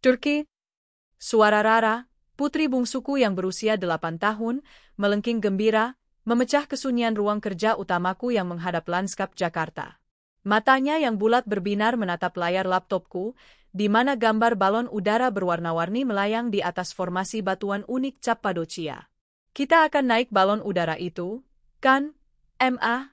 Turki. Suara Rara, putri bungsuku yang berusia 8 tahun, melengking gembira, memecah kesunyian ruang kerja utamaku yang menghadap lanskap Jakarta. Matanya yang bulat berbinar menatap layar laptopku, di mana gambar balon udara berwarna-warni melayang di atas formasi batuan unik Cappadocia. Kita akan naik balon udara itu, kan, Ma?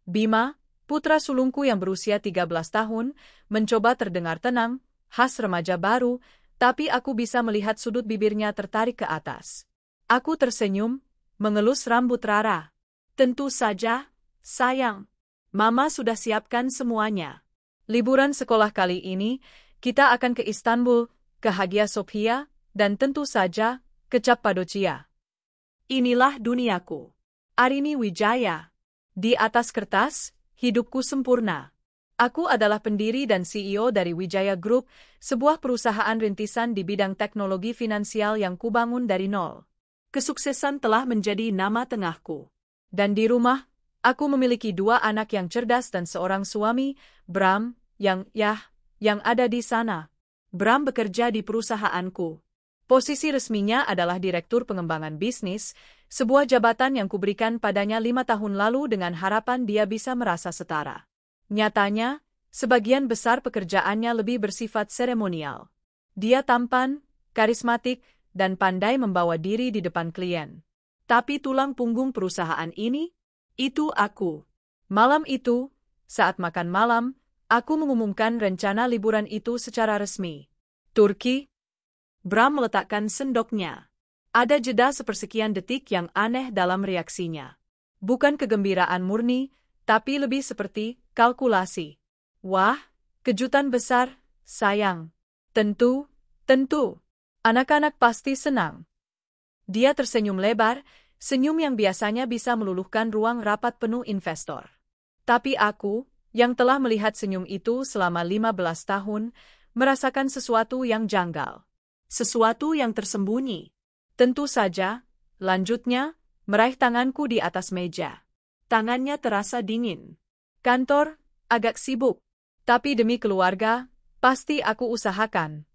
Bima, putra sulungku yang berusia 13 tahun, mencoba terdengar tenang, khas remaja baru, tapi aku bisa melihat sudut bibirnya tertarik ke atas. Aku tersenyum, mengelus rambut Rara. Tentu saja, sayang. Mama sudah siapkan semuanya. Liburan sekolah kali ini, kita akan ke Istanbul, ke Hagia Sophia, dan tentu saja, ke Cappadocia. Inilah duniaku. Arini Wijaya. Di atas kertas, hidupku sempurna. Aku adalah pendiri dan CEO dari Wijaya Group, sebuah perusahaan rintisan di bidang teknologi finansial yang kubangun dari nol. Kesuksesan telah menjadi nama tengahku. Dan di rumah, aku memiliki 2 anak yang cerdas dan seorang suami, Bram, yang ada di sana. Bram bekerja di perusahaanku. Posisi resminya adalah Direktur Pengembangan Bisnis, sebuah jabatan yang kuberikan padanya 5 tahun lalu dengan harapan dia bisa merasa setara. Nyatanya, sebagian besar pekerjaannya lebih bersifat seremonial. Dia tampan, karismatik, dan pandai membawa diri di depan klien. Tapi tulang punggung perusahaan ini, itu aku. Malam itu, saat makan malam, aku mengumumkan rencana liburan itu secara resmi. Turki. Bram meletakkan sendoknya. Ada jeda sepersekian detik yang aneh dalam reaksinya. Bukan kegembiraan murni, tapi lebih seperti kalkulasi. Wah, kejutan besar, sayang. Tentu. Anak-anak pasti senang. Dia tersenyum lebar, senyum yang biasanya bisa meluluhkan ruang rapat penuh investor. Tapi aku, yang telah melihat senyum itu selama 15 tahun, merasakan sesuatu yang janggal. Sesuatu yang tersembunyi. Tentu saja, lanjutnya, meraih tanganku di atas meja. Tangannya terasa dingin. Kantor, agak sibuk. Tapi demi keluarga, pasti aku usahakan.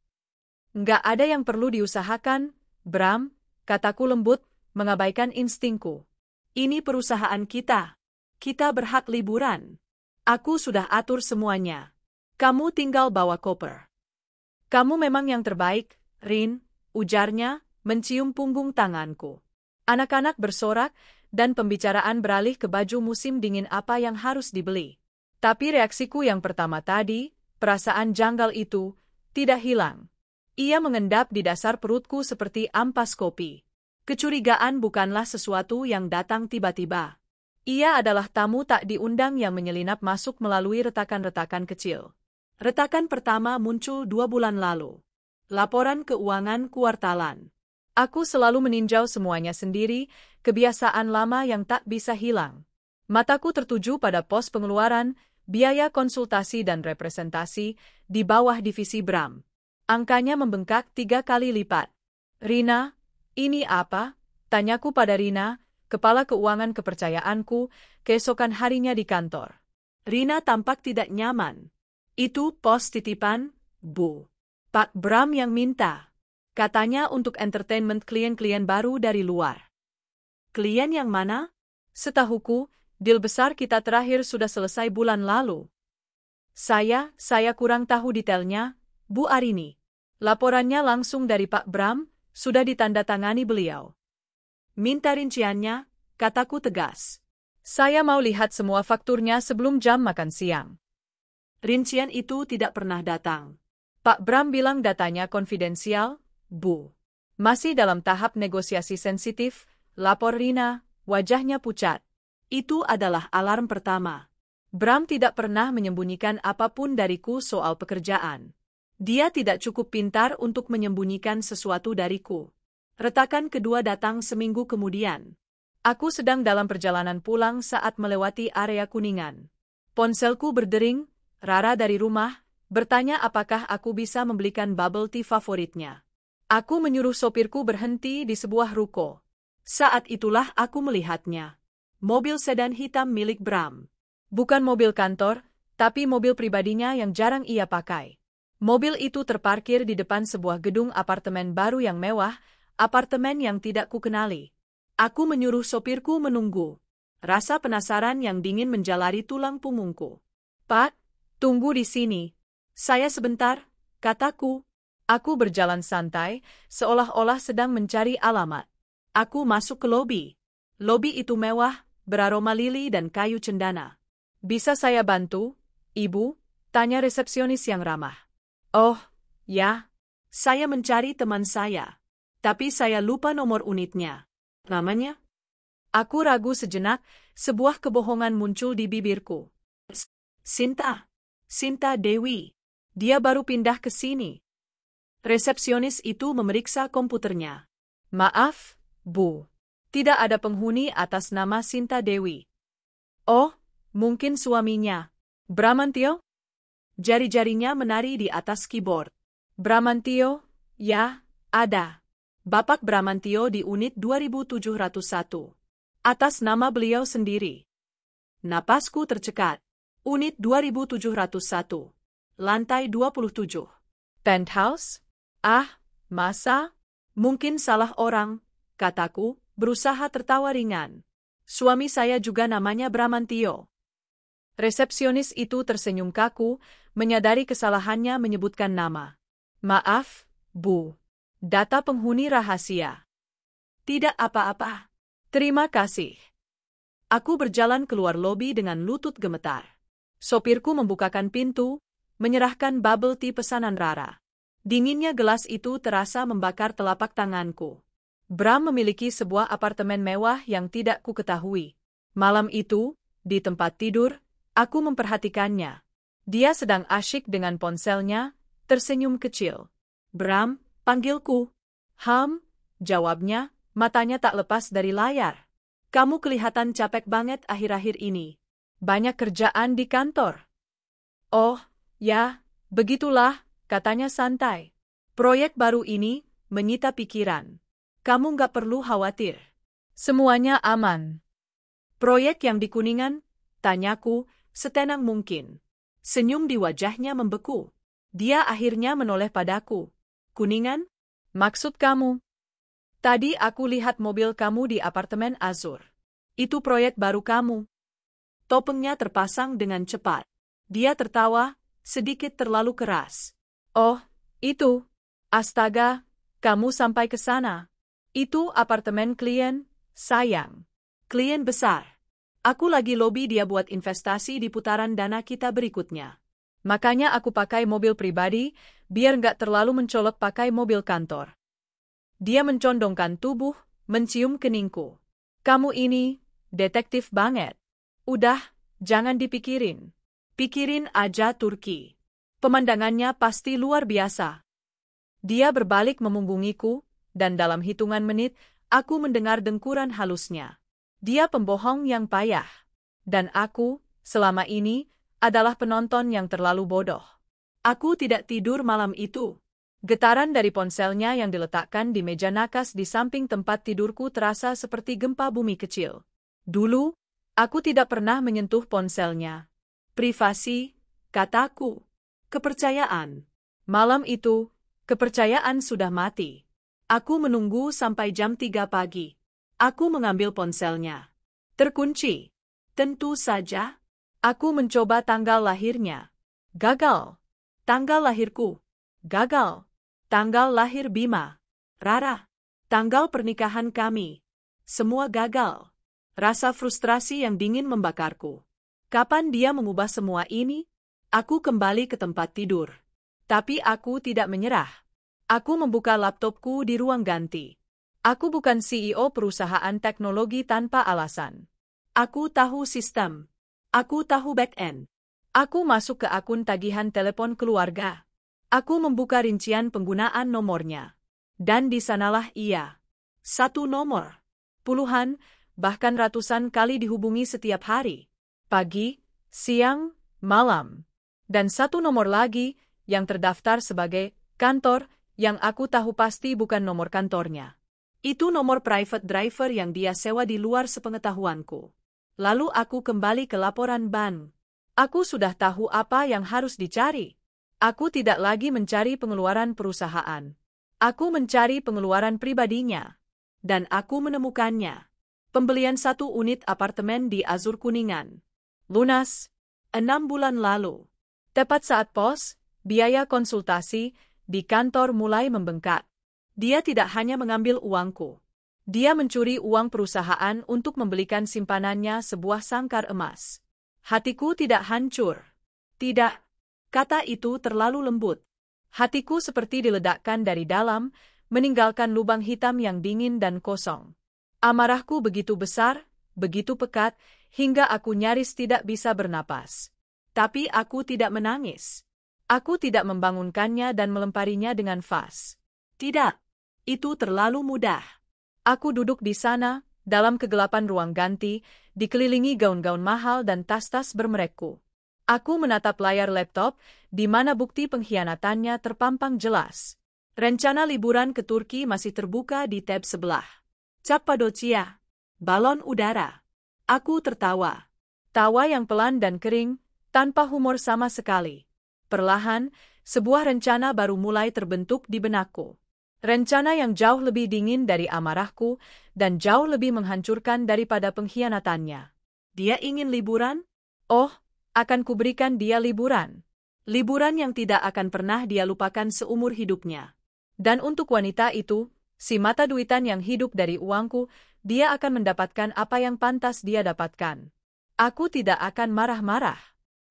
Nggak ada yang perlu diusahakan, Bram, kataku lembut, mengabaikan instingku. Ini perusahaan kita. Kita berhak liburan. Aku sudah atur semuanya. Kamu tinggal bawa koper. Kamu memang yang terbaik, Rin, ujarnya, mencium punggung tanganku. Anak-anak bersorak, dan pembicaraan beralih ke baju musim dingin apa yang harus dibeli. Tapi reaksiku yang pertama tadi, perasaan janggal itu, tidak hilang. Ia mengendap di dasar perutku seperti ampas kopi. Kecurigaan bukanlah sesuatu yang datang tiba-tiba. Ia adalah tamu tak diundang yang menyelinap masuk melalui retakan-retakan kecil. Retakan pertama muncul 2 bulan lalu. Laporan keuangan kuartalan. Aku selalu meninjau semuanya sendiri, kebiasaan lama yang tak bisa hilang. Mataku tertuju pada pos pengeluaran, biaya konsultasi dan representasi, di bawah divisi Bram. Angkanya membengkak 3 kali lipat. Rina, ini apa? Tanyaku pada Rina, kepala keuangan kepercayaanku, keesokan harinya di kantor. Rina tampak tidak nyaman. Itu pos titipan, Bu. Pak Bram yang minta. Katanya untuk entertainment klien-klien baru dari luar. Klien yang mana? Setahuku, deal besar kita terakhir sudah selesai bulan lalu. Saya kurang tahu detailnya, Bu Arini. Laporannya langsung dari Pak Bram, sudah ditandatangani beliau. Minta rinciannya, kataku tegas. Saya mau lihat semua fakturnya sebelum jam makan siang. Rincian itu tidak pernah datang. Pak Bram bilang datanya konfidensial, Bu. Masih dalam tahap negosiasi sensitif, lapor Rina, wajahnya pucat. Itu adalah alarm pertama. Bram tidak pernah menyembunyikan apapun dariku soal pekerjaan. Dia tidak cukup pintar untuk menyembunyikan sesuatu dariku. Retakan kedua datang seminggu kemudian. Aku sedang dalam perjalanan pulang saat melewati area Kuningan. Ponselku berdering, Rara dari rumah, bertanya apakah aku bisa membelikan bubble tea favoritnya. Aku menyuruh sopirku berhenti di sebuah ruko. Saat itulah aku melihatnya. Mobil sedan hitam milik Bram. Bukan mobil kantor, tapi mobil pribadinya yang jarang ia pakai. Mobil itu terparkir di depan sebuah gedung apartemen baru yang mewah, apartemen yang tidak kukenali. Aku menyuruh sopirku menunggu. Rasa penasaran yang dingin menjalari tulang punggungku. "Pak, tunggu di sini. Saya sebentar," kataku. Aku berjalan santai, seolah-olah sedang mencari alamat. Aku masuk ke lobi. Lobi itu mewah, beraroma lili dan kayu cendana. "Bisa saya bantu, Ibu?" tanya resepsionis yang ramah. "Oh, ya. Saya mencari teman saya. Tapi saya lupa nomor unitnya. Namanya?" Aku ragu sejenak, sebuah kebohongan muncul di bibirku. Sinta. Sinta Dewi. Dia baru pindah ke sini." Resepsionis itu memeriksa komputernya. "Maaf, Bu. Tidak ada penghuni atas nama Sinta Dewi." "Oh, mungkin suaminya. Bramantio?" Jari-jarinya menari di atas keyboard. "Bramantio? Ya, ada. Bapak Bramantio di unit 2701. Atas nama beliau sendiri." Napasku tercekat. Unit 2701. Lantai 27. Penthouse? Ah, masa? Mungkin salah orang, kataku, berusaha tertawa ringan. "Suami saya juga namanya Bramantio." Resepsionis itu tersenyum kaku, menyadari kesalahannya menyebutkan nama. "Maaf, Bu. Data penghuni rahasia." "Tidak apa-apa. Terima kasih." Aku berjalan keluar lobi dengan lutut gemetar. Sopirku membukakan pintu, menyerahkan bubble tea pesanan Rara. Dinginnya gelas itu terasa membakar telapak tanganku. Bram memiliki sebuah apartemen mewah yang tidak kuketahui. Malam itu, di tempat tidur, aku memperhatikannya. Dia sedang asyik dengan ponselnya, tersenyum kecil. "Bram," panggilku. Jawabnya, matanya tak lepas dari layar. "Kamu kelihatan capek banget akhir-akhir ini. Banyak kerjaan di kantor." "Oh, ya, begitulah," katanya santai. "Proyek baru ini menyita pikiran. Kamu nggak perlu khawatir. Semuanya aman." "Proyek yang di Kuningan?" tanyaku, setenang mungkin. Senyum di wajahnya membeku. Dia akhirnya menoleh padaku. "Kuningan? Maksud kamu?" "Tadi aku lihat mobil kamu di apartemen Azur. Itu proyek baru kamu." Topengnya terpasang dengan cepat. Dia tertawa, sedikit terlalu keras. "Oh, itu. Astaga, kamu sampai ke sana. Itu apartemen klien, sayang. Klien besar. Aku lagi lobi dia buat investasi di putaran dana kita berikutnya. Makanya aku pakai mobil pribadi, biar nggak terlalu mencolok pakai mobil kantor." Dia mencondongkan tubuh, mencium keningku. "Kamu ini, detektif banget. Udah, jangan dipikirin. Pikirin aja Turki. Pemandangannya pasti luar biasa." Dia berbalik memunggungiku, dan dalam hitungan menit, aku mendengar dengkuran halusnya. Dia pembohong yang payah. Dan aku, selama ini, adalah penonton yang terlalu bodoh. Aku tidak tidur malam itu. Getaran dari ponselnya yang diletakkan di meja nakas di samping tempat tidurku terasa seperti gempa bumi kecil. Dulu, aku tidak pernah menyentuh ponselnya. "Privasi," kataku. "Kepercayaan." Malam itu, kepercayaan sudah mati. Aku menunggu sampai jam 3 pagi. Aku mengambil ponselnya. Terkunci. Tentu saja. Aku mencoba tanggal lahirnya. Gagal. Tanggal lahirku. Gagal. Tanggal lahir Bima. Rara. Tanggal pernikahan kami. Semua gagal. Rasa frustrasi yang dingin membakarku. Kapan dia mengubah semua ini? Aku kembali ke tempat tidur. Tapi aku tidak menyerah. Aku membuka laptopku di ruang ganti. Aku bukan CEO perusahaan teknologi tanpa alasan. Aku tahu sistem. Aku tahu back-end. Aku masuk ke akun tagihan telepon keluarga. Aku membuka rincian penggunaan nomornya. Dan di sanalah ia. Satu nomor. Puluhan, bahkan ratusan kali dihubungi setiap hari. Pagi, siang, malam. Dan satu nomor lagi yang terdaftar sebagai kantor yang aku tahu pasti bukan nomor kantornya. Itu nomor private driver yang dia sewa di luar sepengetahuanku. Lalu aku kembali ke laporan bank. Aku sudah tahu apa yang harus dicari. Aku tidak lagi mencari pengeluaran perusahaan. Aku mencari pengeluaran pribadinya. Dan aku menemukannya. Pembelian 1 unit apartemen di Azur Kuningan. Lunas, 6 bulan lalu. Tepat saat pos, biaya konsultasi di kantor mulai membengkak. Dia tidak hanya mengambil uangku. Dia mencuri uang perusahaan untuk membelikan simpanannya sebuah sangkar emas. Hatiku tidak hancur. Tidak. Kata itu terlalu lembut. Hatiku seperti diledakkan dari dalam, meninggalkan lubang hitam yang dingin dan kosong. Amarahku begitu besar, begitu pekat, hingga aku nyaris tidak bisa bernapas. Tapi aku tidak menangis. Aku tidak membangunkannya dan melemparinya dengan vas. Tidak. Itu terlalu mudah. Aku duduk di sana, dalam kegelapan ruang ganti, dikelilingi gaun-gaun mahal dan tas-tas bermerekku. Aku menatap layar laptop, di mana bukti pengkhianatannya terpampang jelas. Rencana liburan ke Turki masih terbuka di tab sebelah. Cappadocia. Balon udara. Aku tertawa. Tawa yang pelan dan kering, tanpa humor sama sekali. Perlahan, sebuah rencana baru mulai terbentuk di benakku. Rencana yang jauh lebih dingin dari amarahku dan jauh lebih menghancurkan daripada pengkhianatannya. Dia ingin liburan? Oh, akan kuberikan dia liburan. Liburan yang tidak akan pernah dia lupakan seumur hidupnya. Dan untuk wanita itu, si mata duitan yang hidup dari uangku, dia akan mendapatkan apa yang pantas dia dapatkan. Aku tidak akan marah-marah.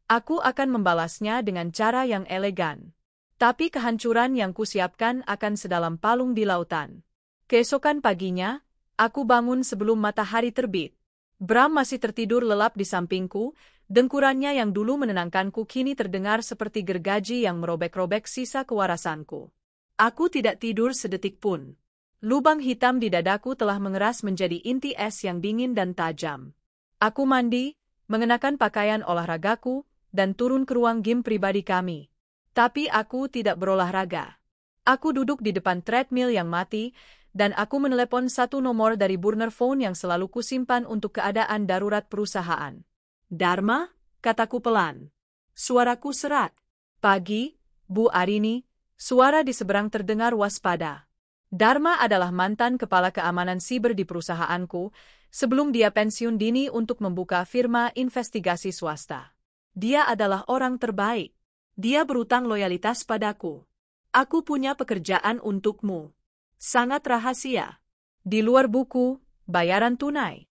Aku akan membalasnya dengan cara yang elegan. Tapi kehancuran yang kusiapkan akan sedalam palung di lautan. Keesokan paginya, aku bangun sebelum matahari terbit. Bram masih tertidur lelap di sampingku, dengkurannya yang dulu menenangkanku kini terdengar seperti gergaji yang merobek-robek sisa kewarasanku. Aku tidak tidur sedetik pun. Lubang hitam di dadaku telah mengeras menjadi inti es yang dingin dan tajam. Aku mandi, mengenakan pakaian olahragaku, dan turun ke ruang gym pribadi kami. Tapi aku tidak berolahraga. Aku duduk di depan treadmill yang mati, dan aku menelepon 1 nomor dari burner phone yang selalu kusimpan untuk keadaan darurat perusahaan. Dharma, kataku pelan. Suaraku serak. Pagi, Bu Arini, suara di seberang terdengar waspada. Dharma adalah mantan kepala keamanan siber di perusahaanku, sebelum dia pensiun dini untuk membuka firma investigasi swasta. Dia adalah orang terbaik. Dia berutang loyalitas padaku. Aku punya pekerjaan untukmu. Sangat rahasia. Di luar buku, bayaran tunai.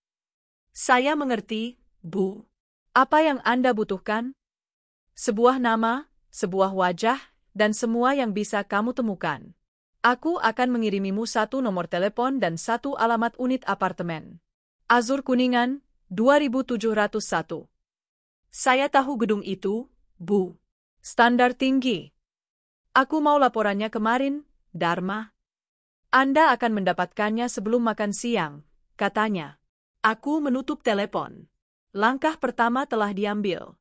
Saya mengerti, Bu. Apa yang Anda butuhkan? Sebuah nama, sebuah wajah, dan semua yang bisa kamu temukan. Aku akan mengirimimu 1 nomor telepon dan 1 alamat unit apartemen. Azur Kuningan, 2701. Saya tahu gedung itu, Bu. Standar tinggi. Aku mau laporannya kemarin, Dharma. Anda akan mendapatkannya sebelum makan siang, katanya. Aku menutup telepon. Langkah pertama telah diambil.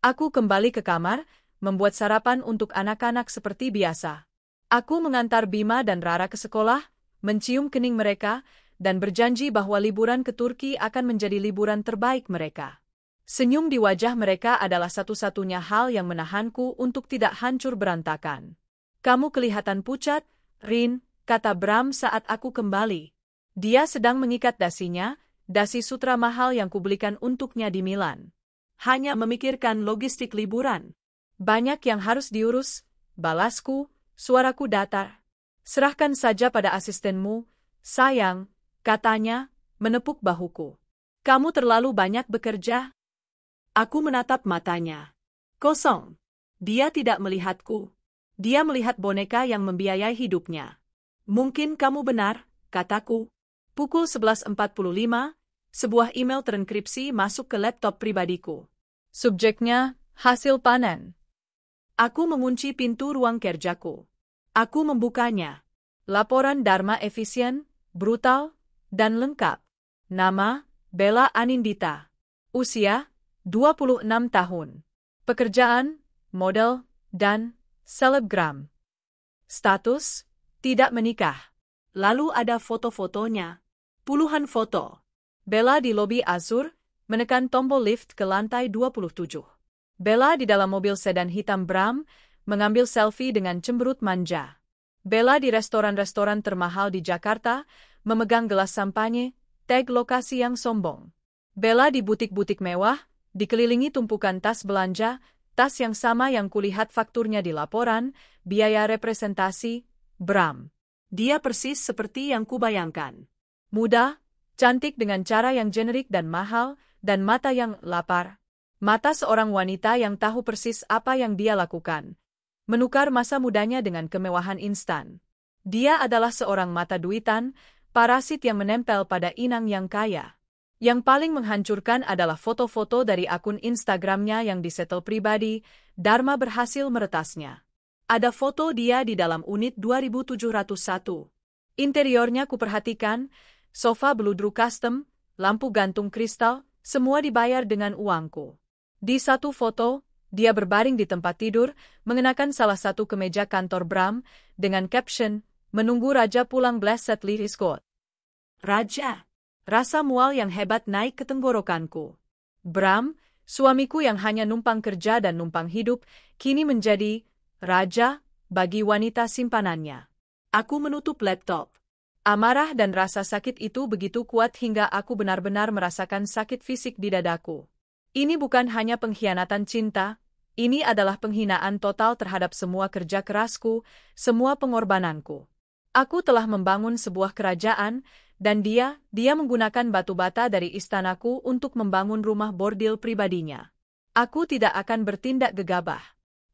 Aku kembali ke kamar, membuat sarapan untuk anak-anak seperti biasa. Aku mengantar Bima dan Rara ke sekolah, mencium kening mereka, dan berjanji bahwa liburan ke Turki akan menjadi liburan terbaik mereka. Senyum di wajah mereka adalah satu-satunya hal yang menahanku untuk tidak hancur berantakan. Kamu kelihatan pucat, Rin, kata Bram saat aku kembali. Dia sedang mengikat dasinya, dasi sutra mahal yang kubelikan untuknya di Milan. Hanya memikirkan logistik liburan. Banyak yang harus diurus, balasku, suaraku datar. Serahkan saja pada asistenmu, sayang, katanya, menepuk bahuku. Kamu terlalu banyak bekerja. Aku menatap matanya. Kosong. Dia tidak melihatku. Dia melihat boneka yang membiayai hidupnya. Mungkin kamu benar, kataku. Pukul 11.45, sebuah email terenkripsi masuk ke laptop pribadiku. Subjeknya, hasil panen. Aku mengunci pintu ruang kerjaku. Aku membukanya. Laporan Dharma efisien, brutal, dan lengkap. Nama, Bella Anindita. Usia, 26 tahun. Pekerjaan, model, dan selebgram. Status, tidak menikah. Lalu ada foto-fotonya. Puluhan foto. Bella di lobi Azur, menekan tombol lift ke lantai 27. Bella di dalam mobil sedan hitam Bram, mengambil selfie dengan cemberut manja. Bella di restoran-restoran termahal di Jakarta, memegang gelas sampanye, tag lokasi yang sombong. Bella di butik-butik mewah, dikelilingi tumpukan tas belanja, tas yang sama yang kulihat fakturnya di laporan, biaya representasi, Bram. Dia persis seperti yang kubayangkan. Muda, cantik dengan cara yang generik dan mahal, dan mata yang lapar. Mata seorang wanita yang tahu persis apa yang dia lakukan. Menukar masa mudanya dengan kemewahan instan. Dia adalah seorang mata duitan, parasit yang menempel pada inang yang kaya. Yang paling menghancurkan adalah foto-foto dari akun Instagramnya yang disetel pribadi, Dharma berhasil meretasnya. Ada foto dia di dalam unit 2701. Interiornya kuperhatikan, sofa beludru custom, lampu gantung kristal, semua dibayar dengan uangku. Di satu foto, dia berbaring di tempat tidur, mengenakan salah satu kemeja kantor Bram, dengan caption, menunggu Raja pulang blessed Lee Scott. Raja. Rasa mual yang hebat naik ke tenggorokanku. Bram, suamiku yang hanya numpang kerja dan numpang hidup, kini menjadi raja bagi wanita simpanannya. Aku menutup laptop. Amarah dan rasa sakit itu begitu kuat hingga aku benar-benar merasakan sakit fisik di dadaku. Ini bukan hanya pengkhianatan cinta, ini adalah penghinaan total terhadap semua kerja kerasku, semua pengorbananku. Aku telah membangun sebuah kerajaan, dan dia menggunakan batu bata dari istanaku untuk membangun rumah bordil pribadinya. Aku tidak akan bertindak gegabah.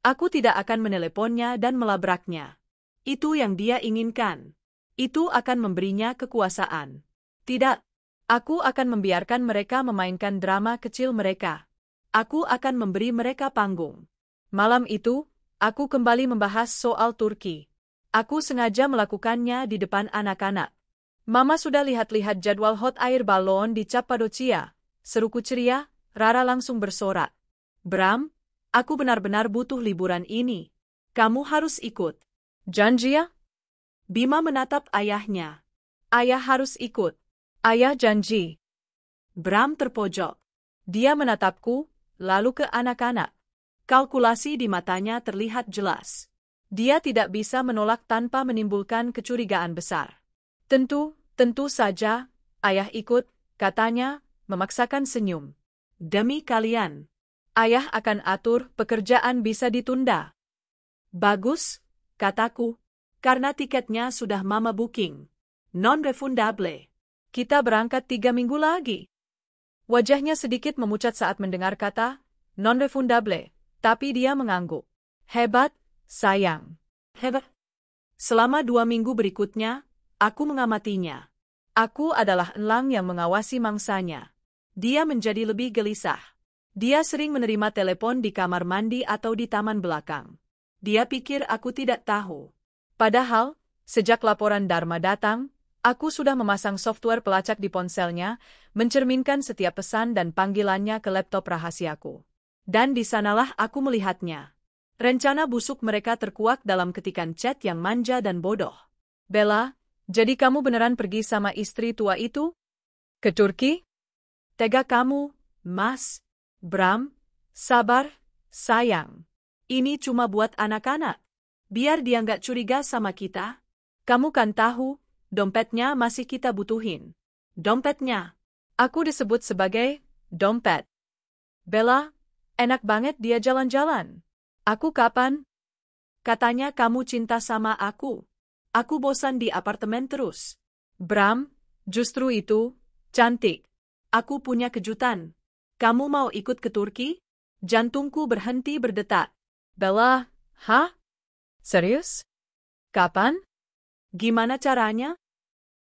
Aku tidak akan meneleponnya dan melabraknya. Itu yang dia inginkan. Itu akan memberinya kekuasaan. Tidak. Aku akan membiarkan mereka memainkan drama kecil mereka. Aku akan memberi mereka panggung. Malam itu, aku kembali membahas soal Turki. Aku sengaja melakukannya di depan anak-anak. Mama sudah lihat-lihat jadwal hot air balon di Cappadocia. Seruku ceria, Rara langsung bersorak. Bram, aku benar-benar butuh liburan ini. Kamu harus ikut. Janji ya? Bima menatap ayahnya. Ayah harus ikut. Ayah janji. Bram terpojok. Dia menatapku, lalu ke anak-anak. Kalkulasi di matanya terlihat jelas. Dia tidak bisa menolak tanpa menimbulkan kecurigaan besar. Tentu saja, ayah ikut, katanya, memaksakan senyum. Demi kalian. Ayah akan atur pekerjaan bisa ditunda. Bagus, kataku, karena tiketnya sudah mama booking. Non-refundable. Kita berangkat 3 minggu lagi. Wajahnya sedikit memucat saat mendengar kata non-refundable, tapi dia mengangguk. Hebat, sayang. Hebat. Selama 2 minggu berikutnya, aku mengamatinya. Aku adalah elang yang mengawasi mangsanya. Dia menjadi lebih gelisah. Dia sering menerima telepon di kamar mandi atau di taman belakang. Dia pikir aku tidak tahu. Padahal, sejak laporan Dharma datang, aku sudah memasang software pelacak di ponselnya, mencerminkan setiap pesan dan panggilannya ke laptop rahasiaku. Dan di sanalah aku melihatnya. Rencana busuk mereka terkuak dalam ketikan chat yang manja dan bodoh. Bella, jadi kamu beneran pergi sama istri tua itu? Ke Turki? Tega kamu, Mas. Bram, sabar, sayang. Ini cuma buat anak-anak. Biar dia nggak curiga sama kita. Kamu kan tahu, dompetnya masih kita butuhin. Dompetnya. Aku disebut sebagai dompet. Bella, enak banget dia jalan-jalan. Aku kapan? Katanya kamu cinta sama aku. Aku bosan di apartemen terus. Bram, justru itu, cantik. Aku punya kejutan. Kamu mau ikut ke Turki? Jantungku berhenti berdetak. Bella, hah? Serius? Kapan? Gimana caranya?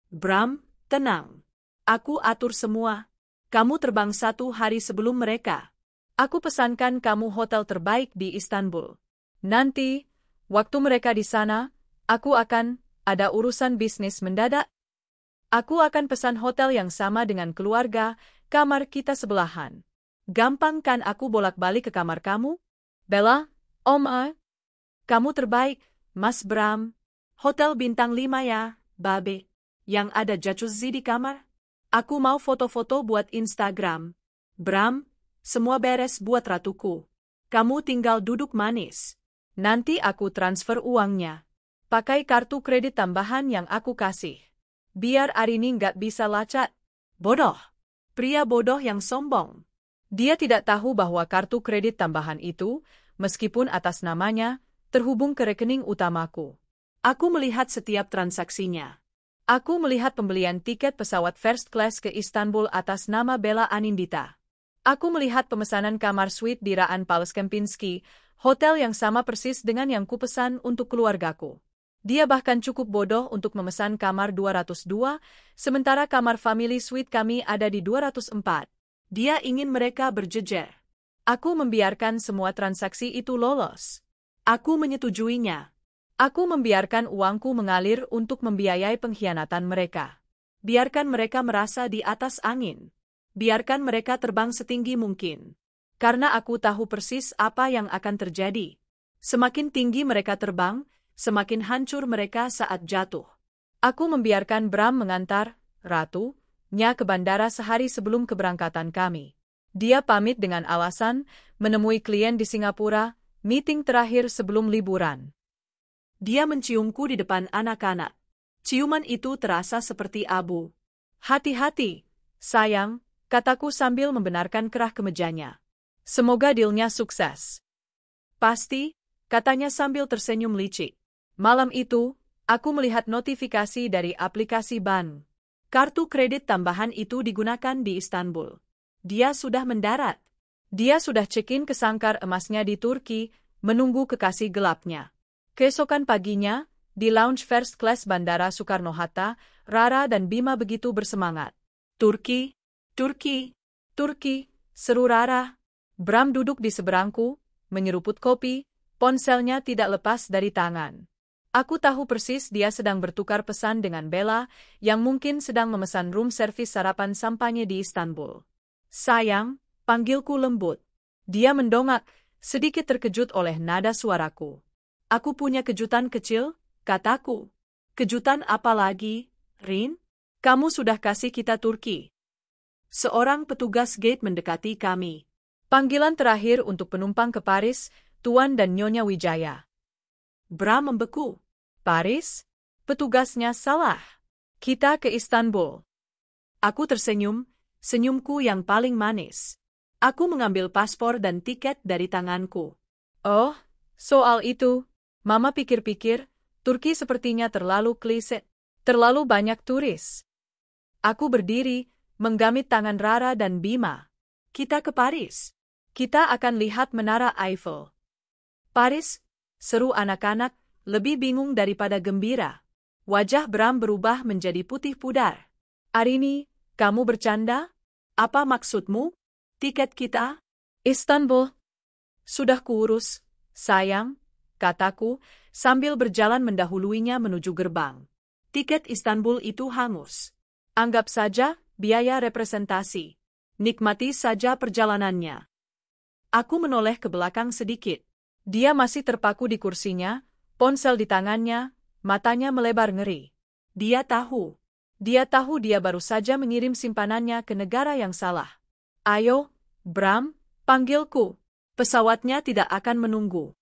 Bram, tenang. Aku atur semua. Kamu terbang 1 hari sebelum mereka. Aku pesankan kamu hotel terbaik di Istanbul. Nanti, waktu mereka di sana, aku akan ada urusan bisnis mendadak. Aku akan pesan hotel yang sama dengan keluarga, kamar kita sebelahan. Gampang kan aku bolak-balik ke kamar kamu? Bella, kamu terbaik, Mas Bram. Hotel bintang 5 ya, babe. Yang ada jacuzzi di kamar. Aku mau foto-foto buat Instagram. Bram, semua beres buat ratuku. Kamu tinggal duduk manis. Nanti aku transfer uangnya. Pakai kartu kredit tambahan yang aku kasih. Biar Arini nggak bisa lacat. Bodoh. Pria bodoh yang sombong. Dia tidak tahu bahwa kartu kredit tambahan itu, meskipun atas namanya, terhubung ke rekening utamaku. Aku melihat setiap transaksinya. Aku melihat pembelian tiket pesawat first class ke Istanbul atas nama Bella Anindita. Aku melihat pemesanan kamar suite di Raan Palace Kempinski, hotel yang sama persis dengan yang kupesan untuk keluargaku. Dia bahkan cukup bodoh untuk memesan kamar 202, sementara kamar family suite kami ada di 204. Dia ingin mereka berjejer. Aku membiarkan semua transaksi itu lolos. Aku menyetujuinya. Aku membiarkan uangku mengalir untuk membiayai pengkhianatan mereka. Biarkan mereka merasa di atas angin. Biarkan mereka terbang setinggi mungkin. Karena aku tahu persis apa yang akan terjadi. Semakin tinggi mereka terbang, semakin hancur mereka saat jatuh. Aku membiarkan Bram mengantar Ratu-nya ke bandara sehari sebelum keberangkatan kami. Dia pamit dengan alasan menemui klien di Singapura, meeting terakhir sebelum liburan. Dia menciumku di depan anak-anak. Ciuman itu terasa seperti abu. Hati-hati, sayang, kataku sambil membenarkan kerah kemejanya. Semoga dealnya sukses. Pasti, katanya sambil tersenyum licik. Malam itu, aku melihat notifikasi dari aplikasi bank. Kartu kredit tambahan itu digunakan di Istanbul. Dia sudah mendarat. Dia sudah check-in ke sangkar emasnya di Turki, menunggu kekasih gelapnya. Keesokan paginya, di lounge first class Bandara Soekarno-Hatta, Rara dan Bima begitu bersemangat. Turki, Turki, Turki, seru Rara. Bram duduk di seberangku, menyeruput kopi, ponselnya tidak lepas dari tangan. Aku tahu persis dia sedang bertukar pesan dengan Bella, yang mungkin sedang memesan room service sarapan sampanye di Istanbul. Sayang, panggilku lembut. Dia mendongak, sedikit terkejut oleh nada suaraku. Aku punya kejutan kecil, kataku. Kejutan apa lagi, Rin? Kamu sudah kasih kita Turki. Seorang petugas gate mendekati kami. Panggilan terakhir untuk penumpang ke Paris, Tuan dan Nyonya Wijaya. Bram membeku. Paris? Petugasnya salah. Kita ke Istanbul. Aku tersenyum, senyumku yang paling manis. Aku mengambil paspor dan tiket dari tanganku. Oh, soal itu, Mama pikir-pikir, Turki sepertinya terlalu klise, terlalu banyak turis. Aku berdiri, menggamit tangan Rara dan Bima. Kita ke Paris. Kita akan lihat Menara Eiffel. Paris, seru anak-anak, lebih bingung daripada gembira. Wajah Bram berubah menjadi putih pudar. Arini, kamu bercanda? Apa maksudmu? Tiket kita? Istanbul. Sudah kuurus, sayang, kataku, sambil berjalan mendahuluinya menuju gerbang. Tiket Istanbul itu hangus. Anggap saja biaya representasi. Nikmati saja perjalanannya. Aku menoleh ke belakang sedikit. Dia masih terpaku di kursinya, ponsel di tangannya, matanya melebar ngeri. Dia tahu dia baru saja mengirim simpanannya ke negara yang salah. Ayo, Bram, panggilku. Pesawatnya tidak akan menunggu.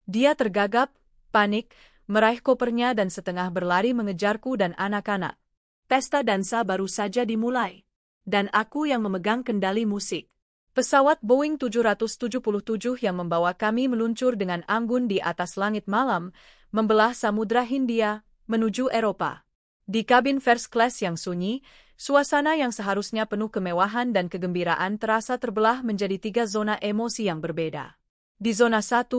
Dia tergagap, panik, meraih kopernya dan setengah berlari mengejarku dan anak-anak. Pesta dansa baru saja dimulai. Dan aku yang memegang kendali musik. Pesawat Boeing 777 yang membawa kami meluncur dengan anggun di atas langit malam, membelah Samudra Hindia, menuju Eropa. Di kabin first class yang sunyi, suasana yang seharusnya penuh kemewahan dan kegembiraan terasa terbelah menjadi 3 zona emosi yang berbeda. Di zona 1,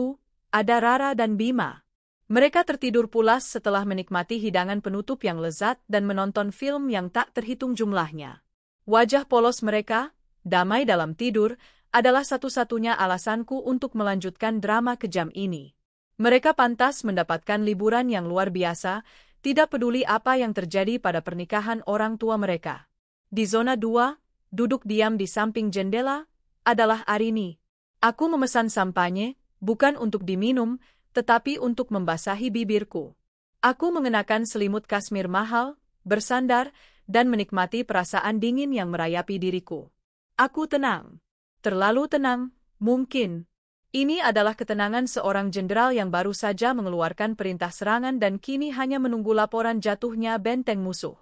ada Rara dan Bima. Mereka tertidur pulas setelah menikmati hidangan penutup yang lezat dan menonton film yang tak terhitung jumlahnya. Wajah polos mereka, damai dalam tidur, adalah satu-satunya alasanku untuk melanjutkan drama kejam ini. Mereka pantas mendapatkan liburan yang luar biasa, tidak peduli apa yang terjadi pada pernikahan orang tua mereka. Di zona 2, duduk diam di samping jendela, adalah Arini. Aku memesan sampanye, bukan untuk diminum, tetapi untuk membasahi bibirku. Aku mengenakan selimut kasmir mahal, bersandar, dan menikmati perasaan dingin yang merayapi diriku. Aku tenang. Terlalu tenang, mungkin. Ini adalah ketenangan seorang jenderal yang baru saja mengeluarkan perintah serangan dan kini hanya menunggu laporan jatuhnya benteng musuh.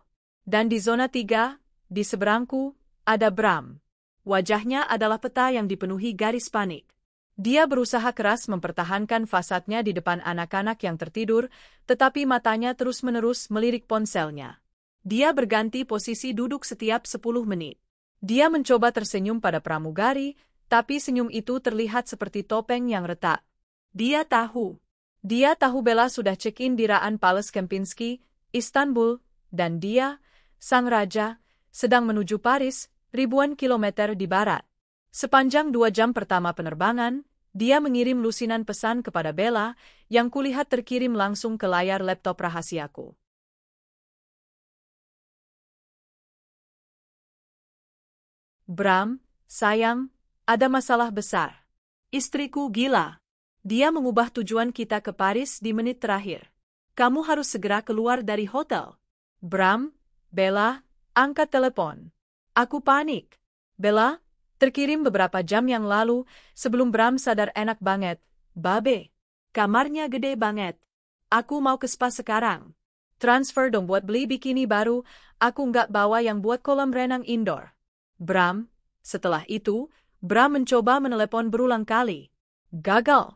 Dan di zona 3, di seberangku, ada Bram. Wajahnya adalah peta yang dipenuhi garis panik. Dia berusaha keras mempertahankan fasadnya di depan anak-anak yang tertidur, tetapi matanya terus-menerus melirik ponselnya. Dia berganti posisi duduk setiap 10 menit. Dia mencoba tersenyum pada pramugari, tapi senyum itu terlihat seperti topeng yang retak. Dia tahu Bella sudah check-in di Raan Palace Kempinski, Istanbul, dan dia, sang raja, sedang menuju Paris, ribuan kilometer di barat. Sepanjang 2 jam pertama penerbangan, dia mengirim lusinan pesan kepada Bella yang kulihat terkirim langsung ke layar laptop rahasiaku. Bram, sayang, ada masalah besar. Istriku gila. Dia mengubah tujuan kita ke Paris di menit terakhir. Kamu harus segera keluar dari hotel. Bram, Bella, angkat telepon. Aku panik. Bella, terkirim beberapa jam yang lalu, sebelum Bram sadar enak banget. Babe, kamarnya gede banget. Aku mau ke spa sekarang. Transfer dong buat beli bikini baru, aku nggak bawa yang buat kolam renang indoor. Bram, setelah itu, Bram mencoba menelepon berulang kali. Gagal.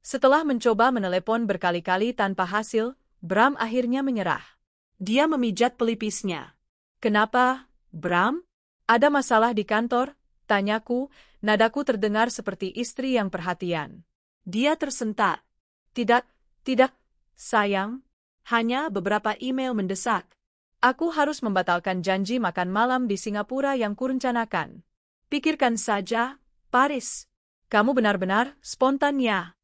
Setelah mencoba menelepon berkali-kali tanpa hasil, Bram akhirnya menyerah. Dia memijat pelipisnya. Kenapa, Bram? Ada masalah di kantor? Tanyaku, nadaku terdengar seperti istri yang perhatian. Dia tersentak. Tidak, sayang. Hanya beberapa email mendesak. Aku harus membatalkan janji makan malam di Singapura yang kurencanakan. Pikirkan saja, Paris. Kamu benar-benar spontan ya.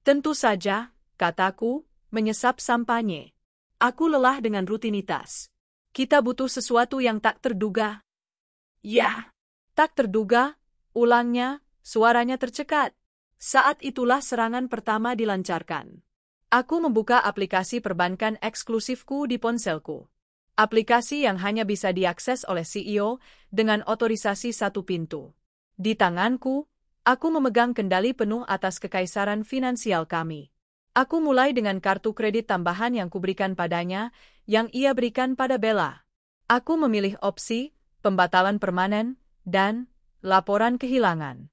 Tentu saja, kataku, menyesap sampanye. Aku lelah dengan rutinitas. Kita butuh sesuatu yang tak terduga. Ya. Tak terduga, ulangnya, suaranya tercekat. Saat itulah serangan pertama dilancarkan. Aku membuka aplikasi perbankan eksklusifku di ponselku. Aplikasi yang hanya bisa diakses oleh CEO dengan otorisasi 1 pintu. Di tanganku, aku memegang kendali penuh atas kekaisaran finansial kami. Aku mulai dengan kartu kredit tambahan yang kuberikan padanya, yang ia berikan pada Bella. Aku memilih opsi, pembatalan permanen, dan laporan kehilangan.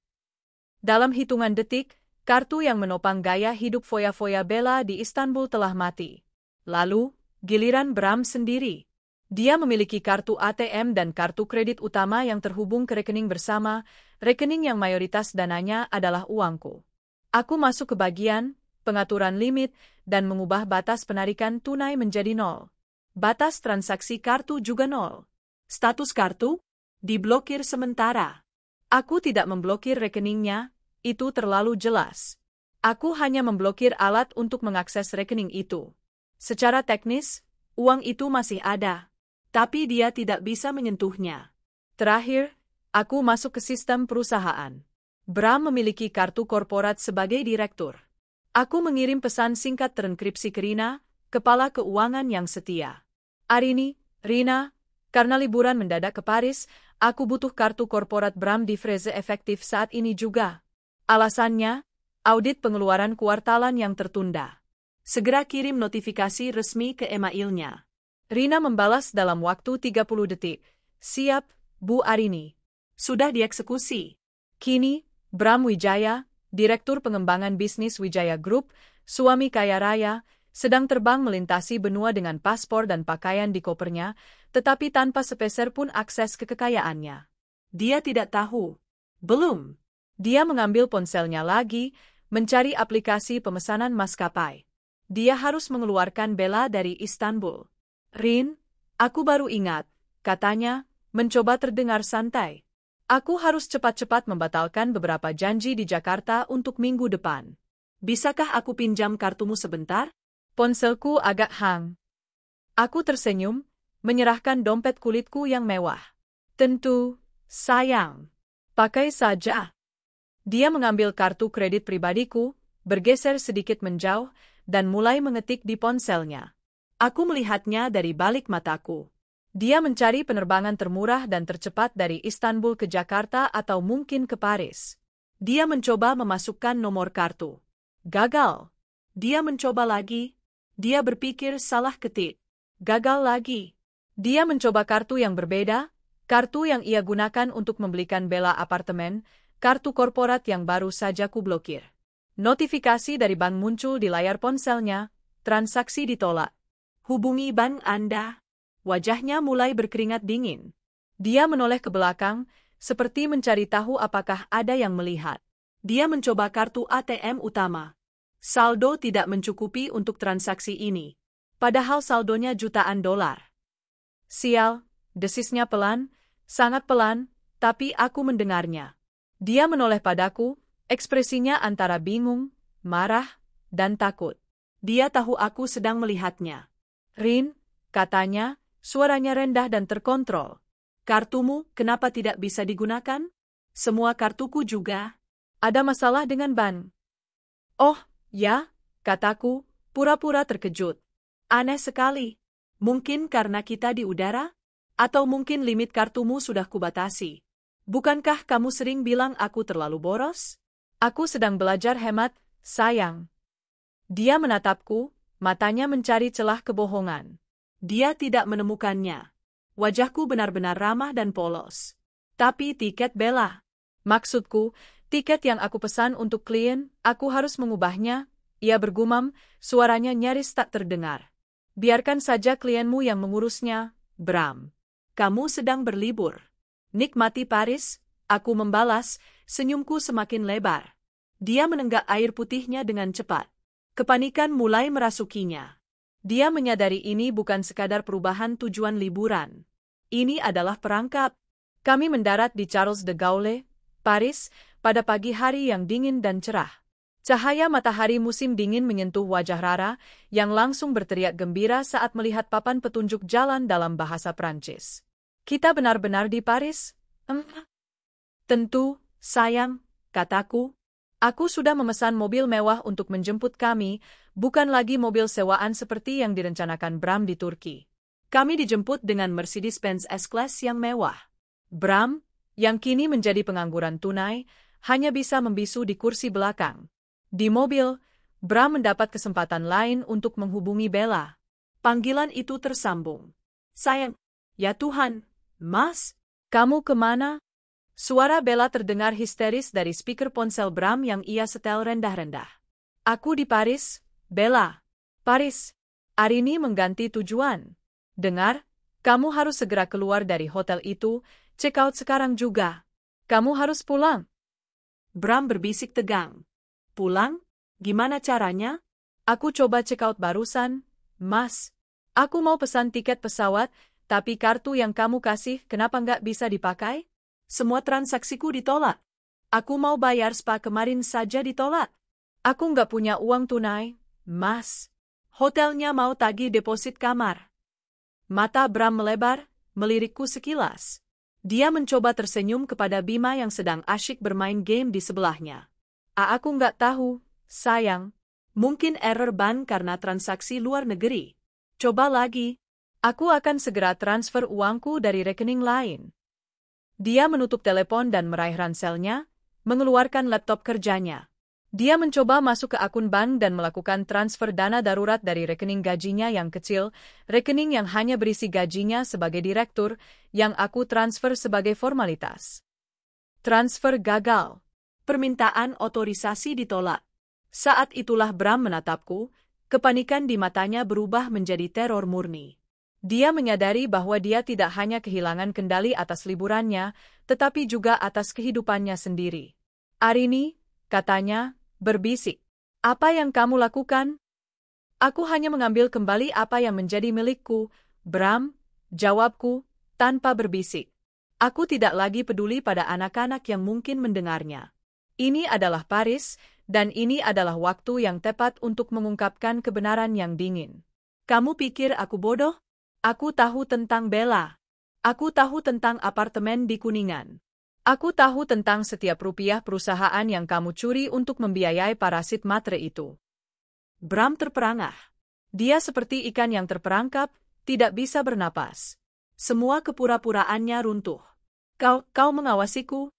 Dalam hitungan detik, kartu yang menopang gaya hidup foya-foya Bella di Istanbul telah mati. Lalu, giliran Bram sendiri. Dia memiliki kartu ATM dan kartu kredit utama yang terhubung ke rekening bersama, rekening yang mayoritas dananya adalah uangku. Aku masuk ke bagian pengaturan limit dan mengubah batas penarikan tunai menjadi 0. Batas transaksi kartu juga 0. Status kartu? Diblokir sementara. Aku tidak memblokir rekeningnya, itu terlalu jelas. Aku hanya memblokir alat untuk mengakses rekening itu. Secara teknis, uang itu masih ada, tapi dia tidak bisa menyentuhnya. Terakhir, aku masuk ke sistem perusahaan. Bram memiliki kartu korporat sebagai direktur. Aku mengirim pesan singkat terenkripsi ke Rina, kepala keuangan yang setia. Arini, Rina, karena liburan mendadak ke Paris, aku butuh kartu korporat Bram di Freze efektif saat ini juga. Alasannya, audit pengeluaran kuartalan yang tertunda. Segera kirim notifikasi resmi ke emailnya. Rina membalas dalam waktu 30 detik. Siap, Bu Arini. Sudah dieksekusi. Kini, Bram Wijaya, Direktur Pengembangan Bisnis Wijaya Group, suami kaya raya, sedang terbang melintasi benua dengan paspor dan pakaian di kopernya, tetapi tanpa sepeser pun akses ke kekayaannya. Dia tidak tahu. Belum. Dia mengambil ponselnya lagi, mencari aplikasi pemesanan maskapai. Dia harus mengeluarkan Bella dari Istanbul. Rin, aku baru ingat, katanya, mencoba terdengar santai. Aku harus cepat-cepat membatalkan beberapa janji di Jakarta untuk minggu depan. Bisakah aku pinjam kartumu sebentar? Ponselku agak hang. Aku tersenyum, menyerahkan dompet kulitku yang mewah. Tentu, sayang. Pakai saja. Dia mengambil kartu kredit pribadiku, bergeser sedikit menjauh, dan mulai mengetik di ponselnya. Aku melihatnya dari balik mataku. Dia mencari penerbangan termurah dan tercepat dari Istanbul ke Jakarta atau mungkin ke Paris. Dia mencoba memasukkan nomor kartu. Gagal. Dia mencoba lagi. Dia berpikir salah ketik. Gagal lagi. Dia mencoba kartu yang berbeda, kartu yang ia gunakan untuk membelikan Bella apartemen, kartu korporat yang baru saja kublokir. Notifikasi dari bank muncul di layar ponselnya, transaksi ditolak. Hubungi bank Anda. Wajahnya mulai berkeringat dingin. Dia menoleh ke belakang, seperti mencari tahu apakah ada yang melihat. Dia mencoba kartu ATM utama. Saldo tidak mencukupi untuk transaksi ini. Padahal saldonya jutaan dolar. Sial, desisnya pelan, sangat pelan, tapi aku mendengarnya. Dia menoleh padaku, ekspresinya antara bingung, marah, dan takut. Dia tahu aku sedang melihatnya. Rin, katanya, suaranya rendah dan terkontrol. Kartumu kenapa tidak bisa digunakan? Semua kartuku juga. Ada masalah dengan ban. Oh, ya, kataku, pura-pura terkejut. Aneh sekali. Mungkin karena kita di udara? Atau mungkin limit kartumu sudah kubatasi. Bukankah kamu sering bilang aku terlalu boros? Aku sedang belajar hemat, sayang. Dia menatapku, matanya mencari celah kebohongan. Dia tidak menemukannya. Wajahku benar-benar ramah dan polos. Tapi tiket Bella. Maksudku, tiket yang aku pesan untuk klien, aku harus mengubahnya. Ia bergumam, suaranya nyaris tak terdengar. Biarkan saja klienmu yang mengurusnya, Bram. Kamu sedang berlibur. Nikmati Paris, aku membalas, senyumku semakin lebar. Dia menenggak air putihnya dengan cepat. Kepanikan mulai merasukinya. Dia menyadari ini bukan sekadar perubahan tujuan liburan. Ini adalah perangkap. Kami mendarat di Charles de Gaulle, Paris, pada pagi hari yang dingin dan cerah. Cahaya matahari musim dingin menyentuh wajah Rara, yang langsung berteriak gembira saat melihat papan petunjuk jalan dalam bahasa Prancis. Kita benar-benar di Paris? Tentu, sayang, kataku. Aku sudah memesan mobil mewah untuk menjemput kami, bukan lagi mobil sewaan seperti yang direncanakan Bram di Turki. Kami dijemput dengan Mercedes-Benz S-Class yang mewah. Bram, yang kini menjadi pengangguran tunai, hanya bisa membisu di kursi belakang. Di mobil, Bram mendapat kesempatan lain untuk menghubungi Bella. Panggilan itu tersambung. Sayang, ya Tuhan, Mas, kamu kemana? Suara Bella terdengar histeris dari speaker ponsel Bram yang ia setel rendah-rendah. Aku di Paris, Bella. Paris. Arini mengganti tujuan. Dengar, kamu harus segera keluar dari hotel itu, check out sekarang juga. Kamu harus pulang. Bram berbisik tegang. Pulang? Gimana caranya? Aku coba check out barusan, Mas. Aku mau pesan tiket pesawat, tapi kartu yang kamu kasih kenapa nggak bisa dipakai? Semua transaksiku ditolak. Aku mau bayar spa kemarin saja ditolak. Aku nggak punya uang tunai, Mas. Hotelnya mau tagih deposit kamar. Mata Bram melebar, melirikku sekilas. Dia mencoba tersenyum kepada Bima yang sedang asyik bermain game di sebelahnya. Aku nggak tahu, sayang. Mungkin error ban karena transaksi luar negeri. Coba lagi. Aku akan segera transfer uangku dari rekening lain. Dia menutup telepon dan meraih ranselnya, mengeluarkan laptop kerjanya. Dia mencoba masuk ke akun bank dan melakukan transfer dana darurat dari rekening gajinya yang kecil, rekening yang hanya berisi gajinya sebagai direktur, yang aku transfer sebagai formalitas. Transfer gagal. Permintaan otorisasi ditolak. Saat itulah Bram menatapku, kepanikan di matanya berubah menjadi teror murni. Dia menyadari bahwa dia tidak hanya kehilangan kendali atas liburannya, tetapi juga atas kehidupannya sendiri. Arini, katanya, berbisik. Apa yang kamu lakukan? Aku hanya mengambil kembali apa yang menjadi milikku, Bram, jawabku, tanpa berbisik. Aku tidak lagi peduli pada anak-anak yang mungkin mendengarnya. Ini adalah Paris, dan ini adalah waktu yang tepat untuk mengungkapkan kebenaran yang dingin. Kamu pikir aku bodoh? Aku tahu tentang Bella. Aku tahu tentang apartemen di Kuningan. Aku tahu tentang setiap rupiah perusahaan yang kamu curi untuk membiayai parasit matre itu. Bram terperangah. Dia seperti ikan yang terperangkap, tidak bisa bernapas. Semua kepura-puraannya runtuh. Kau mengawasiku?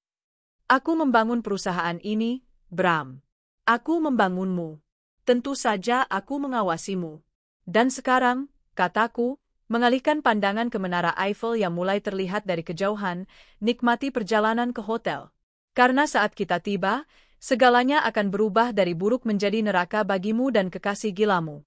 Aku membangun perusahaan ini, Bram. Aku membangunmu. Tentu saja aku mengawasimu. Dan sekarang, kataku, mengalihkan pandangan ke Menara Eiffel yang mulai terlihat dari kejauhan, nikmati perjalanan ke hotel. Karena saat kita tiba, segalanya akan berubah dari buruk menjadi neraka bagimu dan kekasih gilamu.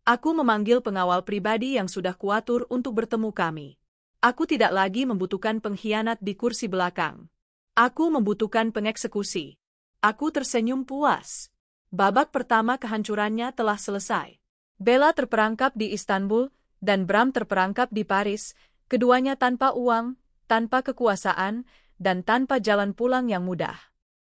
Aku memanggil pengawal pribadi yang sudah kuatur untuk bertemu kami. Aku tidak lagi membutuhkan pengkhianat di kursi belakang. Aku membutuhkan pengeksekusi. Aku tersenyum puas. Babak pertama kehancurannya telah selesai. Bella terperangkap di Istanbul, dan Bram terperangkap di Paris, keduanya tanpa uang, tanpa kekuasaan, dan tanpa jalan pulang yang mudah.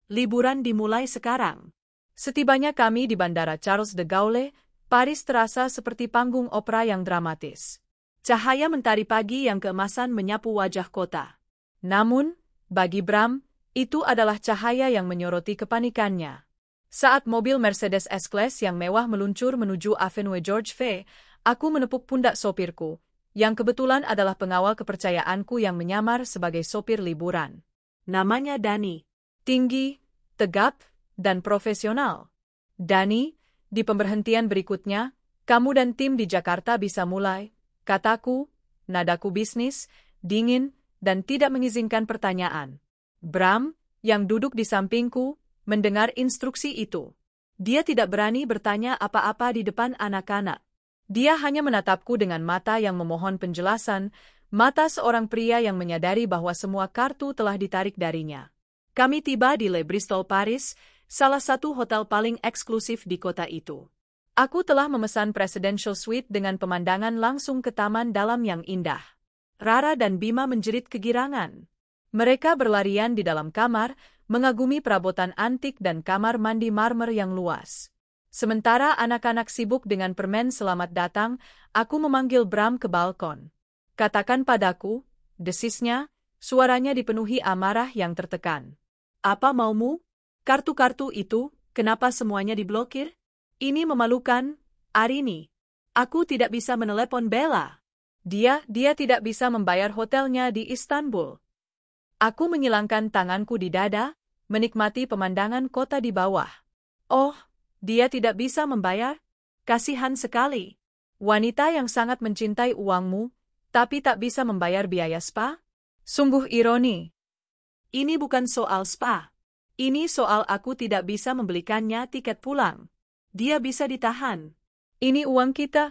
Liburan dimulai sekarang. Setibanya kami di Bandara Charles de Gaulle, Paris terasa seperti panggung opera yang dramatis. Cahaya mentari pagi yang keemasan menyapu wajah kota. Namun, bagi Bram, itu adalah cahaya yang menyoroti kepanikannya. Saat mobil Mercedes S-Class yang mewah meluncur menuju Avenue George V, aku menepuk pundak sopirku, yang kebetulan adalah pengawal kepercayaanku yang menyamar sebagai sopir liburan. Namanya Dani. Tinggi, tegap, dan profesional. Dani, di pemberhentian berikutnya, kamu dan tim di Jakarta bisa mulai, kataku, nadaku bisnis, dingin, dan tidak mengizinkan pertanyaan. Bram, yang duduk di sampingku, mendengar instruksi itu. Dia tidak berani bertanya apa-apa di depan anak-anak. Dia hanya menatapku dengan mata yang memohon penjelasan, mata seorang pria yang menyadari bahwa semua kartu telah ditarik darinya. Kami tiba di Le Bristol Paris, salah satu hotel paling eksklusif di kota itu. Aku telah memesan presidential suite dengan pemandangan langsung ke taman dalam yang indah. Rara dan Bima menjerit kegirangan. Mereka berlarian di dalam kamar, mengagumi perabotan antik dan kamar mandi marmer yang luas. Sementara anak-anak sibuk dengan permen selamat datang, aku memanggil Bram ke balkon. Katakan padaku, desisnya, suaranya dipenuhi amarah yang tertekan. Apa maumu? Kartu-kartu itu, kenapa semuanya diblokir? Ini memalukan, Arini. Aku tidak bisa menelepon Bella. Dia tidak bisa membayar hotelnya di Istanbul. Aku menyilangkan tanganku di dada, menikmati pemandangan kota di bawah. Oh, dia tidak bisa membayar? Kasihan sekali. Wanita yang sangat mencintai uangmu, tapi tak bisa membayar biaya spa? Sungguh ironi. Ini bukan soal spa. Ini soal aku tidak bisa membelikannya tiket pulang. Dia bisa ditahan. Ini uang kita.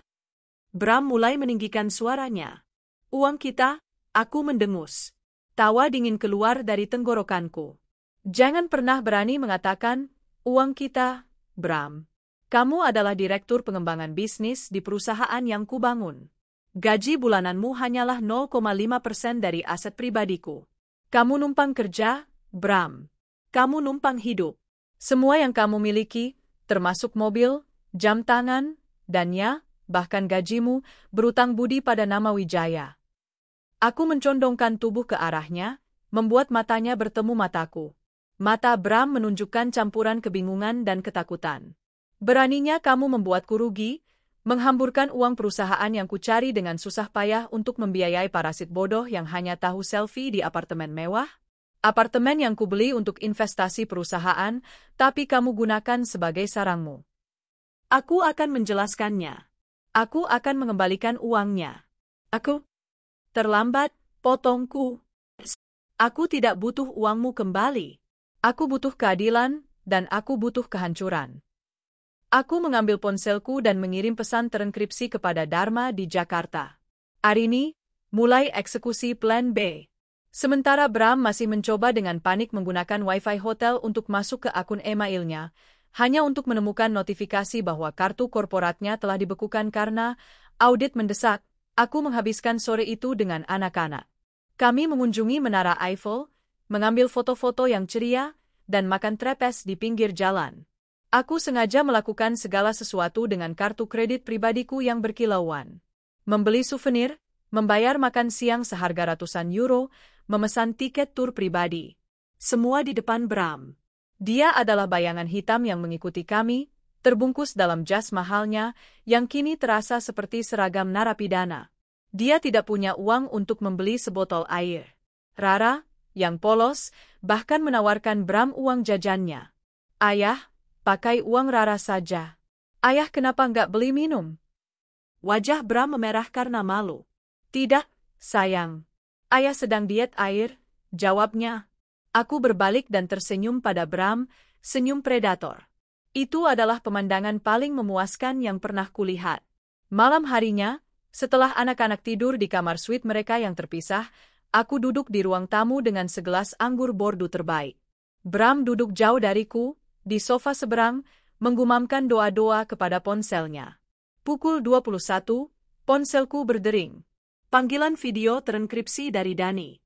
Bram mulai meninggikan suaranya. Uang kita, aku mendengus. Tawa dingin keluar dari tenggorokanku. Jangan pernah berani mengatakan, uang kita, Bram. Kamu adalah direktur pengembangan bisnis di perusahaan yang kubangun. Gaji bulananmu hanyalah 0,5% dari aset pribadiku. Kamu numpang kerja, Bram. Kamu numpang hidup. Semua yang kamu miliki, termasuk mobil, jam tangan, dan ya, bahkan gajimu, berutang budi pada nama Wijaya. Aku mencondongkan tubuh ke arahnya, membuat matanya bertemu mataku. Mata Bram menunjukkan campuran kebingungan dan ketakutan. Beraninya kamu membuatku rugi, menghamburkan uang perusahaan yang kucari dengan susah payah untuk membiayai parasit bodoh yang hanya tahu selfie di apartemen mewah? Apartemen yang kubeli untuk investasi perusahaan, tapi kamu gunakan sebagai sarangmu. Aku akan menjelaskannya. Aku akan mengembalikan uangnya. Aku terlambat, potongku. Aku tidak butuh uangmu kembali. Aku butuh keadilan, dan aku butuh kehancuran. Aku mengambil ponselku dan mengirim pesan terenkripsi kepada Dharma di Jakarta. Arini, mulai eksekusi plan B. Sementara Bram masih mencoba dengan panik menggunakan wifi hotel untuk masuk ke akun emailnya, hanya untuk menemukan notifikasi bahwa kartu korporatnya telah dibekukan karena audit mendesak. Aku menghabiskan sore itu dengan anak-anak. Kami mengunjungi Menara Eiffel, mengambil foto-foto yang ceria, dan makan trepes di pinggir jalan. Aku sengaja melakukan segala sesuatu dengan kartu kredit pribadiku yang berkilauan. Membeli souvenir, membayar makan siang seharga ratusan euro, memesan tiket tur pribadi. Semua di depan Bram. Dia adalah bayangan hitam yang mengikuti kami, terbungkus dalam jas mahalnya, yang kini terasa seperti seragam narapidana. Dia tidak punya uang untuk membeli sebotol air. Rara, yang polos, bahkan menawarkan Bram uang jajannya. Ayah, pakai uang Rara saja. Ayah kenapa nggak beli minum? Wajah Bram memerah karena malu. Tidak, sayang. Ayah sedang diet air, jawabnya. Aku berbalik dan tersenyum pada Bram, senyum predator. Itu adalah pemandangan paling memuaskan yang pernah kulihat. Malam harinya, setelah anak-anak tidur di kamar suite mereka yang terpisah, aku duduk di ruang tamu dengan segelas anggur Bordeaux terbaik. Bram duduk jauh dariku, di sofa seberang, menggumamkan doa-doa kepada ponselnya. Pukul 21, ponselku berdering. Panggilan video terenkripsi dari Dani.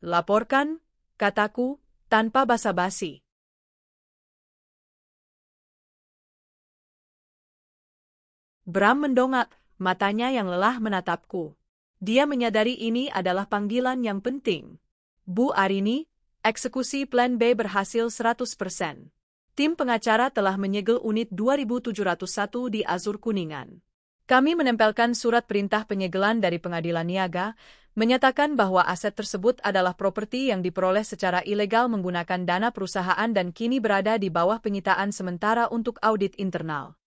Laporkan, kataku, tanpa basa-basi. Bram mendongak, matanya yang lelah menatapku. Dia menyadari ini adalah panggilan yang penting. Bu Arini, eksekusi plan B berhasil 100%. Tim pengacara telah menyegel unit 2701 di Azur Kuningan. Kami menempelkan surat perintah penyegelan dari Pengadilan Niaga, menyatakan bahwa aset tersebut adalah properti yang diperoleh secara ilegal menggunakan dana perusahaan dan kini berada di bawah penyitaan sementara untuk audit internal.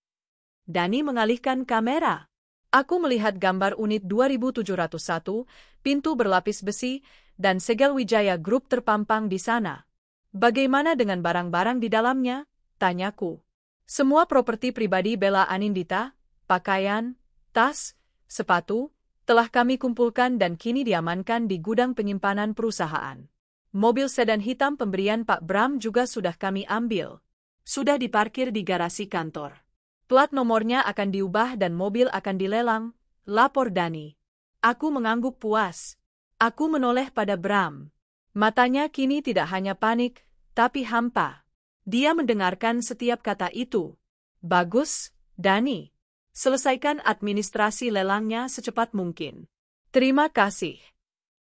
Dani mengalihkan kamera. Aku melihat gambar unit 2701, pintu berlapis besi, dan segel Wijaya Group terpampang di sana. Bagaimana dengan barang-barang di dalamnya? Tanyaku. Semua properti pribadi Bella Anindita, pakaian, tas, sepatu, telah kami kumpulkan dan kini diamankan di gudang penyimpanan perusahaan. Mobil sedan hitam pemberian Pak Bram juga sudah kami ambil. Sudah diparkir di garasi kantor. Plat nomornya akan diubah dan mobil akan dilelang, lapor Dani. Aku mengangguk puas. Aku menoleh pada Bram. Matanya kini tidak hanya panik, tapi hampa. Dia mendengarkan setiap kata itu. Bagus, Dani. Selesaikan administrasi lelangnya secepat mungkin. Terima kasih.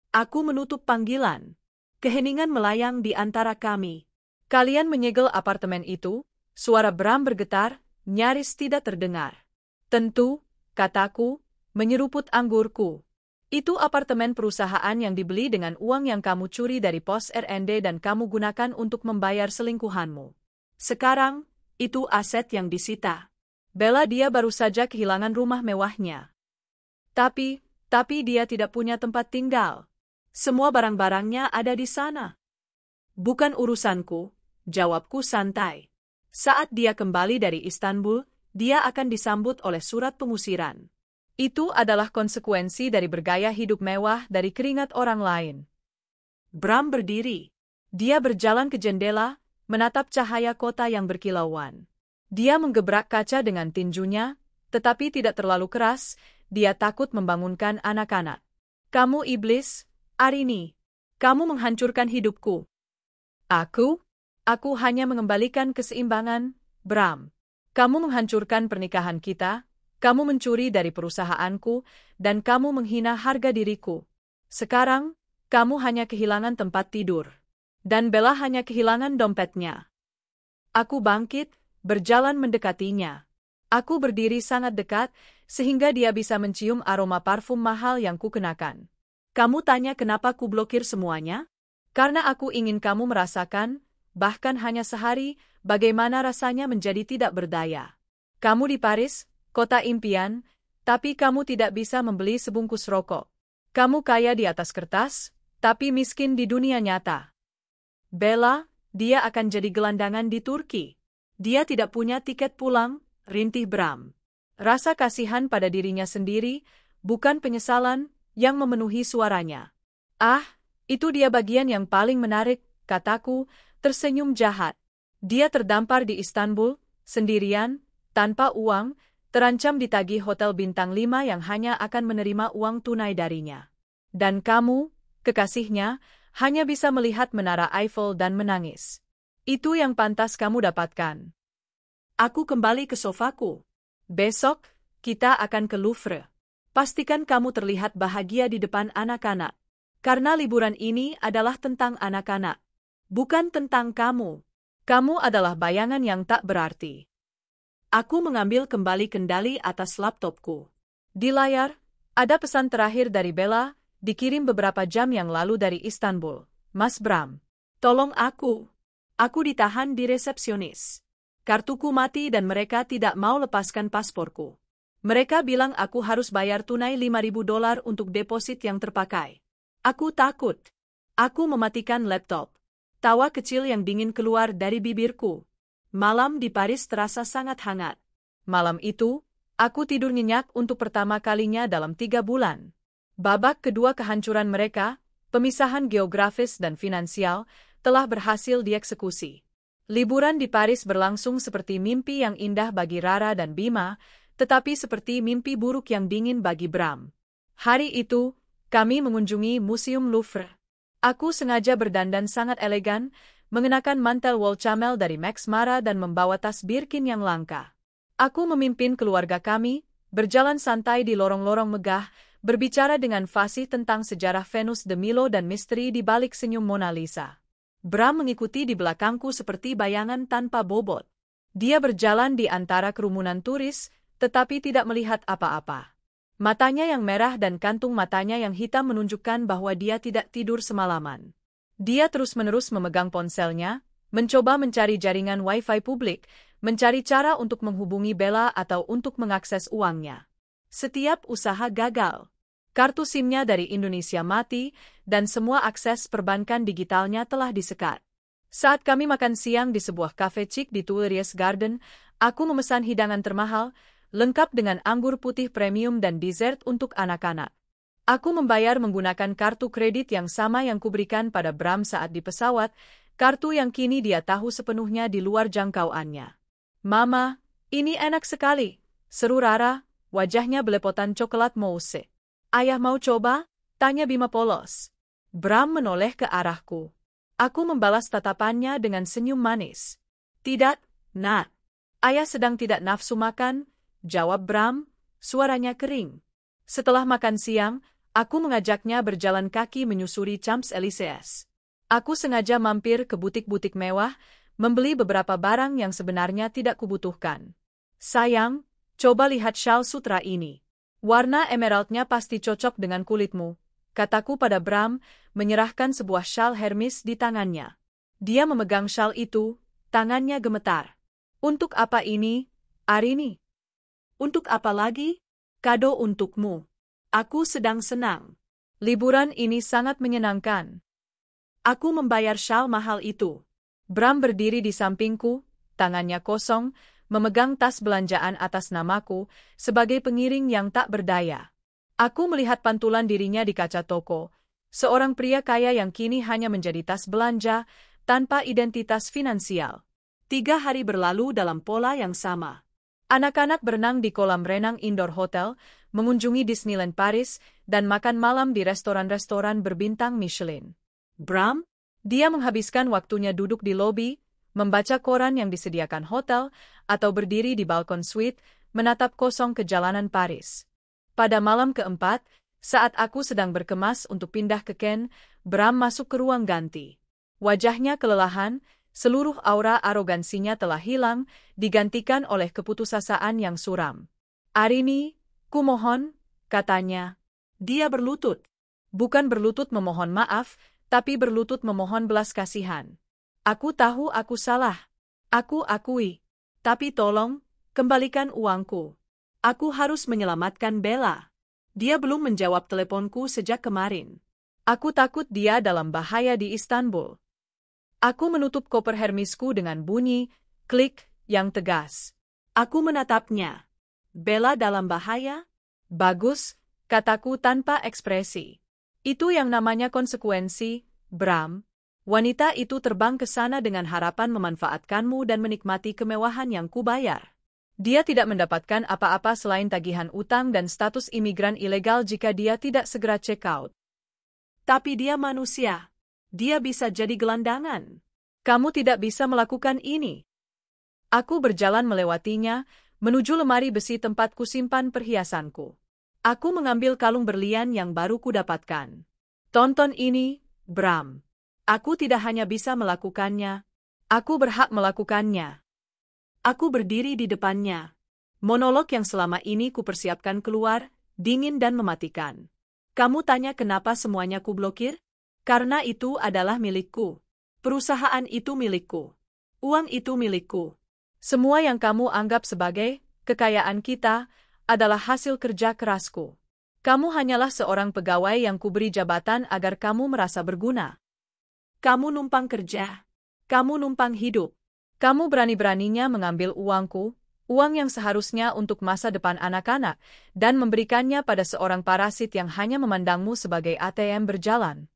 Aku menutup panggilan. Keheningan melayang di antara kami. Kalian menyegel apartemen itu? Suara Bram bergetar, nyaris tidak terdengar. Tentu, kataku, menyeruput anggurku. Itu apartemen perusahaan yang dibeli dengan uang yang kamu curi dari pos RND dan kamu gunakan untuk membayar selingkuhanmu. Sekarang, itu aset yang disita. Bella dia baru saja kehilangan rumah mewahnya. Tapi dia tidak punya tempat tinggal. Semua barang-barangnya ada di sana. Bukan urusanku, jawabku santai. Saat dia kembali dari Istanbul, dia akan disambut oleh surat pengusiran. Itu adalah konsekuensi dari bergaya hidup mewah dari keringat orang lain. Bram berdiri. Dia berjalan ke jendela, menatap cahaya kota yang berkilauan. Dia menggebrak kaca dengan tinjunya, tetapi tidak terlalu keras, dia takut membangunkan anak-anak. Kamu iblis, Arini. Kamu menghancurkan hidupku. Aku hanya mengembalikan keseimbangan, Bram. Kamu menghancurkan pernikahan kita, kamu mencuri dari perusahaanku, dan kamu menghina harga diriku. Sekarang, kamu hanya kehilangan tempat tidur. Dan Bella hanya kehilangan dompetnya. Aku bangkit, berjalan mendekatinya. Aku berdiri sangat dekat, sehingga dia bisa mencium aroma parfum mahal yang kukenakan. Kamu tanya kenapa ku blokir semuanya? Karena aku ingin kamu merasakan, bahkan hanya sehari, bagaimana rasanya menjadi tidak berdaya. Kamu di Paris, kota impian, tapi kamu tidak bisa membeli sebungkus rokok. Kamu kaya di atas kertas, tapi miskin di dunia nyata. Bella, dia akan jadi gelandangan di Turki. Dia tidak punya tiket pulang, rintih Bram. Rasa kasihan pada dirinya sendiri, bukan penyesalan, yang memenuhi suaranya. Itu dia bagian yang paling menarik, kataku, tersenyum jahat. Dia terdampar di Istanbul, sendirian, tanpa uang, terancam ditagih hotel bintang 5 yang hanya akan menerima uang tunai darinya. Dan kamu, kekasihnya, hanya bisa melihat menara Eiffel dan menangis. Itu yang pantas kamu dapatkan. Aku kembali ke sofaku. Besok, kita akan ke Louvre. Pastikan kamu terlihat bahagia di depan anak-anak. Karena liburan ini adalah tentang anak-anak. Bukan tentang kamu. Kamu adalah bayangan yang tak berarti. Aku mengambil kembali kendali atas laptopku. Di layar, ada pesan terakhir dari Bella, dikirim beberapa jam yang lalu dari Istanbul. Mas Bram. Tolong aku. Aku ditahan di resepsionis. Kartuku mati dan mereka tidak mau lepaskan pasporku. Mereka bilang aku harus bayar tunai $5.000 untuk deposit yang terpakai. Aku takut. Aku mematikan laptop. Tawa kecil yang dingin keluar dari bibirku. Malam di Paris terasa sangat hangat. Malam itu, aku tidur nyenyak untuk pertama kalinya dalam 3 bulan. Babak kedua kehancuran mereka, pemisahan geografis dan finansial, telah berhasil dieksekusi. Liburan di Paris berlangsung seperti mimpi yang indah bagi Rara dan Bima, tetapi seperti mimpi buruk yang dingin bagi Bram. Hari itu, kami mengunjungi Museum Louvre. Aku sengaja berdandan sangat elegan, mengenakan mantel wool camel dari Max Mara dan membawa tas Birkin yang langka. Aku memimpin keluarga kami, berjalan santai di lorong-lorong megah, berbicara dengan fasih tentang sejarah Venus de Milo dan misteri di balik senyum Mona Lisa. Bram mengikuti di belakangku seperti bayangan tanpa bobot. Dia berjalan di antara kerumunan turis, tetapi tidak melihat apa-apa. Matanya yang merah dan kantung matanya yang hitam menunjukkan bahwa dia tidak tidur semalaman. Dia terus-menerus memegang ponselnya, mencoba mencari jaringan Wi-Fi publik, mencari cara untuk menghubungi Bella atau untuk mengakses uangnya. Setiap usaha gagal. Kartu SIM-nya dari Indonesia mati, dan semua akses perbankan digitalnya telah disekat. Saat kami makan siang di sebuah kafe chic di Tuileries Garden, aku memesan hidangan termahal, lengkap dengan anggur putih premium dan dessert untuk anak-anak. Aku membayar menggunakan kartu kredit yang sama yang kuberikan pada Bram saat di pesawat, kartu yang kini dia tahu sepenuhnya di luar jangkauannya. "Mama, ini enak sekali," seru Rara, wajahnya belepotan coklat mousse. "Ayah mau coba?" tanya Bima polos. Bram menoleh ke arahku. Aku membalas tatapannya dengan senyum manis. "Tidak, Nak. Ayah sedang tidak nafsu makan," jawab Bram, suaranya kering. Setelah makan siang, aku mengajaknya berjalan kaki menyusuri Champs-Élysées. Aku sengaja mampir ke butik-butik mewah, membeli beberapa barang yang sebenarnya tidak kubutuhkan. "Sayang, coba lihat syal sutra ini. Warna emeraldnya pasti cocok dengan kulitmu," kataku pada Bram, menyerahkan sebuah syal Hermes di tangannya. Dia memegang syal itu, tangannya gemetar. "Untuk apa ini, Arini?" "Untuk apa lagi? Kado untukmu. Aku sedang senang. Liburan ini sangat menyenangkan. Aku membayar syal mahal itu." Bram berdiri di sampingku, tangannya kosong, memegang tas belanjaan atas namaku, sebagai pengiring yang tak berdaya. Aku melihat pantulan dirinya di kaca toko, seorang pria kaya yang kini hanya menjadi tas belanja, tanpa identitas finansial. 3 hari berlalu dalam pola yang sama. Anak-anak berenang di kolam renang indoor hotel, mengunjungi Disneyland Paris, dan makan malam di restoran-restoran berbintang Michelin. Bram? Dia menghabiskan waktunya duduk di lobi, membaca koran yang disediakan hotel, atau berdiri di balkon suite, menatap kosong ke jalanan Paris. Pada malam keempat, saat aku sedang berkemas untuk pindah ke Ken, Bram masuk ke ruang ganti. Wajahnya kelelahan, seluruh aura arogansinya telah hilang, digantikan oleh keputusasaan yang suram. "Arini, kumohon," katanya. Dia berlutut. Bukan berlutut memohon maaf, tapi berlutut memohon belas kasihan. "Aku tahu aku salah. Aku akui. Tapi tolong, kembalikan uangku. Aku harus menyelamatkan Bella. Dia belum menjawab teleponku sejak kemarin. Aku takut dia dalam bahaya di Istanbul." Aku menutup koper Hermesku dengan bunyi, klik, yang tegas. Aku menatapnya. "Bella dalam bahaya?" "Bagus," kataku tanpa ekspresi. "Itu yang namanya konsekuensi, Bram. Wanita itu terbang ke sana dengan harapan memanfaatkanmu dan menikmati kemewahan yang kubayar. Dia tidak mendapatkan apa-apa selain tagihan utang dan status imigran ilegal jika dia tidak segera check out. Tapi dia manusia. Dia bisa jadi gelandangan. Kamu tidak bisa melakukan ini." Aku berjalan melewatinya, menuju lemari besi tempat kusimpan perhiasanku. Aku mengambil kalung berlian yang baru kudapatkan. "Tonton ini, Bram. Aku tidak hanya bisa melakukannya, aku berhak melakukannya." Aku berdiri di depannya. Monolog yang selama ini kupersiapkan keluar, dingin dan mematikan. "Kamu tanya kenapa semuanya kublokir? Karena itu adalah milikku. Perusahaan itu milikku. Uang itu milikku. Semua yang kamu anggap sebagai kekayaan kita adalah hasil kerja kerasku. Kamu hanyalah seorang pegawai yang kuberi jabatan agar kamu merasa berguna. Kamu numpang kerja. Kamu numpang hidup. Kamu berani-beraninya mengambil uangku, uang yang seharusnya untuk masa depan anak-anak, dan memberikannya pada seorang parasit yang hanya memandangmu sebagai ATM berjalan.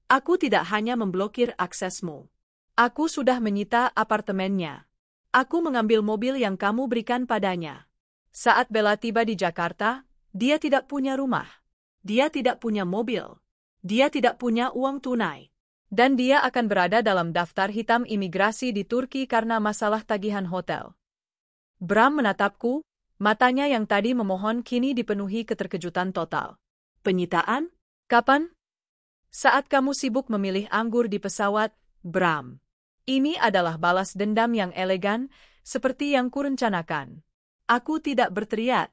Aku tidak hanya memblokir aksesmu. Aku sudah menyita apartemennya. Aku mengambil mobil yang kamu berikan padanya. Saat Bella tiba di Jakarta, dia tidak punya rumah. Dia tidak punya mobil. Dia tidak punya uang tunai. Dan dia akan berada dalam daftar hitam imigrasi di Turki karena masalah tagihan hotel. Bram menatapku, matanya yang tadi memohon kini dipenuhi keterkejutan total. Penyitaan? Kapan? Saat kamu sibuk memilih anggur di pesawat, Bram. Ini adalah balas dendam yang elegan, seperti yang kurencanakan. Aku tidak berteriak.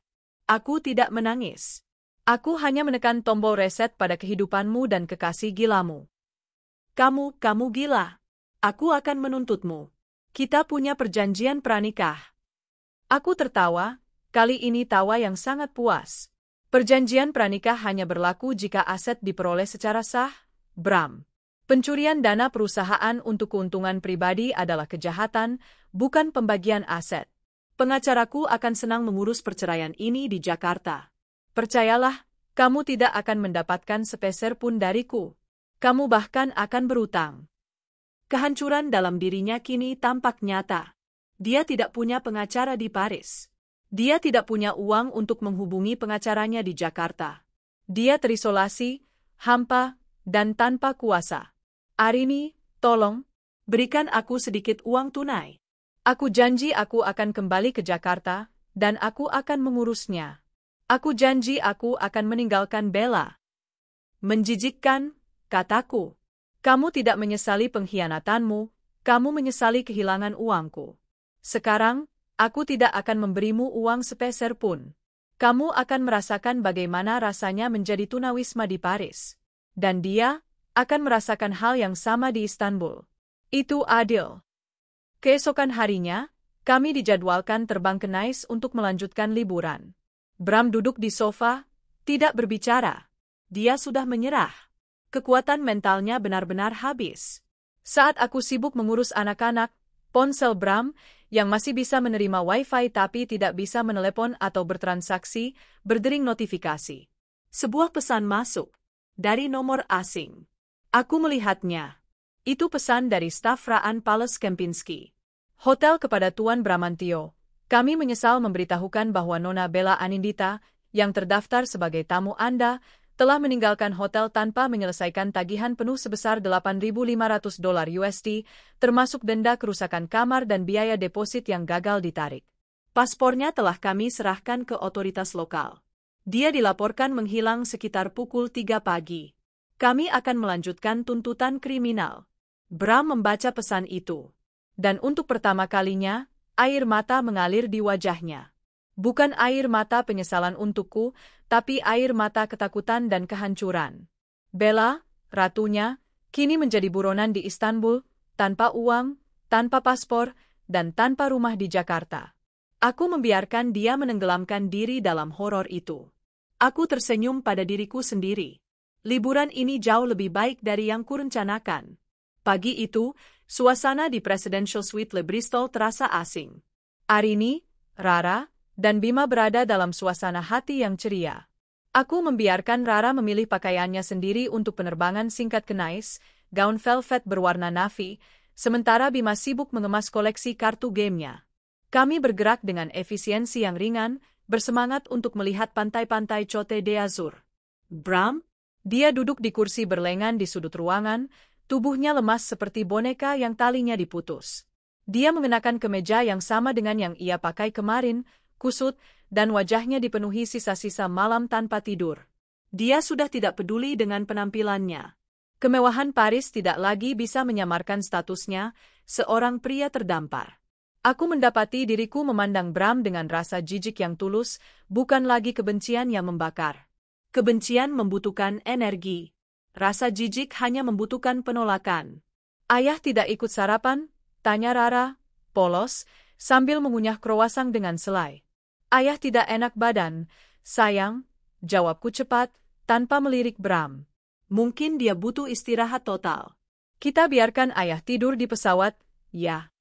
Aku tidak menangis. Aku hanya menekan tombol reset pada kehidupanmu dan kekasih gilamu. Kamu gila. Aku akan menuntutmu. Kita punya perjanjian pranikah. Aku tertawa, kali ini tawa yang sangat puas. Perjanjian pranikah hanya berlaku jika aset diperoleh secara sah, Bram. Pencurian dana perusahaan untuk keuntungan pribadi adalah kejahatan, bukan pembagian aset. Pengacaraku akan senang mengurus perceraian ini di Jakarta. Percayalah, kamu tidak akan mendapatkan sepeser pun dariku. Kamu bahkan akan berutang. Kehancuran dalam dirinya kini tampak nyata. Dia tidak punya pengacara di Paris. Dia tidak punya uang untuk menghubungi pengacaranya di Jakarta. Dia terisolasi, hampa, dan tanpa kuasa. Arini, tolong, berikan aku sedikit uang tunai. Aku janji aku akan kembali ke Jakarta, dan aku akan mengurusnya. Aku janji aku akan meninggalkan Bella. Menjijikkan, kataku. Kamu tidak menyesali pengkhianatanmu, kamu menyesali kehilangan uangku. Sekarang, aku tidak akan memberimu uang sepeser pun. Kamu akan merasakan bagaimana rasanya menjadi tunawisma di Paris. Dan dia akan merasakan hal yang sama di Istanbul. Itu adil. Keesokan harinya, kami dijadwalkan terbang ke Nice untuk melanjutkan liburan. Bram duduk di sofa, tidak berbicara. Dia sudah menyerah. Kekuatan mentalnya benar-benar habis. Saat aku sibuk mengurus anak-anak, ponsel Bram, yang masih bisa menerima Wi-Fi tapi tidak bisa menelepon atau bertransaksi, berdering notifikasi. Sebuah pesan masuk. Dari nomor asing. Aku melihatnya. Itu pesan dari staf Raan Palace Kempinski. Hotel kepada Tuan Bramantio. Kami menyesal memberitahukan bahwa Nona Bella Anindita, yang terdaftar sebagai tamu Anda, telah meninggalkan hotel tanpa menyelesaikan tagihan penuh sebesar $8.500 USD, termasuk denda kerusakan kamar dan biaya deposit yang gagal ditarik. Paspornya telah kami serahkan ke otoritas lokal. Dia dilaporkan menghilang sekitar pukul 3 pagi. Kami akan melanjutkan tuntutan kriminal. Bram membaca pesan itu. Dan untuk pertama kalinya, air mata mengalir di wajahnya. Bukan air mata penyesalan untukku, tapi air mata ketakutan dan kehancuran. Bella, ratunya, kini menjadi buronan di Istanbul, tanpa uang, tanpa paspor, dan tanpa rumah di Jakarta. Aku membiarkan dia menenggelamkan diri dalam horor itu. Aku tersenyum pada diriku sendiri. Liburan ini jauh lebih baik dari yang kurencanakan. Pagi itu, suasana di Presidential Suite Le Bristol terasa asing. Arini, Rara, dan Bima berada dalam suasana hati yang ceria. Aku membiarkan Rara memilih pakaiannya sendiri untuk penerbangan singkat ke Nice, gaun velvet berwarna navy, sementara Bima sibuk mengemas koleksi kartu gamenya. Kami bergerak dengan efisiensi yang ringan, bersemangat untuk melihat pantai-pantai Cote d'Azur. Bram? Dia duduk di kursi berlengan di sudut ruangan, tubuhnya lemas seperti boneka yang talinya diputus. Dia mengenakan kemeja yang sama dengan yang ia pakai kemarin, kusut, dan wajahnya dipenuhi sisa-sisa malam tanpa tidur. Dia sudah tidak peduli dengan penampilannya. Kemewahan Paris tidak lagi bisa menyamarkan statusnya, seorang pria terdampar. Aku mendapati diriku memandang Bram dengan rasa jijik yang tulus, bukan lagi kebencian yang membakar. Kebencian membutuhkan energi. Rasa jijik hanya membutuhkan penolakan. Ayah tidak ikut sarapan? Tanya Rara, polos, sambil mengunyah kroasang dengan selai. Ayah tidak enak badan, sayang, jawabku cepat, tanpa melirik Bram. Mungkin dia butuh istirahat total. Kita biarkan ayah tidur di pesawat, ya.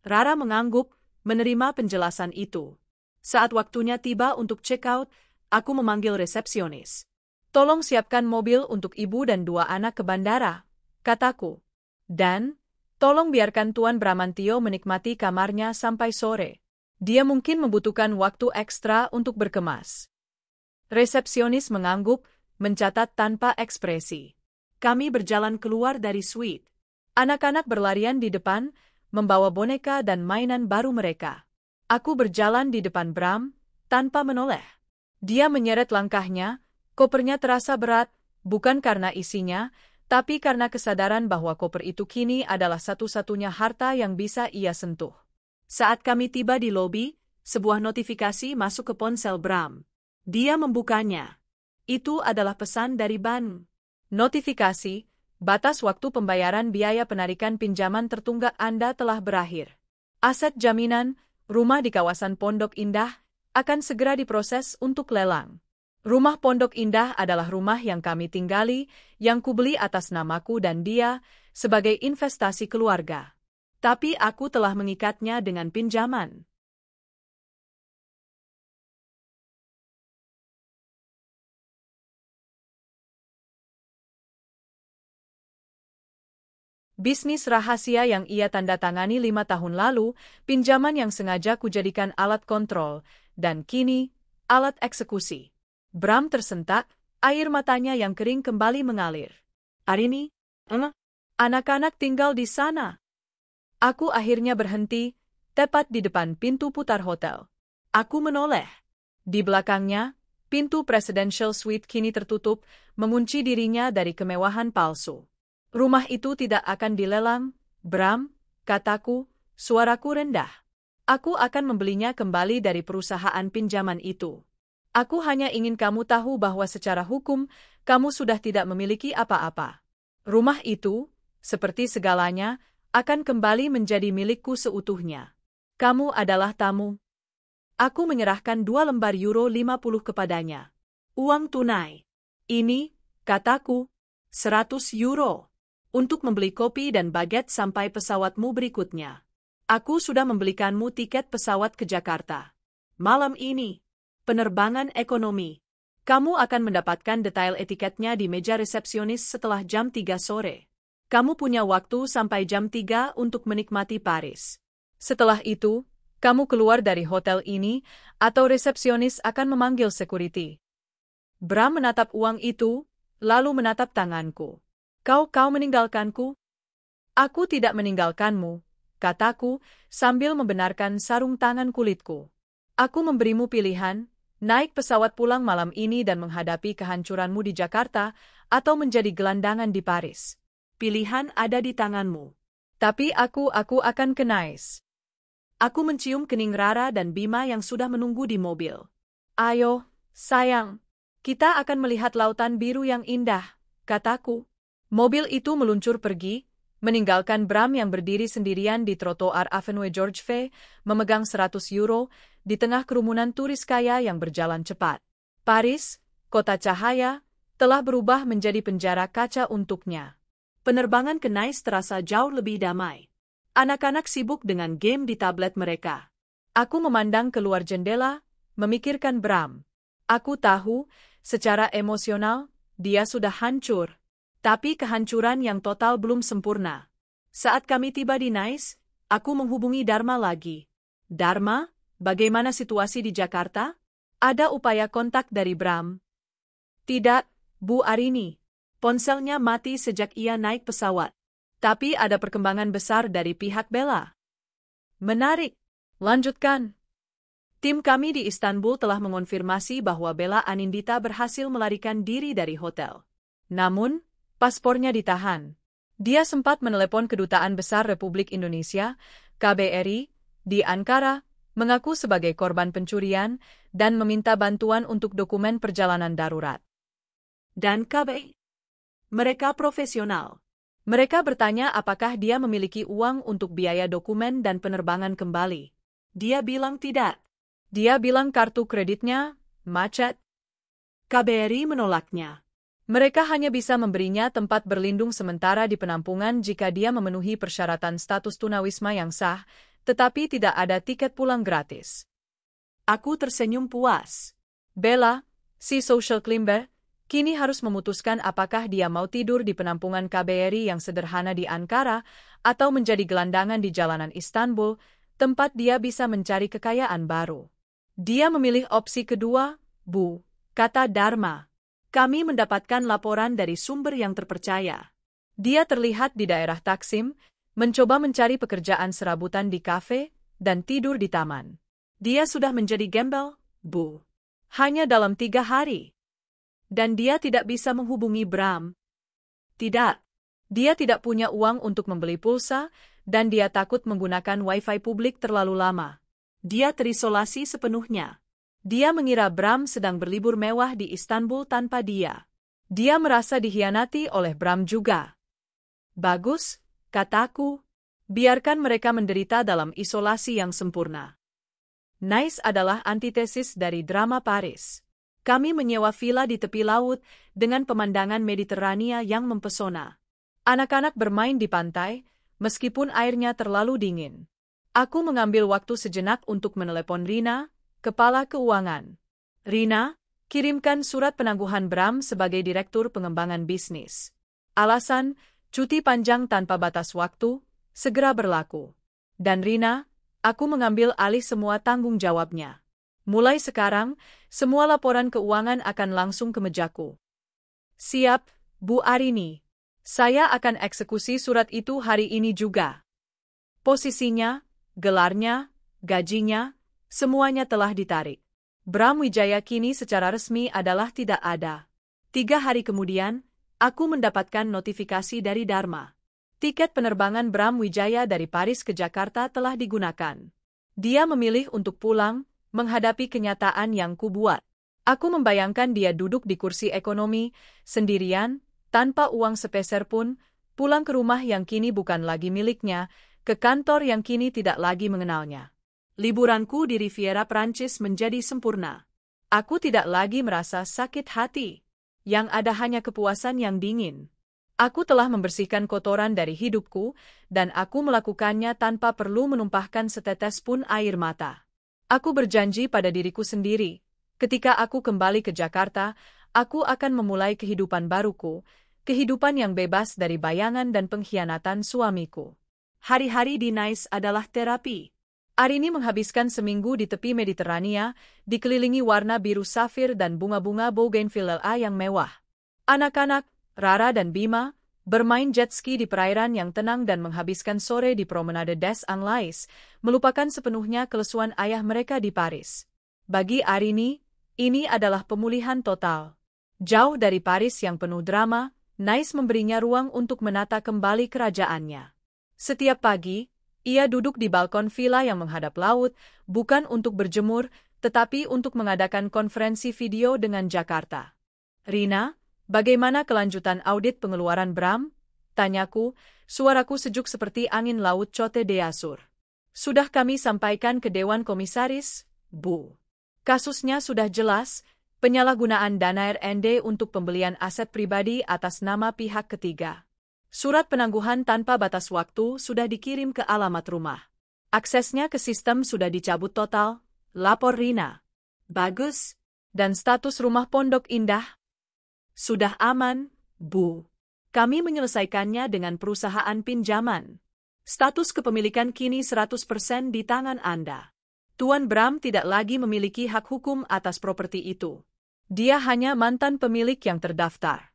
Rara mengangguk, menerima penjelasan itu. Saat waktunya tiba untuk check-out, aku memanggil resepsionis. Tolong siapkan mobil untuk ibu dan 2 anak ke bandara, kataku. Dan, tolong biarkan Tuan Bramantio menikmati kamarnya sampai sore. Dia mungkin membutuhkan waktu ekstra untuk berkemas. Resepsionis mengangguk, mencatat tanpa ekspresi. Kami berjalan keluar dari suite. Anak-anak berlarian di depan, membawa boneka dan mainan baru mereka. Aku berjalan di depan Bram, tanpa menoleh. Dia menyeret langkahnya, kopernya terasa berat, bukan karena isinya, tapi karena kesadaran bahwa koper itu kini adalah satu-satunya harta yang bisa ia sentuh. Saat kami tiba di lobi, sebuah notifikasi masuk ke ponsel Bram. Dia membukanya. Itu adalah pesan dari Ban. Notifikasi, batas waktu pembayaran biaya penarikan pinjaman tertunggak Anda telah berakhir. Aset jaminan, rumah di kawasan Pondok Indah, akan segera diproses untuk lelang. Rumah Pondok Indah adalah rumah yang kami tinggali, yang kubeli atas namaku dan dia, sebagai investasi keluarga. Tapi aku telah mengikatnya dengan pinjaman. Bisnis rahasia yang ia tanda tangani 5 tahun lalu, pinjaman yang sengaja kujadikan alat kontrol, dan kini, alat eksekusi. Bram tersentak, air matanya yang kering kembali mengalir. Arini, anak-anak tinggal di sana. Aku akhirnya berhenti, tepat di depan pintu putar hotel. Aku menoleh. Di belakangnya, pintu Presidential Suite kini tertutup, mengunci dirinya dari kemewahan palsu. Rumah itu tidak akan dilelang, Bram, kataku, suaraku rendah. Aku akan membelinya kembali dari perusahaan pinjaman itu. Aku hanya ingin kamu tahu bahwa secara hukum, kamu sudah tidak memiliki apa-apa. Rumah itu, seperti segalanya, akan kembali menjadi milikku seutuhnya. Kamu adalah tamu. Aku menyerahkan 2 lembar euro 50 kepadanya. Uang tunai. Ini, kataku, 100 euro. Untuk membeli kopi dan baget sampai pesawatmu berikutnya. Aku sudah membelikanmu tiket pesawat ke Jakarta. Malam ini. Penerbangan ekonomi. Kamu akan mendapatkan detail etiketnya di meja resepsionis setelah jam 3 sore. Kamu punya waktu sampai jam 3 untuk menikmati Paris. Setelah itu, kamu keluar dari hotel ini, atau resepsionis akan memanggil security. Bram menatap uang itu, lalu menatap tanganku. Kau meninggalkanku? Aku tidak meninggalkanmu, kataku, sambil membenarkan sarung tangan kulitku. Aku memberimu pilihan, naik pesawat pulang malam ini dan menghadapi kehancuranmu di Jakarta, atau menjadi gelandangan di Paris. Pilihan ada di tanganmu. Tapi aku akan ke Nice. Aku mencium kening Rara dan Bima yang sudah menunggu di mobil. Ayo, sayang. Kita akan melihat lautan biru yang indah, kataku. Mobil itu meluncur pergi, meninggalkan Bram yang berdiri sendirian di trotoar Avenue George V, memegang 100 euro, di tengah kerumunan turis kaya yang berjalan cepat. Paris, kota cahaya, telah berubah menjadi penjara kaca untuknya. Penerbangan ke Nice terasa jauh lebih damai. Anak-anak sibuk dengan game di tablet mereka. Aku memandang keluar jendela, memikirkan Bram. Aku tahu, secara emosional, dia sudah hancur. Tapi kehancuran yang total belum sempurna. Saat kami tiba di Nice, aku menghubungi Dharma lagi. Dharma, bagaimana situasi di Jakarta? Ada upaya kontak dari Bram? Tidak, Bu Arini. Ponselnya mati sejak ia naik pesawat. Tapi ada perkembangan besar dari pihak Bella. Menarik. Lanjutkan. Tim kami di Istanbul telah mengonfirmasi bahwa Bella Anindita berhasil melarikan diri dari hotel. Namun, paspornya ditahan. Dia sempat menelepon Kedutaan Besar Republik Indonesia, KBRI, di Ankara, mengaku sebagai korban pencurian, dan meminta bantuan untuk dokumen perjalanan darurat. Dan KBRI? Mereka profesional. Mereka bertanya apakah dia memiliki uang untuk biaya dokumen dan penerbangan kembali. Dia bilang tidak. Dia bilang kartu kreditnya macet. KBRI menolaknya. Mereka hanya bisa memberinya tempat berlindung sementara di penampungan jika dia memenuhi persyaratan status tunawisma yang sah, tetapi tidak ada tiket pulang gratis. Aku tersenyum puas. Bella, si social climber, kini harus memutuskan apakah dia mau tidur di penampungan KBRI yang sederhana di Ankara atau menjadi gelandangan di jalanan Istanbul, tempat dia bisa mencari kekayaan baru. Dia memilih opsi kedua, Bu, kata Dharma. Kami mendapatkan laporan dari sumber yang terpercaya. Dia terlihat di daerah Taksim, mencoba mencari pekerjaan serabutan di kafe, dan tidur di taman. Dia sudah menjadi gembel, Bu. Hanya dalam 3 hari. Dan dia tidak bisa menghubungi Bram. Tidak. Dia tidak punya uang untuk membeli pulsa, dan dia takut menggunakan wifi publik terlalu lama. Dia terisolasi sepenuhnya. Dia mengira Bram sedang berlibur mewah di Istanbul tanpa dia. Dia merasa dikhianati oleh Bram juga. Bagus, kataku. Biarkan mereka menderita dalam isolasi yang sempurna. Nice adalah antitesis dari drama Paris. Kami menyewa villa di tepi laut dengan pemandangan Mediterania yang mempesona. Anak-anak bermain di pantai, meskipun airnya terlalu dingin. Aku mengambil waktu sejenak untuk menelepon Rina, kepala keuangan. Rina, kirimkan surat penangguhan Bram sebagai direktur pengembangan bisnis. Alasan, cuti panjang tanpa batas waktu, segera berlaku. Dan Rina, aku mengambil alih semua tanggung jawabnya. Mulai sekarang, semua laporan keuangan akan langsung ke mejaku. Siap, Bu Arini. Saya akan eksekusi surat itu hari ini juga. Posisinya, gelarnya, gajinya, semuanya telah ditarik. Bram Wijaya kini secara resmi adalah tidak ada. 3 hari kemudian, aku mendapatkan notifikasi dari Dharma. Tiket penerbangan Bram Wijaya dari Paris ke Jakarta telah digunakan. Dia memilih untuk pulang, menghadapi kenyataan yang kubuat. Aku membayangkan dia duduk di kursi ekonomi, sendirian, tanpa uang sepeser pun, pulang ke rumah yang kini bukan lagi miliknya, ke kantor yang kini tidak lagi mengenalnya. Liburanku di Riviera Prancis menjadi sempurna. Aku tidak lagi merasa sakit hati. Yang ada hanya kepuasan yang dingin. Aku telah membersihkan kotoran dari hidupku, dan aku melakukannya tanpa perlu menumpahkan setetes pun air mata. Aku berjanji pada diriku sendiri, ketika aku kembali ke Jakarta, aku akan memulai kehidupan baruku, kehidupan yang bebas dari bayangan dan pengkhianatan suamiku. Hari-hari di Nice adalah terapi. Arini menghabiskan seminggu di tepi Mediterania, dikelilingi warna biru safir dan bunga-bunga bougainvillea yang mewah. Anak-anak, Rara dan Bima, bermain jet ski di perairan yang tenang dan menghabiskan sore di Promenade des Anglais, melupakan sepenuhnya kelesuan ayah mereka di Paris. Bagi Arini, ini adalah pemulihan total. Jauh dari Paris yang penuh drama, Nice memberinya ruang untuk menata kembali kerajaannya. Setiap pagi, ia duduk di balkon villa yang menghadap laut, bukan untuk berjemur, tetapi untuk mengadakan konferensi video dengan Jakarta. Rina, bagaimana kelanjutan audit pengeluaran Bram? Tanyaku, suaraku sejuk seperti angin laut Cote d'Azur. Sudah kami sampaikan ke Dewan Komisaris, Bu. Kasusnya sudah jelas, penyalahgunaan dana RND untuk pembelian aset pribadi atas nama pihak ketiga. Surat penangguhan tanpa batas waktu sudah dikirim ke alamat rumah. Aksesnya ke sistem sudah dicabut total, lapor Rina. Bagus. Dan status rumah Pondok Indah? Sudah aman, Bu. Kami menyelesaikannya dengan perusahaan pinjaman. Status kepemilikan kini 100% di tangan Anda. Tuan Bram tidak lagi memiliki hak hukum atas properti itu. Dia hanya mantan pemilik yang terdaftar.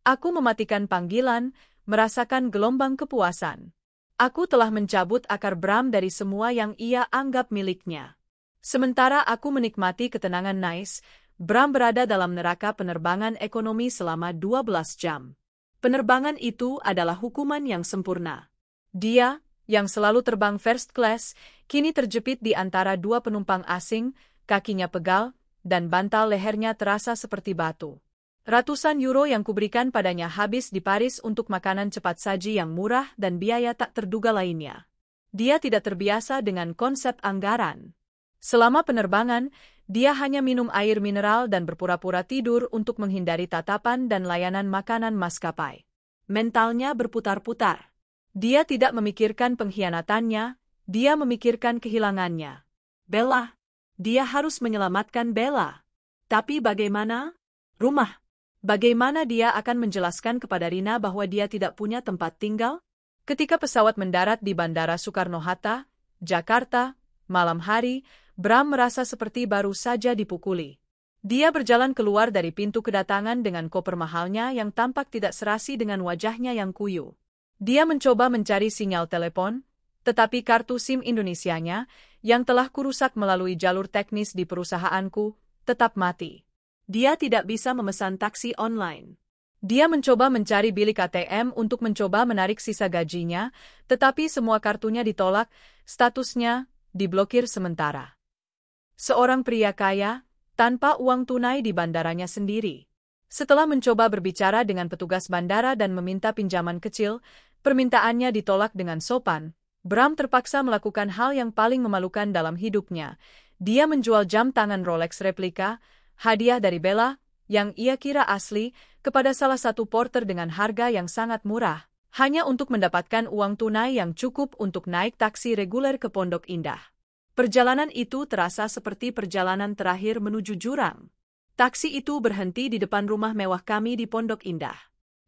Aku mematikan panggilan, merasakan gelombang kepuasan. Aku telah mencabut akar Bram dari semua yang ia anggap miliknya. Sementara aku menikmati ketenangan Nice, Bram berada dalam neraka penerbangan ekonomi selama 12 jam. Penerbangan itu adalah hukuman yang sempurna. Dia, yang selalu terbang first class, kini terjepit di antara 2 penumpang asing, kakinya pegal, dan bantal lehernya terasa seperti batu. Ratusan euro yang kuberikan padanya habis di Paris untuk makanan cepat saji yang murah dan biaya tak terduga lainnya. Dia tidak terbiasa dengan konsep anggaran. Selama penerbangan, dia hanya minum air mineral dan berpura-pura tidur untuk menghindari tatapan dan layanan makanan maskapai. Mentalnya berputar-putar. Dia tidak memikirkan pengkhianatannya, dia memikirkan kehilangannya. Bella. Dia harus menyelamatkan Bella. Tapi bagaimana? Rumah. Bagaimana dia akan menjelaskan kepada Rina bahwa dia tidak punya tempat tinggal? Ketika pesawat mendarat di Bandara Soekarno-Hatta, Jakarta, malam hari, Bram merasa seperti baru saja dipukuli. Dia berjalan keluar dari pintu kedatangan dengan koper mahalnya yang tampak tidak serasi dengan wajahnya yang kuyu. Dia mencoba mencari sinyal telepon, tetapi kartu SIM Indonesianya, yang telah kurusak melalui jalur teknis di perusahaanku, tetap mati. Dia tidak bisa memesan taksi online. Dia mencoba mencari bilik ATM untuk mencoba menarik sisa gajinya, tetapi semua kartunya ditolak, statusnya diblokir sementara. Seorang pria kaya, tanpa uang tunai di bandaranya sendiri. Setelah mencoba berbicara dengan petugas bandara dan meminta pinjaman kecil, permintaannya ditolak dengan sopan. Bram terpaksa melakukan hal yang paling memalukan dalam hidupnya. Dia menjual jam tangan Rolex replika, hadiah dari Bella, yang ia kira asli, kepada salah satu porter dengan harga yang sangat murah, hanya untuk mendapatkan uang tunai yang cukup untuk naik taksi reguler ke Pondok Indah. Perjalanan itu terasa seperti perjalanan terakhir menuju jurang. Taksi itu berhenti di depan rumah mewah kami di Pondok Indah.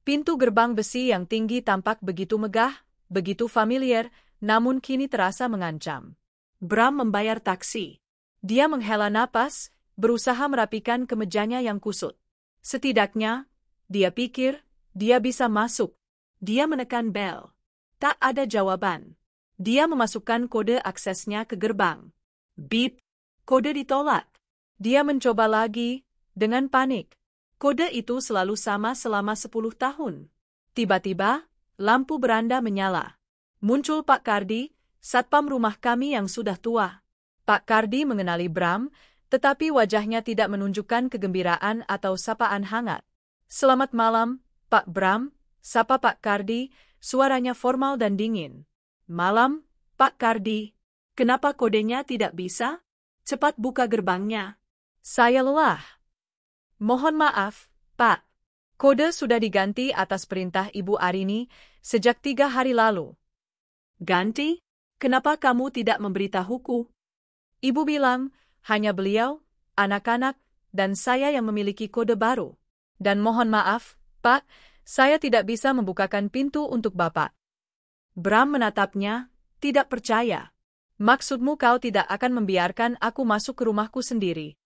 Pintu gerbang besi yang tinggi tampak begitu megah, begitu familiar, namun kini terasa mengancam. Bram membayar taksi. Dia menghela napas, berusaha merapikan kemejanya yang kusut. Setidaknya, dia pikir, dia bisa masuk. Dia menekan bel. Tak ada jawaban. Dia memasukkan kode aksesnya ke gerbang. Beep. Kode ditolak. Dia mencoba lagi, dengan panik. Kode itu selalu sama selama 10 tahun. Tiba-tiba, lampu beranda menyala. Muncul Pak Kardi, satpam rumah kami yang sudah tua. Pak Kardi mengenali Bram, tetapi wajahnya tidak menunjukkan kegembiraan atau sapaan hangat. "Selamat malam, Pak Bram," sapa Pak Kardi, suaranya formal dan dingin. "Malam, Pak Kardi. Kenapa kodenya tidak bisa? Cepat buka gerbangnya." "Saya lelah." "Mohon maaf, Pak. Kode sudah diganti atas perintah Ibu Arini sejak 3 hari lalu." "Ganti? Kenapa kamu tidak memberitahuku?" "Ibu bilang, hanya beliau, anak-anak, dan saya yang memiliki kode baru. Dan mohon maaf, Pak, saya tidak bisa membukakan pintu untuk Bapak." Bram menatapnya, tidak percaya. "Maksudmu kau tidak akan membiarkan aku masuk ke rumahku sendiri?"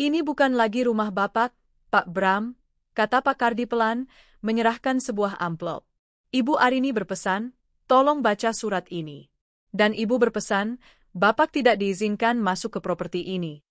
"Ini bukan lagi rumah Bapak, Pak Bram," kata Pak Kardi pelan, menyerahkan sebuah amplop. "Ibu Arini berpesan, tolong baca surat ini. Dan Ibu berpesan, Bapak tidak diizinkan masuk ke properti ini."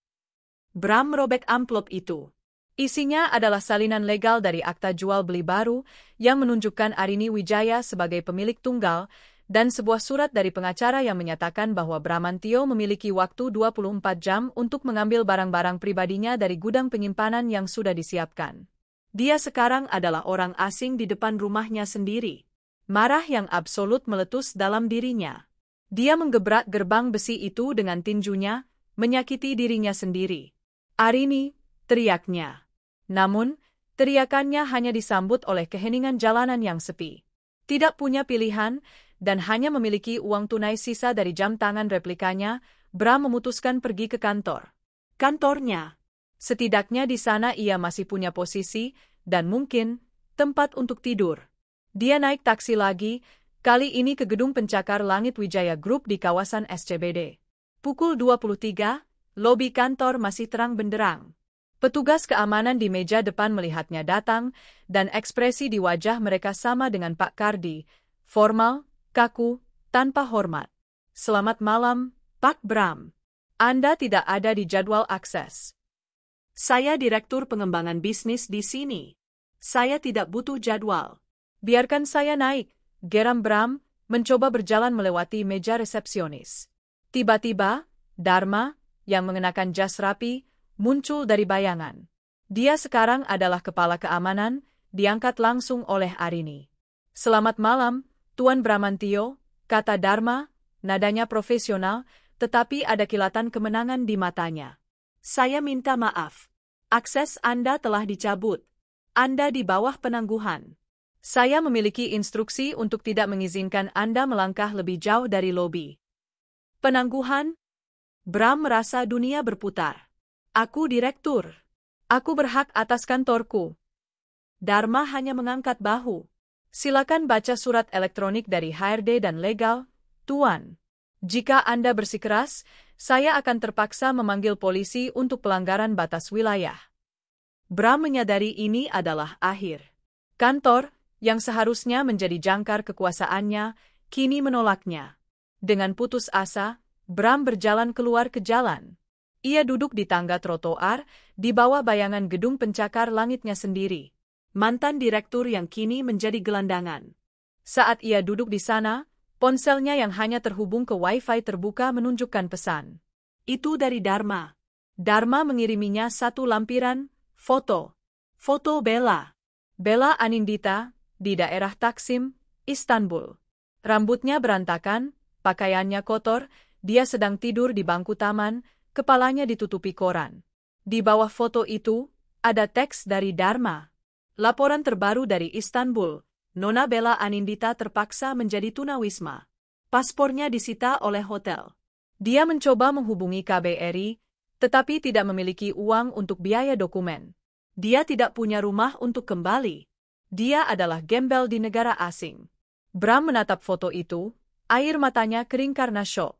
Bram merobek amplop itu. Isinya adalah salinan legal dari akta jual beli baru yang menunjukkan Arini Wijaya sebagai pemilik tunggal dan sebuah surat dari pengacara yang menyatakan bahwa Bramantio memiliki waktu 24 jam untuk mengambil barang-barang pribadinya dari gudang penyimpanan yang sudah disiapkan. Dia sekarang adalah orang asing di depan rumahnya sendiri. Marah yang absolut meletus dalam dirinya. Dia menggebrak gerbang besi itu dengan tinjunya, menyakiti dirinya sendiri. "Arini!" teriaknya. Namun, teriakannya hanya disambut oleh keheningan jalanan yang sepi. Tidak punya pilihan, dan hanya memiliki uang tunai sisa dari jam tangan replikanya, Bram memutuskan pergi ke kantor. Kantornya. Setidaknya di sana ia masih punya posisi, dan mungkin, tempat untuk tidur. Dia naik taksi lagi, kali ini ke gedung pencakar Langit Wijaya Group di kawasan SCBD. Pukul 23, lobi kantor masih terang benderang. Petugas keamanan di meja depan melihatnya datang, dan ekspresi di wajah mereka sama dengan Pak Kardi, formal, kaku, tanpa hormat. "Selamat malam, Pak Bram. Anda tidak ada di jadwal akses." "Saya direktur pengembangan bisnis di sini. Saya tidak butuh jadwal." "Biarkan saya naik," geram Bram, mencoba berjalan melewati meja resepsionis. Tiba-tiba, Dharma, yang mengenakan jas rapi, muncul dari bayangan. Dia sekarang adalah kepala keamanan, diangkat langsung oleh Arini. Selamat malam, Tuan Bramantio, kata Dharma, nadanya profesional, tetapi ada kilatan kemenangan di matanya. Saya minta maaf. Akses Anda telah dicabut. Anda di bawah penangguhan. Saya memiliki instruksi untuk tidak mengizinkan Anda melangkah lebih jauh dari lobi. Penangguhan? Bram merasa dunia berputar. Aku direktur. Aku berhak atas kantorku. Dharma hanya mengangkat bahu. Silakan baca surat elektronik dari HRD dan legal, Tuan. Jika Anda bersikeras, saya akan terpaksa memanggil polisi untuk pelanggaran batas wilayah. Bram menyadari ini adalah akhir. Kantor, yang seharusnya menjadi jangkar kekuasaannya, kini menolaknya. Dengan putus asa, Bram berjalan keluar ke jalan. Ia duduk di tangga trotoar, di bawah bayangan gedung pencakar langitnya sendiri. Mantan direktur yang kini menjadi gelandangan. Saat ia duduk di sana, ponselnya yang hanya terhubung ke Wi-Fi terbuka menunjukkan pesan. Itu dari Dharma. Dharma mengiriminya satu lampiran foto. Foto Bella. Bella Anindita, di daerah Taksim, Istanbul. Rambutnya berantakan, pakaiannya kotor, dia sedang tidur di bangku taman, kepalanya ditutupi koran. Di bawah foto itu, ada teks dari Dharma. Laporan terbaru dari Istanbul, Nona Bella Anindita terpaksa menjadi tunawisma. Paspornya disita oleh hotel. Dia mencoba menghubungi KBRI, tetapi tidak memiliki uang untuk biaya dokumen. Dia tidak punya rumah untuk kembali. Dia adalah gembel di negara asing. Bram menatap foto itu, air matanya kering karena syok.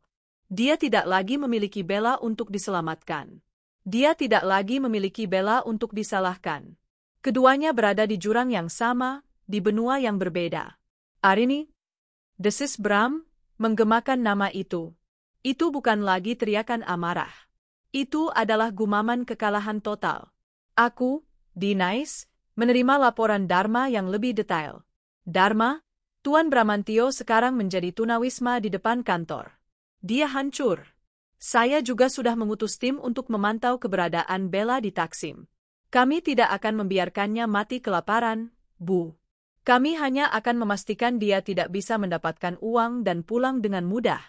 Dia tidak lagi memiliki Bella untuk diselamatkan. Dia tidak lagi memiliki Bella untuk disalahkan. Keduanya berada di jurang yang sama, di benua yang berbeda. Arini? Desis Bram, menggemakan nama itu. Itu bukan lagi teriakan amarah. Itu adalah gumaman kekalahan total. Aku, Dinais, menerima laporan Dharma yang lebih detail. Dharma, Tuan Bramantio sekarang menjadi tunawisma di depan kantor. Dia hancur. Saya juga sudah mengutus tim untuk memantau keberadaan Bella di Taksim. Kami tidak akan membiarkannya mati kelaparan, Bu. Kami hanya akan memastikan dia tidak bisa mendapatkan uang dan pulang dengan mudah.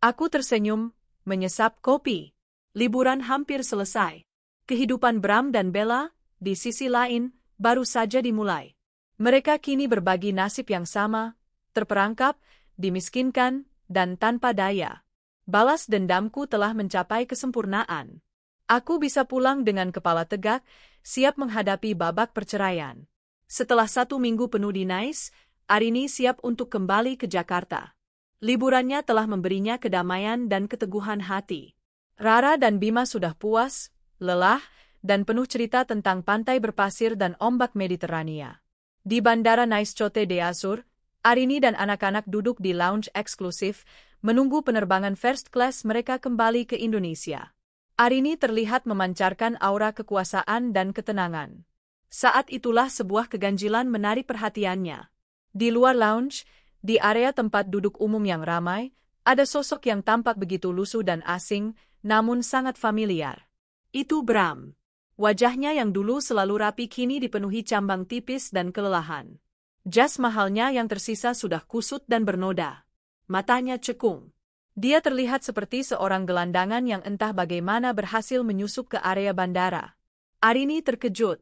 Aku tersenyum, menyesap kopi. Liburan hampir selesai. Kehidupan Bram dan Bella, di sisi lain, baru saja dimulai. Mereka kini berbagi nasib yang sama, terperangkap, dimiskinkan, dan tanpa daya. Balas dendamku telah mencapai kesempurnaan. Aku bisa pulang dengan kepala tegak, siap menghadapi babak perceraian. Setelah 1 minggu penuh di Nice, Arini siap untuk kembali ke Jakarta. Liburannya telah memberinya kedamaian dan keteguhan hati. Rara dan Bima sudah puas, lelah, dan penuh cerita tentang pantai berpasir dan ombak Mediterania. Di Bandara Nice Cote d'Azur, Arini dan anak-anak duduk di lounge eksklusif, menunggu penerbangan first class mereka kembali ke Indonesia. Arini terlihat memancarkan aura kekuasaan dan ketenangan. Saat itulah sebuah keganjilan menarik perhatiannya. Di luar lounge, di area tempat duduk umum yang ramai, ada sosok yang tampak begitu lusuh dan asing, namun sangat familiar. Itu Bram. Wajahnya yang dulu selalu rapi kini dipenuhi cambang tipis dan kelelahan. Jas mahalnya yang tersisa sudah kusut dan bernoda. Matanya cekung. Dia terlihat seperti seorang gelandangan yang entah bagaimana berhasil menyusup ke area bandara. Arini terkejut.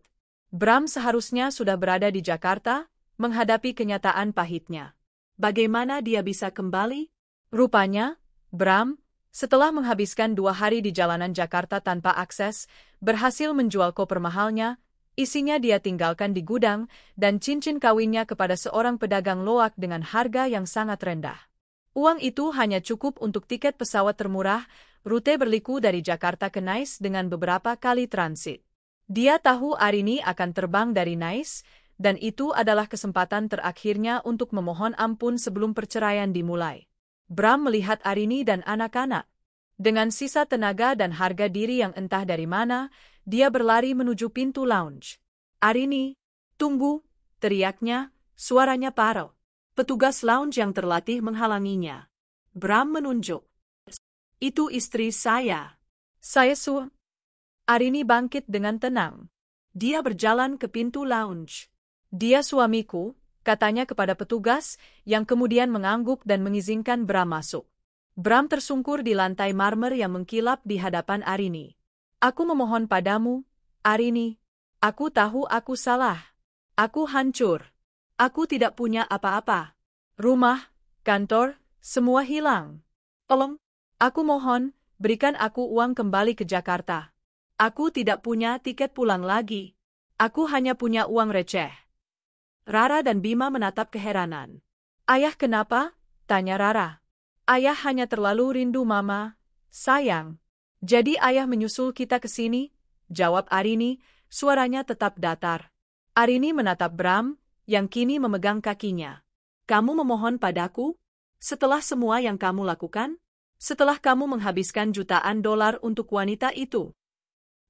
Bram seharusnya sudah berada di Jakarta, menghadapi kenyataan pahitnya. Bagaimana dia bisa kembali? Rupanya, Bram, setelah menghabiskan 2 hari di jalanan Jakarta tanpa akses, berhasil menjual koper mahalnya, isinya dia tinggalkan di gudang, dan cincin kawinnya kepada seorang pedagang loak dengan harga yang sangat rendah. Uang itu hanya cukup untuk tiket pesawat termurah, rute berliku dari Jakarta ke Nice dengan beberapa kali transit. Dia tahu Arini akan terbang dari Nice, dan itu adalah kesempatan terakhirnya untuk memohon ampun sebelum perceraian dimulai. Bram melihat Arini dan anak-anak. Dengan sisa tenaga dan harga diri yang entah dari mana, dia berlari menuju pintu lounge. Arini, tunggu, teriaknya, suaranya parau. Petugas lounge yang terlatih menghalanginya. Bram menunjuk. Itu istri saya. Saya Arini bangkit dengan tenang. Dia berjalan ke pintu lounge. Dia suamiku, katanya kepada petugas, yang kemudian mengangguk dan mengizinkan Bram masuk. Bram tersungkur di lantai marmer yang mengkilap di hadapan Arini. Aku memohon padamu, Arini. Aku tahu aku salah. Aku hancur. Aku tidak punya apa-apa. Rumah, kantor, semua hilang. Tolong, aku mohon, berikan aku uang kembali ke Jakarta. Aku tidak punya tiket pulang lagi. Aku hanya punya uang receh. Rara dan Bima menatap keheranan. Ayah kenapa? Tanya Rara. Ayah hanya terlalu rindu Mama, sayang. Jadi ayah menyusul kita ke sini? Jawab Arini, suaranya tetap datar. Arini menatap Bram, yang kini memegang kakinya. Kamu memohon padaku? Setelah semua yang kamu lakukan? Setelah kamu menghabiskan jutaan dolar untuk wanita itu?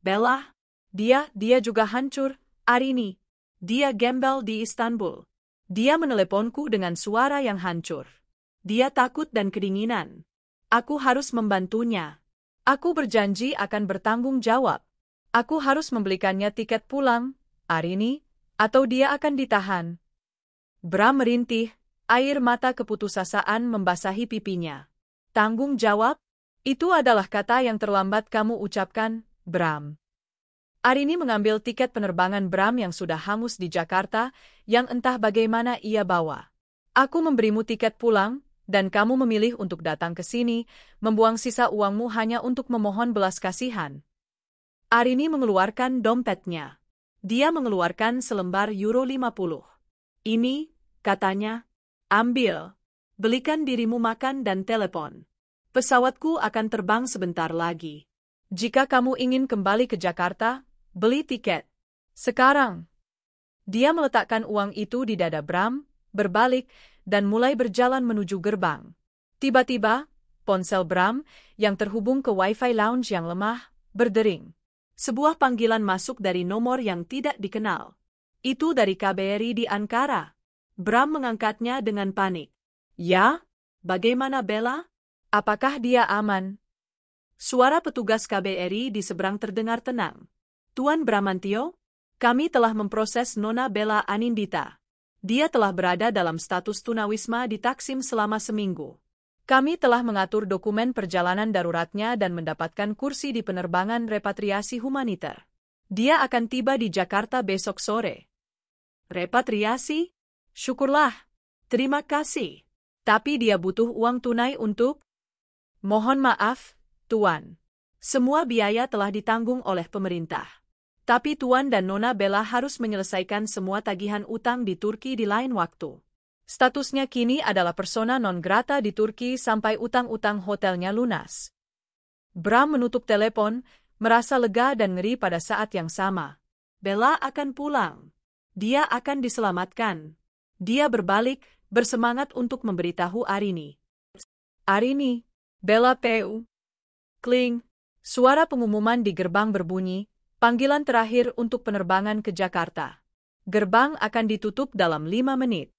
Bella, dia juga hancur, Arini. Dia gembel di Istanbul. Dia meneleponku dengan suara yang hancur. Dia takut dan kedinginan. Aku harus membantunya. Aku berjanji akan bertanggung jawab. Aku harus membelikannya tiket pulang, Arini, atau dia akan ditahan. Bram merintih, air mata keputusasaan membasahi pipinya. Tanggung jawab? Itu adalah kata yang terlambat kamu ucapkan, Bram. Arini mengambil tiket penerbangan Bram yang sudah hangus di Jakarta, yang entah bagaimana ia bawa. Aku memberimu tiket pulang, dan kamu memilih untuk datang ke sini, membuang sisa uangmu hanya untuk memohon belas kasihan. Arini mengeluarkan dompetnya. Dia mengeluarkan selembar euro 50. Ini, katanya, ambil. Belikan dirimu makan dan telepon. Pesawatku akan terbang sebentar lagi. Jika kamu ingin kembali ke Jakarta, beli tiket. Sekarang. Dia meletakkan uang itu di dada Bram, berbalik, dan mulai berjalan menuju gerbang. Tiba-tiba, ponsel Bram, yang terhubung ke Wi-Fi lounge yang lemah, berdering. Sebuah panggilan masuk dari nomor yang tidak dikenal. Itu dari KBRI di Ankara. Bram mengangkatnya dengan panik. Ya? Bagaimana Bella? Apakah dia aman? Suara petugas KBRI di seberang terdengar tenang. Tuan Bramantio, kami telah memproses Nona Bella Anindita. Dia telah berada dalam status tunawisma di Taksim selama seminggu. Kami telah mengatur dokumen perjalanan daruratnya dan mendapatkan kursi di penerbangan repatriasi humaniter. Dia akan tiba di Jakarta besok sore. Repatriasi? Syukurlah. Terima kasih. Tapi dia butuh uang tunai untuk... Mohon maaf, Tuan. Semua biaya telah ditanggung oleh pemerintah. Tapi Tuan dan Nona Bella harus menyelesaikan semua tagihan utang di Turki di lain waktu. Statusnya kini adalah persona non grata di Turki sampai utang-utang hotelnya lunas. Bram menutup telepon, merasa lega dan ngeri pada saat yang sama. Bella akan pulang. Dia akan diselamatkan. Dia berbalik, bersemangat untuk memberitahu Arini. Arini, Bella P.U. Kling. Suara pengumuman di gerbang berbunyi, panggilan terakhir untuk penerbangan ke Jakarta. Gerbang akan ditutup dalam 5 menit.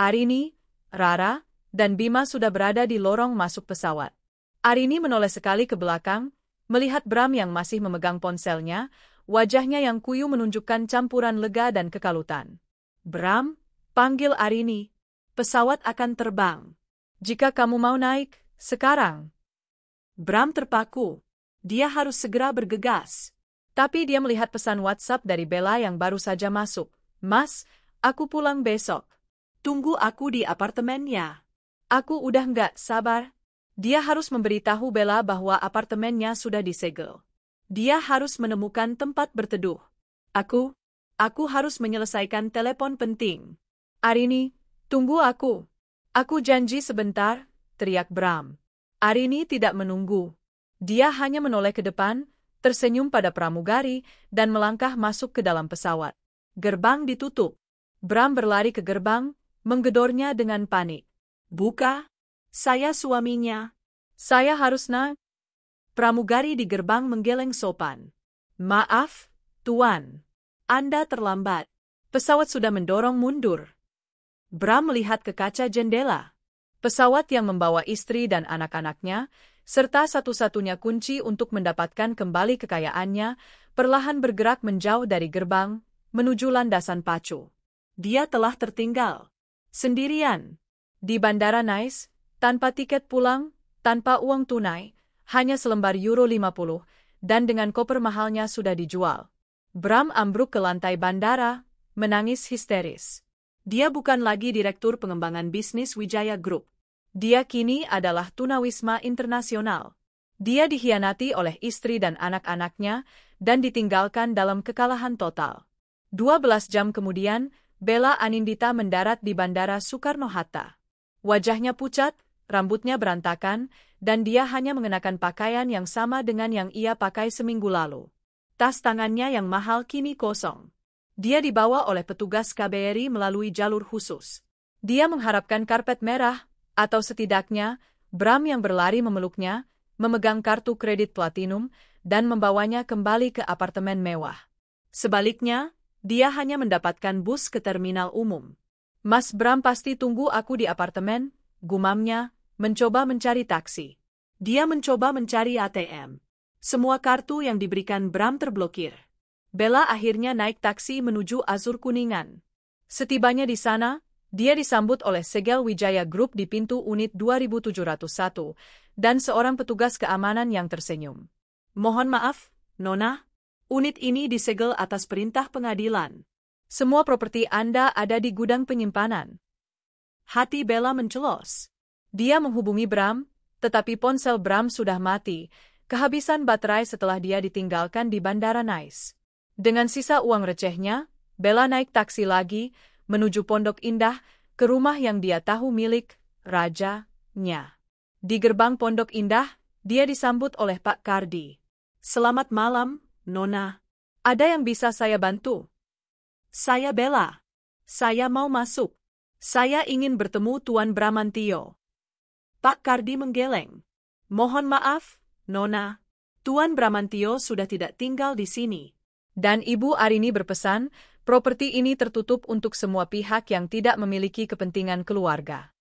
Arini, Rara, dan Bima sudah berada di lorong masuk pesawat. Arini menoleh sekali ke belakang, melihat Bram yang masih memegang ponselnya, wajahnya yang kuyu menunjukkan campuran lega dan kekalutan. Bram, panggil Arini. Pesawat akan terbang. Jika kamu mau naik, sekarang. Bram terpaku. Dia harus segera bergegas. Tapi dia melihat pesan WhatsApp dari Bella yang baru saja masuk. Mas, aku pulang besok. Tunggu aku di apartemennya. Aku udah nggak sabar. Dia harus memberitahu Bella bahwa apartemennya sudah disegel. Dia harus menemukan tempat berteduh. Aku harus menyelesaikan telepon penting. Arini, tunggu aku. Aku janji sebentar, teriak Bram. Arini tidak menunggu. Dia hanya menoleh ke depan, tersenyum pada pramugari, dan melangkah masuk ke dalam pesawat. Gerbang ditutup. Bram berlari ke gerbang, menggedornya dengan panik. Buka, saya suaminya. Saya harus naik. Pramugari di gerbang menggeleng sopan. Maaf, Tuan. Anda terlambat. Pesawat sudah mendorong mundur. Bram melihat ke kaca jendela. Pesawat yang membawa istri dan anak-anaknya, serta satu-satunya kunci untuk mendapatkan kembali kekayaannya, perlahan bergerak menjauh dari gerbang, menuju landasan pacu. Dia telah tertinggal. Sendirian. Di Bandara Nice, tanpa tiket pulang, tanpa uang tunai, hanya selembar euro 50, dan dengan koper mahalnya sudah dijual. Bram ambruk ke lantai bandara, menangis histeris. Dia bukan lagi direktur pengembangan bisnis Wijaya Group. Dia kini adalah tunawisma internasional. Dia dikhianati oleh istri dan anak-anaknya, dan ditinggalkan dalam kekalahan total. 12 jam kemudian, Bella Anindita mendarat di Bandara Soekarno-Hatta. Wajahnya pucat, rambutnya berantakan, dan dia hanya mengenakan pakaian yang sama dengan yang ia pakai seminggu lalu. Tas tangannya yang mahal kini kosong. Dia dibawa oleh petugas KBRI melalui jalur khusus. Dia mengharapkan karpet merah, atau setidaknya, Bram yang berlari memeluknya, memegang kartu kredit platinum, dan membawanya kembali ke apartemen mewah. Sebaliknya, dia hanya mendapatkan bus ke terminal umum. Mas Bram pasti tunggu aku di apartemen, gumamnya, mencoba mencari taksi. Dia mencoba mencari ATM. Semua kartu yang diberikan Bram terblokir. Bella akhirnya naik taksi menuju Azur Kuningan. Setibanya di sana, dia disambut oleh segel Wijaya Group di pintu unit 2701, dan seorang petugas keamanan yang tersenyum. Mohon maaf, Nona. Unit ini disegel atas perintah pengadilan. Semua properti Anda ada di gudang penyimpanan. Hati Bella mencelos. Dia menghubungi Bram, tetapi ponsel Bram sudah mati, kehabisan baterai setelah dia ditinggalkan di Bandara Nice. Dengan sisa uang recehnya, Bella naik taksi lagi, menuju Pondok Indah, ke rumah yang dia tahu milik rajanya. Di gerbang Pondok Indah, dia disambut oleh Pak Kardi. Selamat malam, Nona. Ada yang bisa saya bantu? Saya Bella. Saya mau masuk. Saya ingin bertemu Tuan Bramantio. Pak Kardi menggeleng. Mohon maaf, Nona. Tuan Bramantio sudah tidak tinggal di sini. Dan Ibu Arini berpesan, properti ini tertutup untuk semua pihak yang tidak memiliki kepentingan keluarga.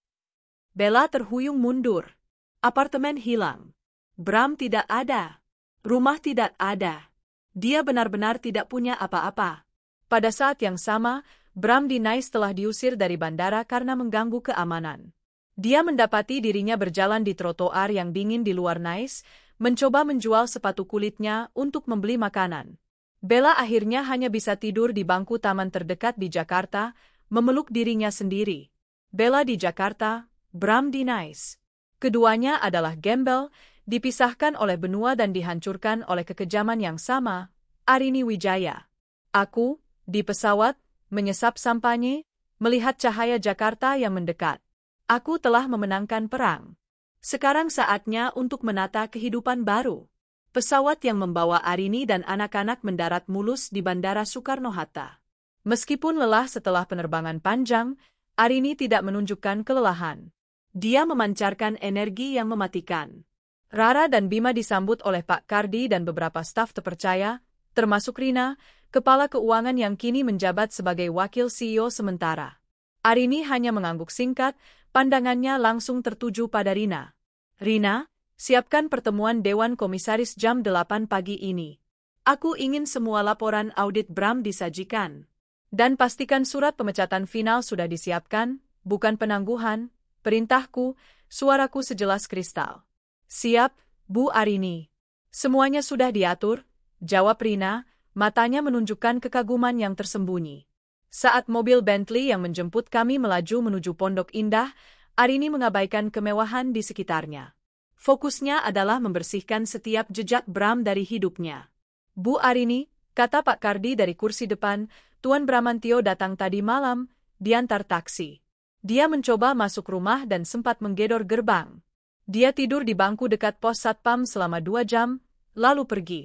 Bella terhuyung mundur. Apartemen hilang. Bram tidak ada. Rumah tidak ada. Dia benar-benar tidak punya apa-apa. Pada saat yang sama, Bram di Nice telah diusir dari bandara karena mengganggu keamanan. Dia mendapati dirinya berjalan di trotoar yang dingin di luar Nice, mencoba menjual sepatu kulitnya untuk membeli makanan. Bella akhirnya hanya bisa tidur di bangku taman terdekat di Jakarta, memeluk dirinya sendiri. Bella di Jakarta, Bram di Nice. Keduanya adalah gembel, dipisahkan oleh benua dan dihancurkan oleh kekejaman yang sama, Arini Wijaya. Aku, di pesawat, menyesap sampanye, melihat cahaya Jakarta yang mendekat. Aku telah memenangkan perang. Sekarang saatnya untuk menata kehidupan baru. Pesawat yang membawa Arini dan anak-anak mendarat mulus di Bandara Soekarno-Hatta. Meskipun lelah setelah penerbangan panjang, Arini tidak menunjukkan kelelahan. Dia memancarkan energi yang mematikan. Rara dan Bima disambut oleh Pak Kardi dan beberapa staf terpercaya, termasuk Rina, kepala keuangan yang kini menjabat sebagai wakil CEO sementara. Arini hanya mengangguk singkat, pandangannya langsung tertuju pada Rina. Rina, siapkan pertemuan Dewan Komisaris jam 8 pagi ini. Aku ingin semua laporan audit Bram disajikan. Dan pastikan surat pemecatan final sudah disiapkan, bukan penangguhan, perintahku, suaraku sejelas kristal. Siap, Bu Arini. Semuanya sudah diatur, jawab Rina, matanya menunjukkan kekaguman yang tersembunyi. Saat mobil Bentley yang menjemput kami melaju menuju Pondok Indah, Arini mengabaikan kemewahan di sekitarnya. Fokusnya adalah membersihkan setiap jejak Bram dari hidupnya. Bu Arini, kata Pak Kardi dari kursi depan, Tuan Bramantio datang tadi malam, diantar taksi. Dia mencoba masuk rumah dan sempat menggedor gerbang. Dia tidur di bangku dekat pos satpam selama 2 jam, lalu pergi.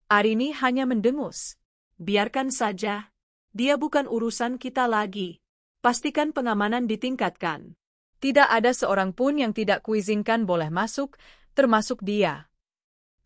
Arini hanya mendengus. Biarkan saja. Dia bukan urusan kita lagi. Pastikan pengamanan ditingkatkan. Tidak ada seorang pun yang tidak kuizinkan boleh masuk, termasuk dia.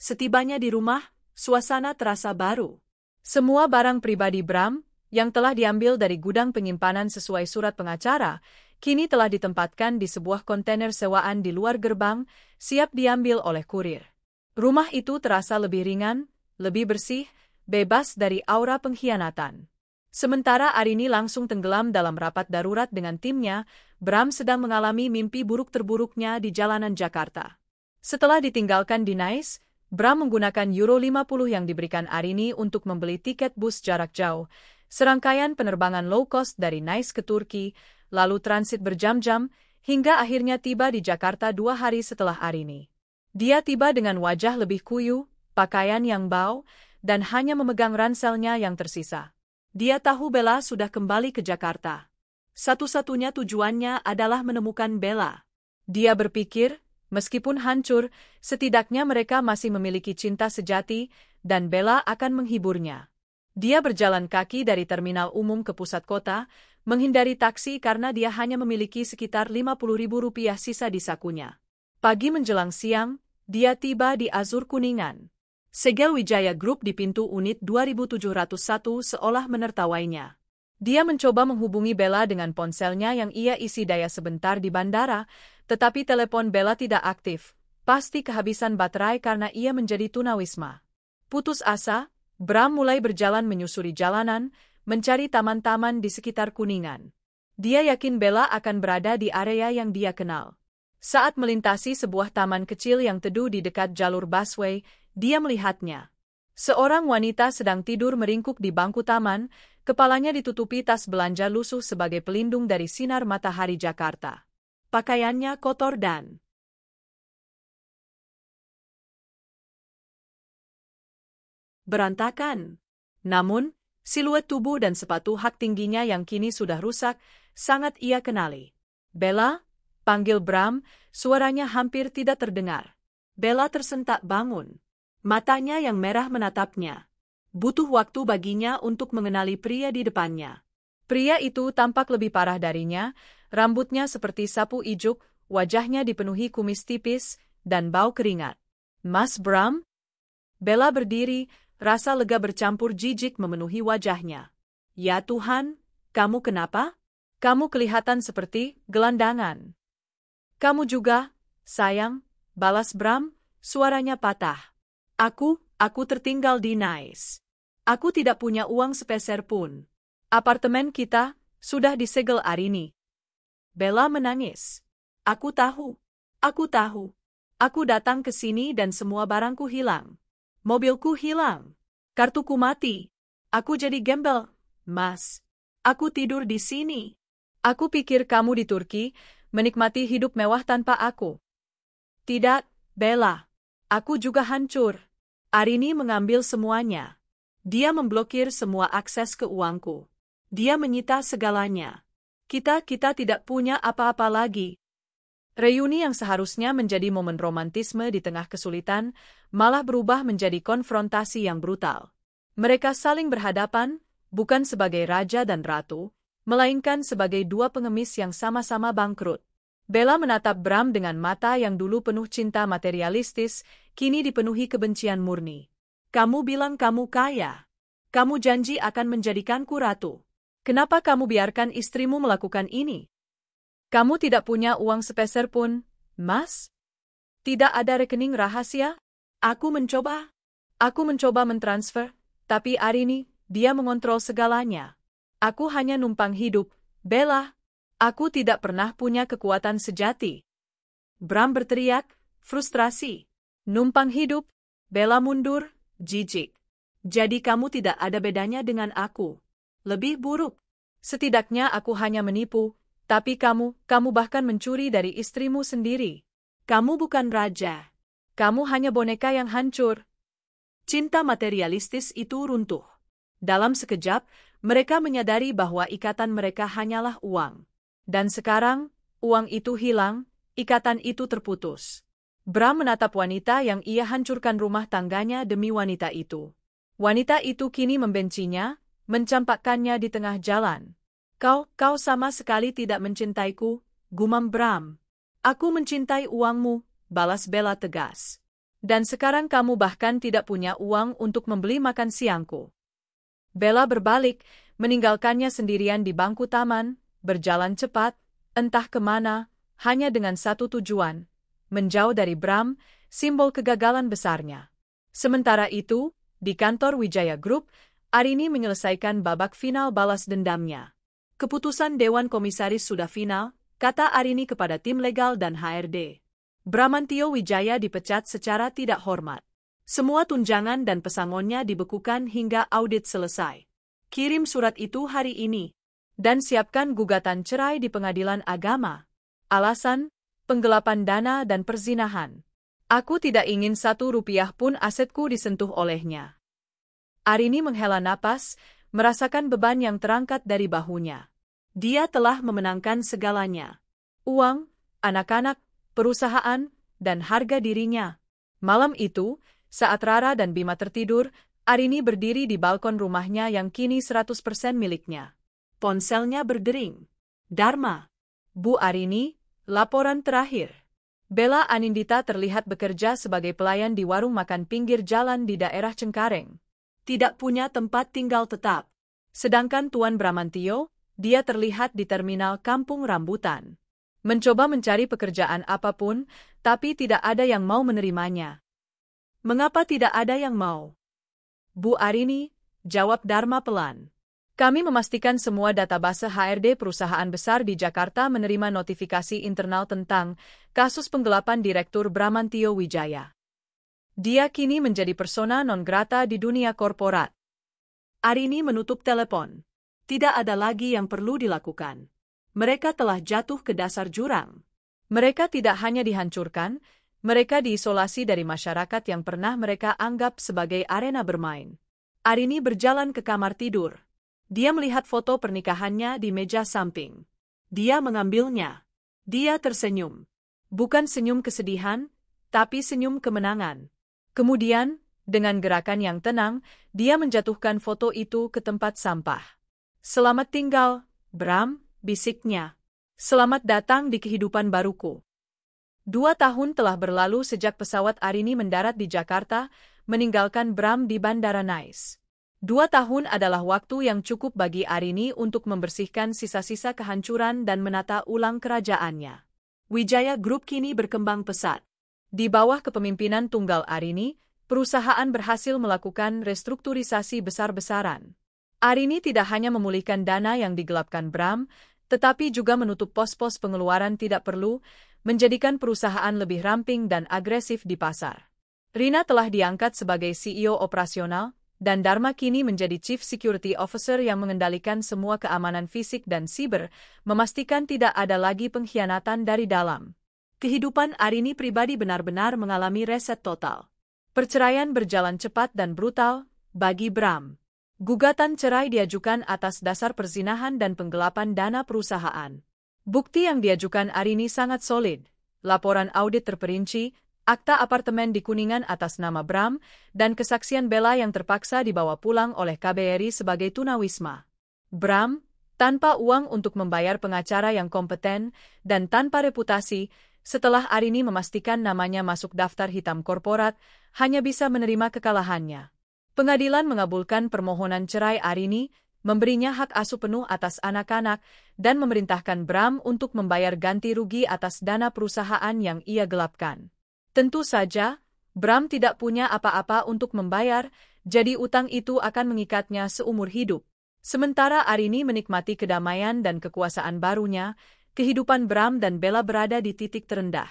Setibanya di rumah, suasana terasa baru. Semua barang pribadi Bram, yang telah diambil dari gudang penyimpanan sesuai surat pengacara, kini telah ditempatkan di sebuah kontainer sewaan di luar gerbang, siap diambil oleh kurir. Rumah itu terasa lebih ringan, lebih bersih, bebas dari aura pengkhianatan. Sementara Arini langsung tenggelam dalam rapat darurat dengan timnya, Bram sedang mengalami mimpi buruk terburuknya di jalanan Jakarta. Setelah ditinggalkan di Nice, Bram menggunakan Euro 50 yang diberikan Arini untuk membeli tiket bus jarak jauh, serangkaian penerbangan low cost dari Nice ke Turki, lalu transit berjam-jam, hingga akhirnya tiba di Jakarta 2 hari setelah Arini. Dia tiba dengan wajah lebih kuyu, pakaian yang bau, dan hanya memegang ranselnya yang tersisa. Dia tahu Bella sudah kembali ke Jakarta. Satu-satunya tujuannya adalah menemukan Bella. Dia berpikir, meskipun hancur, setidaknya mereka masih memiliki cinta sejati, dan Bella akan menghiburnya. Dia berjalan kaki dari terminal umum ke pusat kota, menghindari taksi karena dia hanya memiliki sekitar Rp50.000 sisa di sakunya. Pagi menjelang siang, dia tiba di Azur Kuningan. Segel Wijaya Group di pintu unit 2701 seolah menertawainya. Dia mencoba menghubungi Bella dengan ponselnya yang ia isi daya sebentar di bandara, tetapi telepon Bella tidak aktif, pasti kehabisan baterai karena ia menjadi tunawisma. Putus asa, Bram mulai berjalan menyusuri jalanan, mencari taman-taman di sekitar Kuningan. Dia yakin Bella akan berada di area yang dia kenal. Saat melintasi sebuah taman kecil yang teduh di dekat jalur busway, dia melihatnya. Seorang wanita sedang tidur meringkuk di bangku taman, kepalanya ditutupi tas belanja lusuh sebagai pelindung dari sinar matahari Jakarta. Pakaiannya kotor dan berantakan. Namun, siluet tubuh dan sepatu hak tingginya yang kini sudah rusak, sangat ia kenali. Bella, panggil Bram, suaranya hampir tidak terdengar. Bella tersentak bangun. Matanya yang merah menatapnya. Butuh waktu baginya untuk mengenali pria di depannya. Pria itu tampak lebih parah darinya, rambutnya seperti sapu ijuk, wajahnya dipenuhi kumis tipis, dan bau keringat. Mas Bram? Bella berdiri, rasa lega bercampur jijik memenuhi wajahnya. Ya Tuhan, kamu kenapa? Kamu kelihatan seperti gelandangan. Kamu juga, sayang, balas Bram, suaranya patah. Aku tertinggal di Nice. Aku tidak punya uang sepeser pun. Apartemen kita sudah disegel Arini. Bella menangis. Aku tahu. Aku datang ke sini dan semua barangku hilang. Mobilku hilang. Kartuku mati. Aku jadi gembel, Mas. Aku tidur di sini. Aku pikir kamu di Turki, menikmati hidup mewah tanpa aku. Tidak, Bella. Aku juga hancur. Arini mengambil semuanya. Dia memblokir semua akses ke uangku. Dia menyita segalanya. Kita tidak punya apa-apa lagi. Reuni yang seharusnya menjadi momen romantisme di tengah kesulitan, malah berubah menjadi konfrontasi yang brutal. Mereka saling berhadapan, bukan sebagai raja dan ratu, melainkan sebagai dua pengemis yang sama-sama bangkrut. Bella menatap Bram dengan mata yang dulu penuh cinta materialistis, kini dipenuhi kebencian murni. Kamu bilang kamu kaya. Kamu janji akan menjadikanku ratu. Kenapa kamu biarkan istrimu melakukan ini? Kamu tidak punya uang sepeser pun, Mas? Tidak ada rekening rahasia? Aku mencoba mentransfer, tapi Arini, dia mengontrol segalanya. Aku hanya numpang hidup, Bella. Aku tidak pernah punya kekuatan sejati. Bram berteriak, frustrasi. Numpang hidup, Bella mundur, jijik. Jadi kamu tidak ada bedanya dengan aku. Lebih buruk. Setidaknya aku hanya menipu, tapi kamu bahkan mencuri dari istrimu sendiri. Kamu bukan raja. Kamu hanya boneka yang hancur. Cinta materialistis itu runtuh. Dalam sekejap, mereka menyadari bahwa ikatan mereka hanyalah uang. Dan sekarang, uang itu hilang, ikatan itu terputus. Bram menatap wanita yang ia hancurkan rumah tangganya demi wanita itu. Wanita itu kini membencinya, mencampakkannya di tengah jalan. Kau sama sekali tidak mencintaiku, gumam Bram. Aku mencintai uangmu, balas Bella tegas. Dan sekarang kamu bahkan tidak punya uang untuk membeli makan siangku. Bella berbalik, meninggalkannya sendirian di bangku taman, berjalan cepat, entah kemana, hanya dengan satu tujuan, menjauh dari Bram, simbol kegagalan besarnya. Sementara itu, Di kantor Wijaya Group, Arini menyelesaikan babak final balas dendamnya. Keputusan Dewan Komisaris sudah final, kata Arini kepada tim legal dan HRD. Bramantio Wijaya dipecat secara tidak hormat. Semua tunjangan dan pesangonnya dibekukan hingga audit selesai. Kirim surat itu hari ini. Dan siapkan gugatan cerai di pengadilan agama. Alasan, penggelapan dana dan perzinahan. Aku tidak ingin 1 rupiah pun asetku disentuh olehnya. Arini menghela napas, merasakan beban yang terangkat dari bahunya. Dia telah memenangkan segalanya. Uang, anak-anak, perusahaan, dan harga dirinya. Malam itu, saat Rara dan Bima tertidur, Arini berdiri di balkon rumahnya yang kini 100% miliknya. Ponselnya berdering. Dharma. Bu Arini, laporan terakhir. Bella Anindita terlihat bekerja sebagai pelayan di warung makan pinggir jalan di daerah Cengkareng. Tidak punya tempat tinggal tetap. Sedangkan Tuan Bramantio, dia terlihat di terminal Kampung Rambutan. Mencoba mencari pekerjaan apapun, tapi tidak ada yang mau menerimanya. Mengapa tidak ada yang mau? Bu Arini, jawab Dharma pelan. Kami memastikan semua database HRD perusahaan besar di Jakarta menerima notifikasi internal tentang kasus penggelapan Direktur Bramantio Wijaya. Dia kini menjadi persona non grata di dunia korporat. Arini menutup telepon. Tidak ada lagi yang perlu dilakukan. Mereka telah jatuh ke dasar jurang. Mereka tidak hanya dihancurkan, mereka diisolasi dari masyarakat yang pernah mereka anggap sebagai arena bermain. Arini berjalan ke kamar tidur. Dia melihat foto pernikahannya di meja samping. Dia mengambilnya. Dia tersenyum. Bukan senyum kesedihan, tapi senyum kemenangan. Kemudian, dengan gerakan yang tenang, dia menjatuhkan foto itu ke tempat sampah. Selamat tinggal, Bram, bisiknya. Selamat datang di kehidupan baruku. 2 tahun telah berlalu sejak pesawat Arini mendarat di Jakarta, meninggalkan Bram di Bandara Nice. 2 tahun adalah waktu yang cukup bagi Arini untuk membersihkan sisa-sisa kehancuran dan menata ulang kerajaannya. Wijaya Group kini berkembang pesat. Di bawah kepemimpinan tunggal Arini, perusahaan berhasil melakukan restrukturisasi besar-besaran. Arini tidak hanya memulihkan dana yang digelapkan Bram, tetapi juga menutup pos-pos pengeluaran tidak perlu, menjadikan perusahaan lebih ramping dan agresif di pasar. Rina telah diangkat sebagai CEO operasional, dan Dharma kini menjadi Chief Security Officer yang mengendalikan semua keamanan fisik dan siber, memastikan tidak ada lagi pengkhianatan dari dalam. Kehidupan Arini pribadi benar-benar mengalami reset total. Perceraian berjalan cepat dan brutal bagi Bram. Gugatan cerai diajukan atas dasar perzinahan dan penggelapan dana perusahaan. Bukti yang diajukan Arini sangat solid. Laporan audit terperinci, akta apartemen di Kuningan atas nama Bram, dan kesaksian Bella yang terpaksa dibawa pulang oleh KBRI sebagai tunawisma. Bram, tanpa uang untuk membayar pengacara yang kompeten, dan tanpa reputasi, setelah Arini memastikan namanya masuk daftar hitam korporat, hanya bisa menerima kekalahannya. Pengadilan mengabulkan permohonan cerai Arini, memberinya hak asuh penuh atas anak-anak, dan memerintahkan Bram untuk membayar ganti rugi atas dana perusahaan yang ia gelapkan. Tentu saja, Bram tidak punya apa-apa untuk membayar, jadi utang itu akan mengikatnya seumur hidup. Sementara Arini menikmati kedamaian dan kekuasaan barunya, kehidupan Bram dan Bella berada di titik terendah.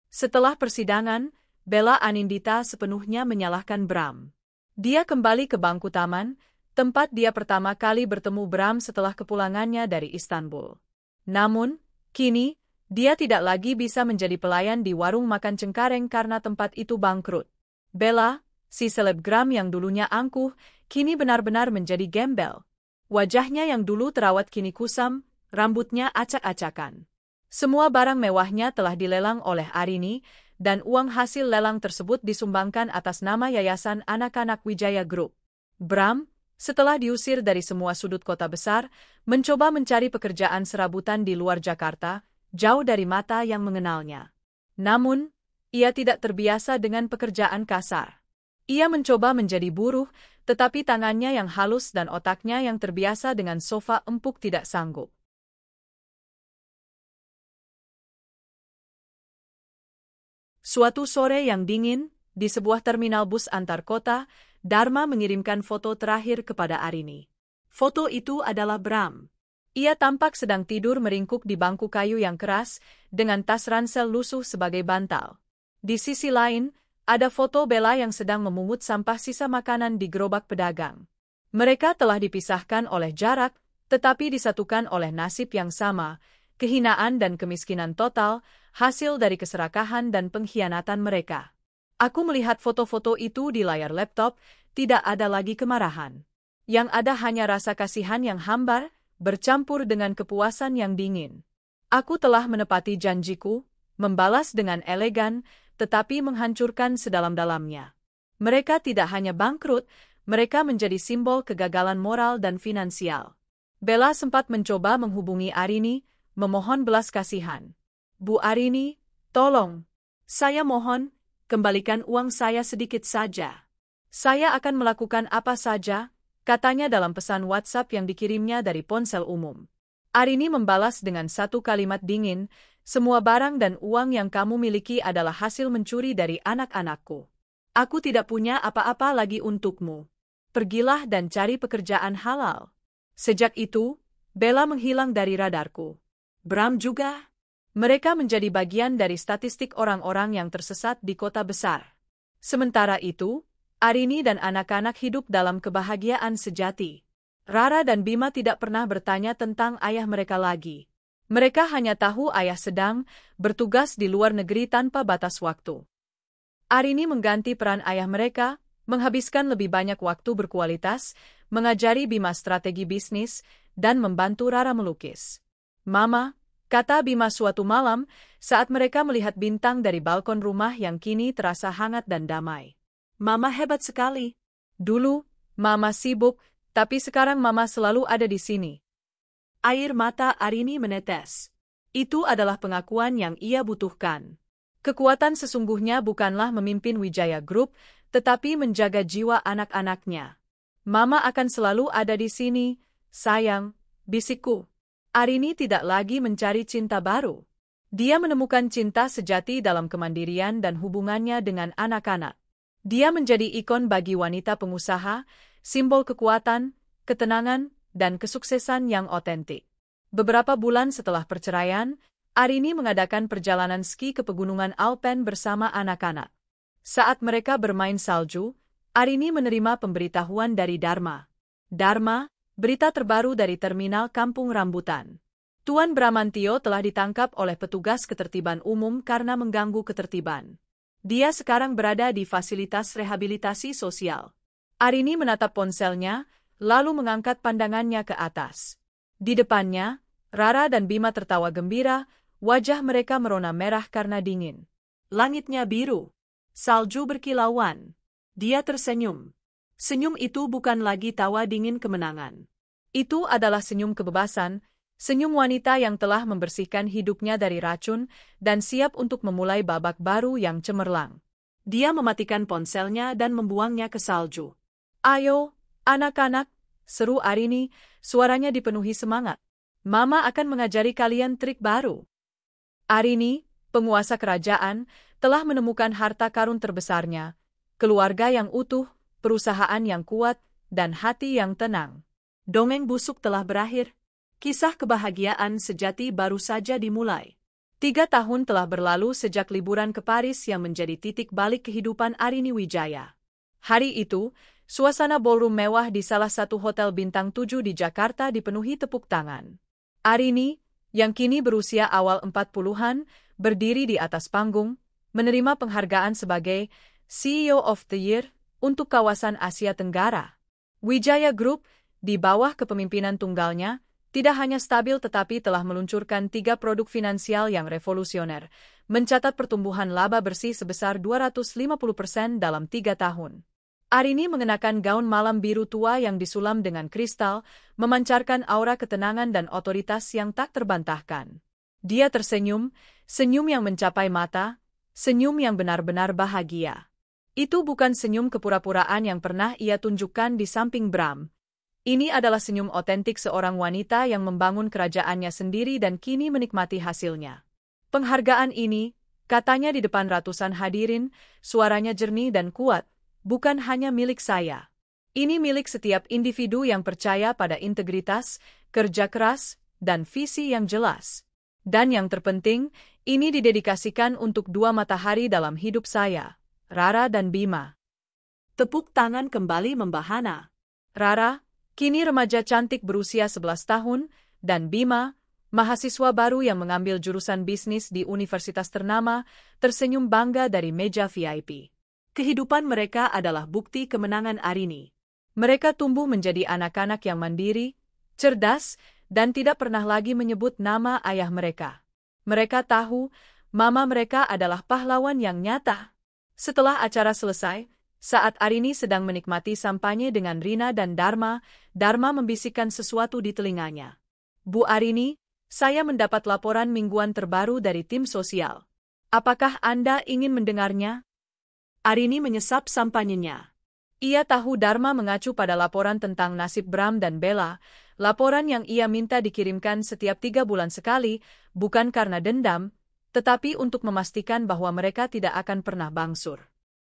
Setelah persidangan, Bella Anindita sepenuhnya menyalahkan Bram. Dia kembali ke bangku taman, tempat dia pertama kali bertemu Bram setelah kepulangannya dari Istanbul. Namun, kini, dia tidak lagi bisa menjadi pelayan di warung makan Cengkareng karena tempat itu bangkrut. Bella, si selebgram yang dulunya angkuh, kini benar-benar menjadi gembel. Wajahnya yang dulu terawat kini kusam, rambutnya acak-acakan. Semua barang mewahnya telah dilelang oleh Arini, dan uang hasil lelang tersebut disumbangkan atas nama Yayasan Anak-anak Wijaya Group. Bram, setelah diusir dari semua sudut kota besar, mencoba mencari pekerjaan serabutan di luar Jakarta, jauh dari mata yang mengenalnya. Namun, ia tidak terbiasa dengan pekerjaan kasar. Ia mencoba menjadi buruh, tetapi tangannya yang halus dan otaknya yang terbiasa dengan sofa empuk tidak sanggup. Suatu sore yang dingin, di sebuah terminal bus antar kota, Dharma mengirimkan foto terakhir kepada Arini. Foto itu adalah Bram. Ia tampak sedang tidur meringkuk di bangku kayu yang keras, dengan tas ransel lusuh sebagai bantal. Di sisi lain, ada foto Bella yang sedang memungut sampah sisa makanan di gerobak pedagang. Mereka telah dipisahkan oleh jarak, tetapi disatukan oleh nasib yang sama, kehinaan dan kemiskinan total, hasil dari keserakahan dan pengkhianatan mereka. Aku melihat foto-foto itu di layar laptop, tidak ada lagi kemarahan. Yang ada hanya rasa kasihan yang hambar, bercampur dengan kepuasan yang dingin. Aku telah menepati janjiku, membalas dengan elegan, tetapi menghancurkan sedalam-dalamnya. Mereka tidak hanya bangkrut, mereka menjadi simbol kegagalan moral dan finansial. Bella sempat mencoba menghubungi Arini, memohon belas kasihan. Bu Arini, tolong. Saya mohon, kembalikan uang saya sedikit saja. Saya akan melakukan apa saja, katanya dalam pesan WhatsApp yang dikirimnya dari ponsel umum. Arini membalas dengan satu kalimat dingin, semua barang dan uang yang kamu miliki adalah hasil mencuri dari anak-anakku. Aku tidak punya apa-apa lagi untukmu. Pergilah dan cari pekerjaan halal. Sejak itu, Bella menghilang dari radarku. Bram juga. Mereka menjadi bagian dari statistik orang-orang yang tersesat di kota besar. Sementara itu, Arini dan anak-anak hidup dalam kebahagiaan sejati. Rara dan Bima tidak pernah bertanya tentang ayah mereka lagi. Mereka hanya tahu ayah sedang bertugas di luar negeri tanpa batas waktu. Arini mengganti peran ayah mereka, menghabiskan lebih banyak waktu berkualitas, mengajari Bima strategi bisnis, dan membantu Rara melukis. Mama, kata Bima suatu malam, saat mereka melihat bintang dari balkon rumah yang kini terasa hangat dan damai. Mama hebat sekali. Dulu, Mama sibuk, tapi sekarang Mama selalu ada di sini. Air mata Arini menetes. Itu adalah pengakuan yang ia butuhkan. Kekuatan sesungguhnya bukanlah memimpin Wijaya Group, tetapi menjaga jiwa anak-anaknya. Mama akan selalu ada di sini, sayang, bisikku. Arini tidak lagi mencari cinta baru. Dia menemukan cinta sejati dalam kemandirian dan hubungannya dengan anak-anak. Dia menjadi ikon bagi wanita pengusaha, simbol kekuatan, ketenangan, dan kesuksesan yang otentik. Beberapa bulan setelah perceraian, Arini mengadakan perjalanan ski ke pegunungan Alpen bersama anak-anak. Saat mereka bermain salju, Arini menerima pemberitahuan dari Dharma. Dharma, berita terbaru dari terminal Kampung Rambutan. Tuan Bramantio telah ditangkap oleh petugas ketertiban umum karena mengganggu ketertiban. Dia sekarang berada di fasilitas rehabilitasi sosial. Arini menatap ponselnya, lalu mengangkat pandangannya ke atas. Di depannya, Rara dan Bima tertawa gembira, wajah mereka merona merah karena dingin. Langitnya biru. Salju berkilauan. Dia tersenyum. Senyum itu bukan lagi tawa dingin kemenangan. Itu adalah senyum kebebasan, senyum wanita yang telah membersihkan hidupnya dari racun dan siap untuk memulai babak baru yang cemerlang. Dia mematikan ponselnya dan membuangnya ke salju. Ayo, anak-anak, seru Arini, suaranya dipenuhi semangat. Mama akan mengajari kalian trik baru. Arini, penguasa kerajaan, telah menemukan harta karun terbesarnya, keluarga yang utuh, perusahaan yang kuat, dan hati yang tenang. Dongeng busuk telah berakhir. Kisah kebahagiaan sejati baru saja dimulai. 3 tahun telah berlalu sejak liburan ke Paris yang menjadi titik balik kehidupan Arini Wijaya. Hari itu, suasana ballroom mewah di salah satu hotel bintang 7 di Jakarta dipenuhi tepuk tangan. Arini, yang kini berusia awal 40-an, berdiri di atas panggung, menerima penghargaan sebagai CEO of the Year untuk kawasan Asia Tenggara. Wijaya Group, di bawah kepemimpinan tunggalnya, tidak hanya stabil tetapi telah meluncurkan 3 produk finansial yang revolusioner, mencatat pertumbuhan laba bersih sebesar 250% dalam 3 tahun. Arini mengenakan gaun malam biru tua yang disulam dengan kristal, memancarkan aura ketenangan dan otoritas yang tak terbantahkan. Dia tersenyum, senyum yang mencapai mata, senyum yang benar-benar bahagia. Itu bukan senyum kepura-puraan yang pernah ia tunjukkan di samping Bram. Ini adalah senyum otentik seorang wanita yang membangun kerajaannya sendiri dan kini menikmati hasilnya. Penghargaan ini, katanya di depan ratusan hadirin, suaranya jernih dan kuat, bukan hanya milik saya. Ini milik setiap individu yang percaya pada integritas, kerja keras, dan visi yang jelas. Dan yang terpenting, ini didedikasikan untuk dua matahari dalam hidup saya, Rara dan Bima. Tepuk tangan kembali membahana. Rara, kini remaja cantik berusia 11 tahun, dan Bima, mahasiswa baru yang mengambil jurusan bisnis di universitas ternama, tersenyum bangga dari meja VIP. Kehidupan mereka adalah bukti kemenangan Arini. Mereka tumbuh menjadi anak-anak yang mandiri, cerdas, dan tidak pernah lagi menyebut nama ayah mereka. Mereka tahu, mama mereka adalah pahlawan yang nyata. Setelah acara selesai, saat Arini sedang menikmati sampanye dengan Rina dan Dharma, Dharma membisikkan sesuatu di telinganya. Bu Arini, saya mendapat laporan mingguan terbaru dari tim sosial. Apakah Anda ingin mendengarnya? Arini menyesap sampanyenya. Ia tahu Dharma mengacu pada laporan tentang nasib Bram dan Bella, laporan yang ia minta dikirimkan setiap 3 bulan sekali, bukan karena dendam, tetapi untuk memastikan bahwa mereka tidak akan pernah bangsur.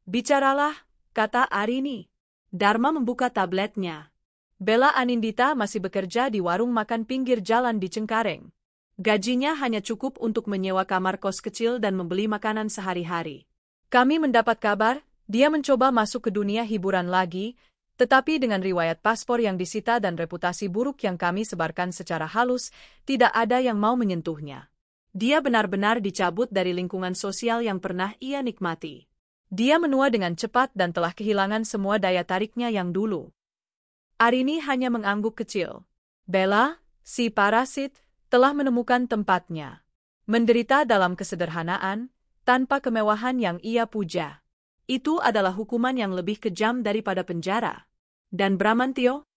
Bicaralah, kata Arini. Dharma membuka tabletnya. Bella Anindita masih bekerja di warung makan pinggir jalan di Cengkareng. Gajinya hanya cukup untuk menyewa kamar kos kecil dan membeli makanan sehari-hari. Kami mendapat kabar, dia mencoba masuk ke dunia hiburan lagi, tetapi dengan riwayat paspor yang disita dan reputasi buruk yang kami sebarkan secara halus, tidak ada yang mau menyentuhnya. Dia benar-benar dicabut dari lingkungan sosial yang pernah ia nikmati. Dia menua dengan cepat dan telah kehilangan semua daya tariknya yang dulu. Arini hanya mengangguk kecil. Bella, si parasit, telah menemukan tempatnya. Menderita dalam kesederhanaan, tanpa kemewahan yang ia puja. Itu adalah hukuman yang lebih kejam daripada penjara. Dan Bramantio?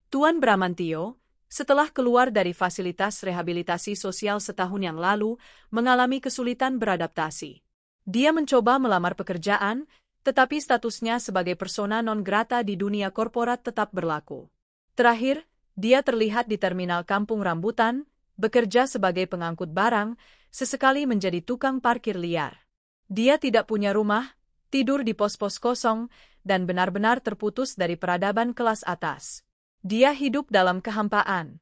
Tuan Bramantio, setelah keluar dari fasilitas rehabilitasi sosial setahun yang lalu, mengalami kesulitan beradaptasi. Dia mencoba melamar pekerjaan, tetapi statusnya sebagai persona non grata di dunia korporat tetap berlaku. Terakhir, dia terlihat di terminal Kampung Rambutan, bekerja sebagai pengangkut barang, sesekali menjadi tukang parkir liar. Dia tidak punya rumah, tidur di pos-pos kosong, dan benar-benar terputus dari peradaban kelas atas. Dia hidup dalam kehampaan.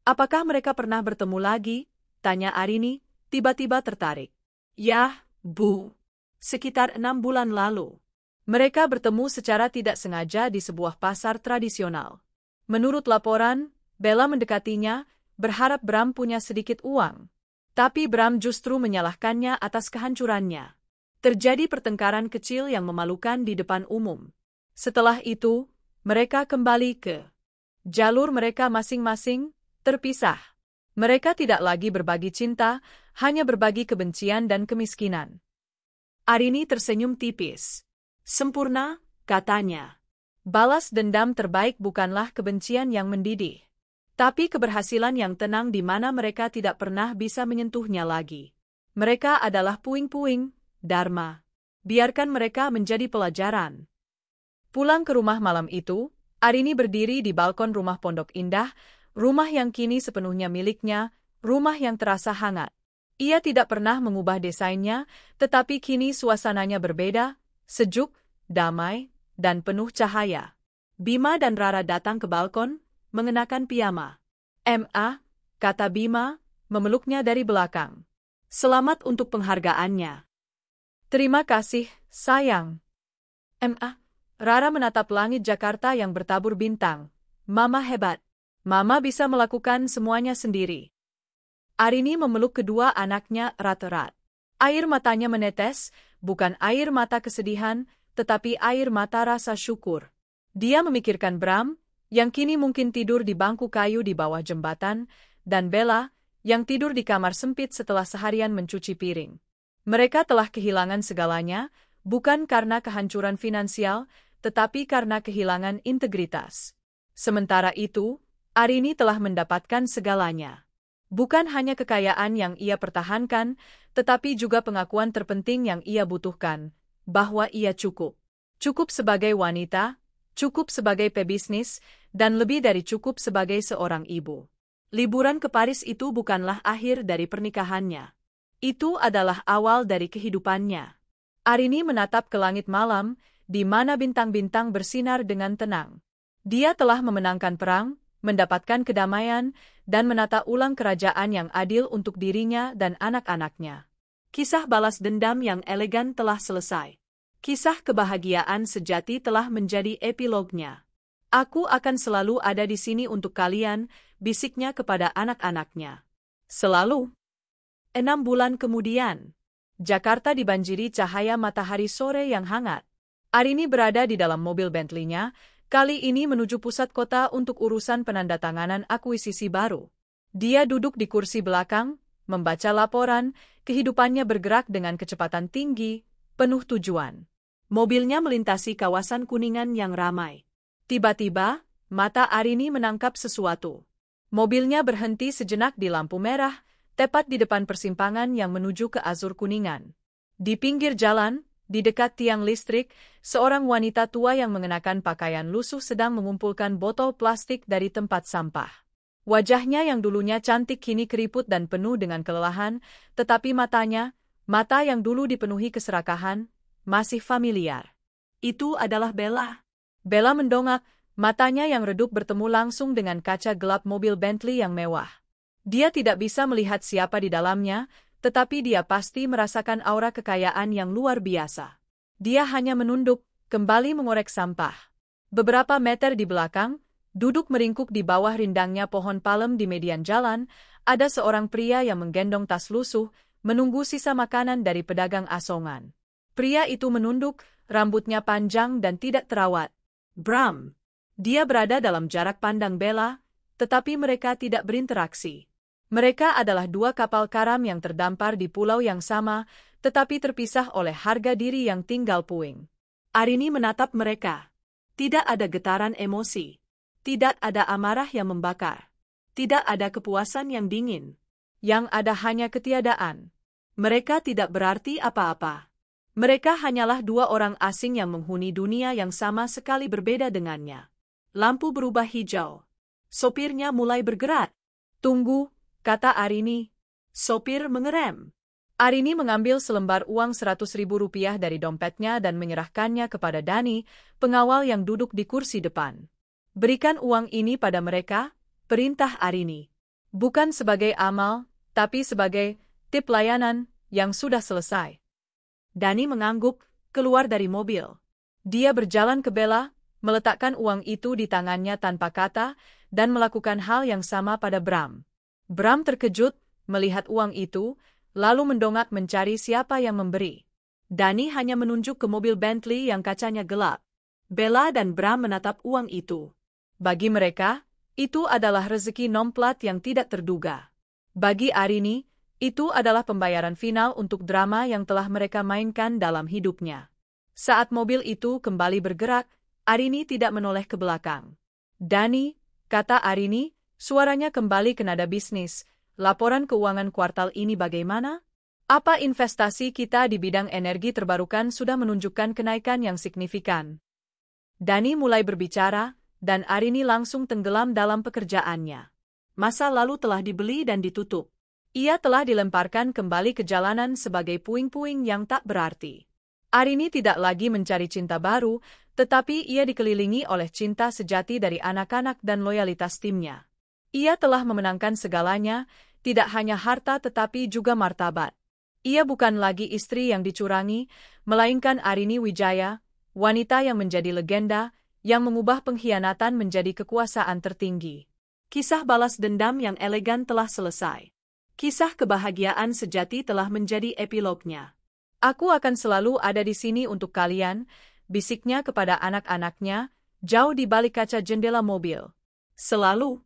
Apakah mereka pernah bertemu lagi? Tanya Arini, tiba-tiba tertarik. Yah, Bu. Sekitar 6 bulan lalu. Mereka bertemu secara tidak sengaja di sebuah pasar tradisional. Menurut laporan, Bella mendekatinya, berharap Bram punya sedikit uang. Tapi Bram justru menyalahkannya atas kehancurannya. Terjadi pertengkaran kecil yang memalukan di depan umum. Setelah itu, mereka kembali ke jalur mereka masing-masing, terpisah. Mereka tidak lagi berbagi cinta, hanya berbagi kebencian dan kemiskinan. Arini tersenyum tipis. Sempurna, katanya. Balas dendam terbaik bukanlah kebencian yang mendidih, tapi keberhasilan yang tenang di mana mereka tidak pernah bisa menyentuhnya lagi. Mereka adalah puing-puing, Dharma. Biarkan mereka menjadi pelajaran. Pulang ke rumah malam itu, Arini berdiri di balkon rumah Pondok Indah, rumah yang kini sepenuhnya miliknya, rumah yang terasa hangat. Ia tidak pernah mengubah desainnya, tetapi kini suasananya berbeda, sejuk, damai, dan penuh cahaya. Bima dan Rara datang ke balkon, mengenakan piyama. "Ma," kata Bima, memeluknya dari belakang. "Selamat untuk penghargaannya." "Terima kasih, sayang." "Ma." Rara menatap langit Jakarta yang bertabur bintang. "Mama hebat. Mama bisa melakukan semuanya sendiri." Arini memeluk kedua anaknya erat-erat. Air matanya menetes, bukan air mata kesedihan, tetapi air mata rasa syukur. Dia memikirkan Bram, yang kini mungkin tidur di bangku kayu di bawah jembatan, dan Bella, yang tidur di kamar sempit setelah seharian mencuci piring. Mereka telah kehilangan segalanya, bukan karena kehancuran finansial, tetapi karena kehilangan integritas. Sementara itu, Arini telah mendapatkan segalanya. Bukan hanya kekayaan yang ia pertahankan, tetapi juga pengakuan terpenting yang ia butuhkan, bahwa ia cukup. Cukup sebagai wanita, cukup sebagai pebisnis, dan lebih dari cukup sebagai seorang ibu. Liburan ke Paris itu bukanlah akhir dari pernikahannya. Itu adalah awal dari kehidupannya. Arini menatap ke langit malam, di mana bintang-bintang bersinar dengan tenang. Dia telah memenangkan perang, mendapatkan kedamaian, dan menata ulang kerajaan yang adil untuk dirinya dan anak-anaknya. Kisah balas dendam yang elegan telah selesai. Kisah kebahagiaan sejati telah menjadi epilognya. Aku akan selalu ada di sini untuk kalian, bisiknya kepada anak-anaknya. Selalu. 6 bulan kemudian, Jakarta dibanjiri cahaya matahari sore yang hangat. Arini berada di dalam mobil Bentley-nya, kali ini menuju pusat kota untuk urusan penandatanganan akuisisi baru. Dia duduk di kursi belakang, membaca laporan, kehidupannya bergerak dengan kecepatan tinggi, penuh tujuan. Mobilnya melintasi kawasan Kuningan yang ramai. Tiba-tiba, mata Arini menangkap sesuatu. Mobilnya berhenti sejenak di lampu merah, tepat di depan persimpangan yang menuju ke Azur Kuningan. Di pinggir jalan, di dekat tiang listrik, seorang wanita tua yang mengenakan pakaian lusuh sedang mengumpulkan botol plastik dari tempat sampah. Wajahnya yang dulunya cantik kini keriput dan penuh dengan kelelahan, tetapi matanya, mata yang dulu dipenuhi keserakahan, masih familiar. Itu adalah Bella. Bella mendongak, matanya yang redup bertemu langsung dengan kaca gelap mobil Bentley yang mewah. Dia tidak bisa melihat siapa di dalamnya, tetapi dia pasti merasakan aura kekayaan yang luar biasa. Dia hanya menunduk, kembali mengorek sampah. Beberapa meter di belakang, duduk meringkuk di bawah rindangnya pohon palem di median jalan, ada seorang pria yang menggendong tas lusuh, menunggu sisa makanan dari pedagang asongan. Pria itu menunduk, rambutnya panjang dan tidak terawat. Bram. Dia berada dalam jarak pandang Bella, tetapi mereka tidak berinteraksi. Mereka adalah 2 kapal karam yang terdampar di pulau yang sama, tetapi terpisah oleh harga diri yang tinggal puing. Arini menatap mereka. Tidak ada getaran emosi. Tidak ada amarah yang membakar. Tidak ada kepuasan yang dingin. Yang ada hanya ketiadaan. Mereka tidak berarti apa-apa. Mereka hanyalah 2 orang asing yang menghuni dunia yang sama sekali berbeda dengannya. Lampu berubah hijau. Sopirnya mulai bergerak. Tunggu, kata Arini. Sopir mengerem. Arini mengambil selembar uang Rp100.000 dari dompetnya dan menyerahkannya kepada Dani, pengawal yang duduk di kursi depan. Berikan uang ini pada mereka, perintah Arini. Bukan sebagai amal, tapi sebagai tip layanan yang sudah selesai. Dani mengangguk, keluar dari mobil. Dia berjalan ke Bella, meletakkan uang itu di tangannya tanpa kata, dan melakukan hal yang sama pada Bram. Bram terkejut melihat uang itu, lalu mendongak mencari siapa yang memberi. Dani hanya menunjuk ke mobil Bentley yang kacanya gelap. Bella dan Bram menatap uang itu. Bagi mereka, itu adalah rezeki non-plat yang tidak terduga. Bagi Arini, itu adalah pembayaran final untuk drama yang telah mereka mainkan dalam hidupnya. Saat mobil itu kembali bergerak, Arini tidak menoleh ke belakang. Dani, kata Arini, suaranya kembali ke nada bisnis. Laporan keuangan kuartal ini bagaimana? Apa investasi kita di bidang energi terbarukan sudah menunjukkan kenaikan yang signifikan? Dani mulai berbicara, dan Arini langsung tenggelam dalam pekerjaannya. Masa lalu telah dibeli dan ditutup. Ia telah dilemparkan kembali ke jalanan sebagai puing-puing yang tak berarti. Arini tidak lagi mencari cinta baru, tetapi ia dikelilingi oleh cinta sejati dari anak-anak dan loyalitas timnya. Ia telah memenangkan segalanya, tidak hanya harta tetapi juga martabat. Ia bukan lagi istri yang dicurangi, melainkan Arini Wijaya, wanita yang menjadi legenda, yang mengubah pengkhianatan menjadi kekuasaan tertinggi. Kisah balas dendam yang elegan telah selesai. Kisah kebahagiaan sejati telah menjadi epilognya. Aku akan selalu ada di sini untuk kalian, bisiknya kepada anak-anaknya, jauh di balik kaca jendela mobil. Selalu.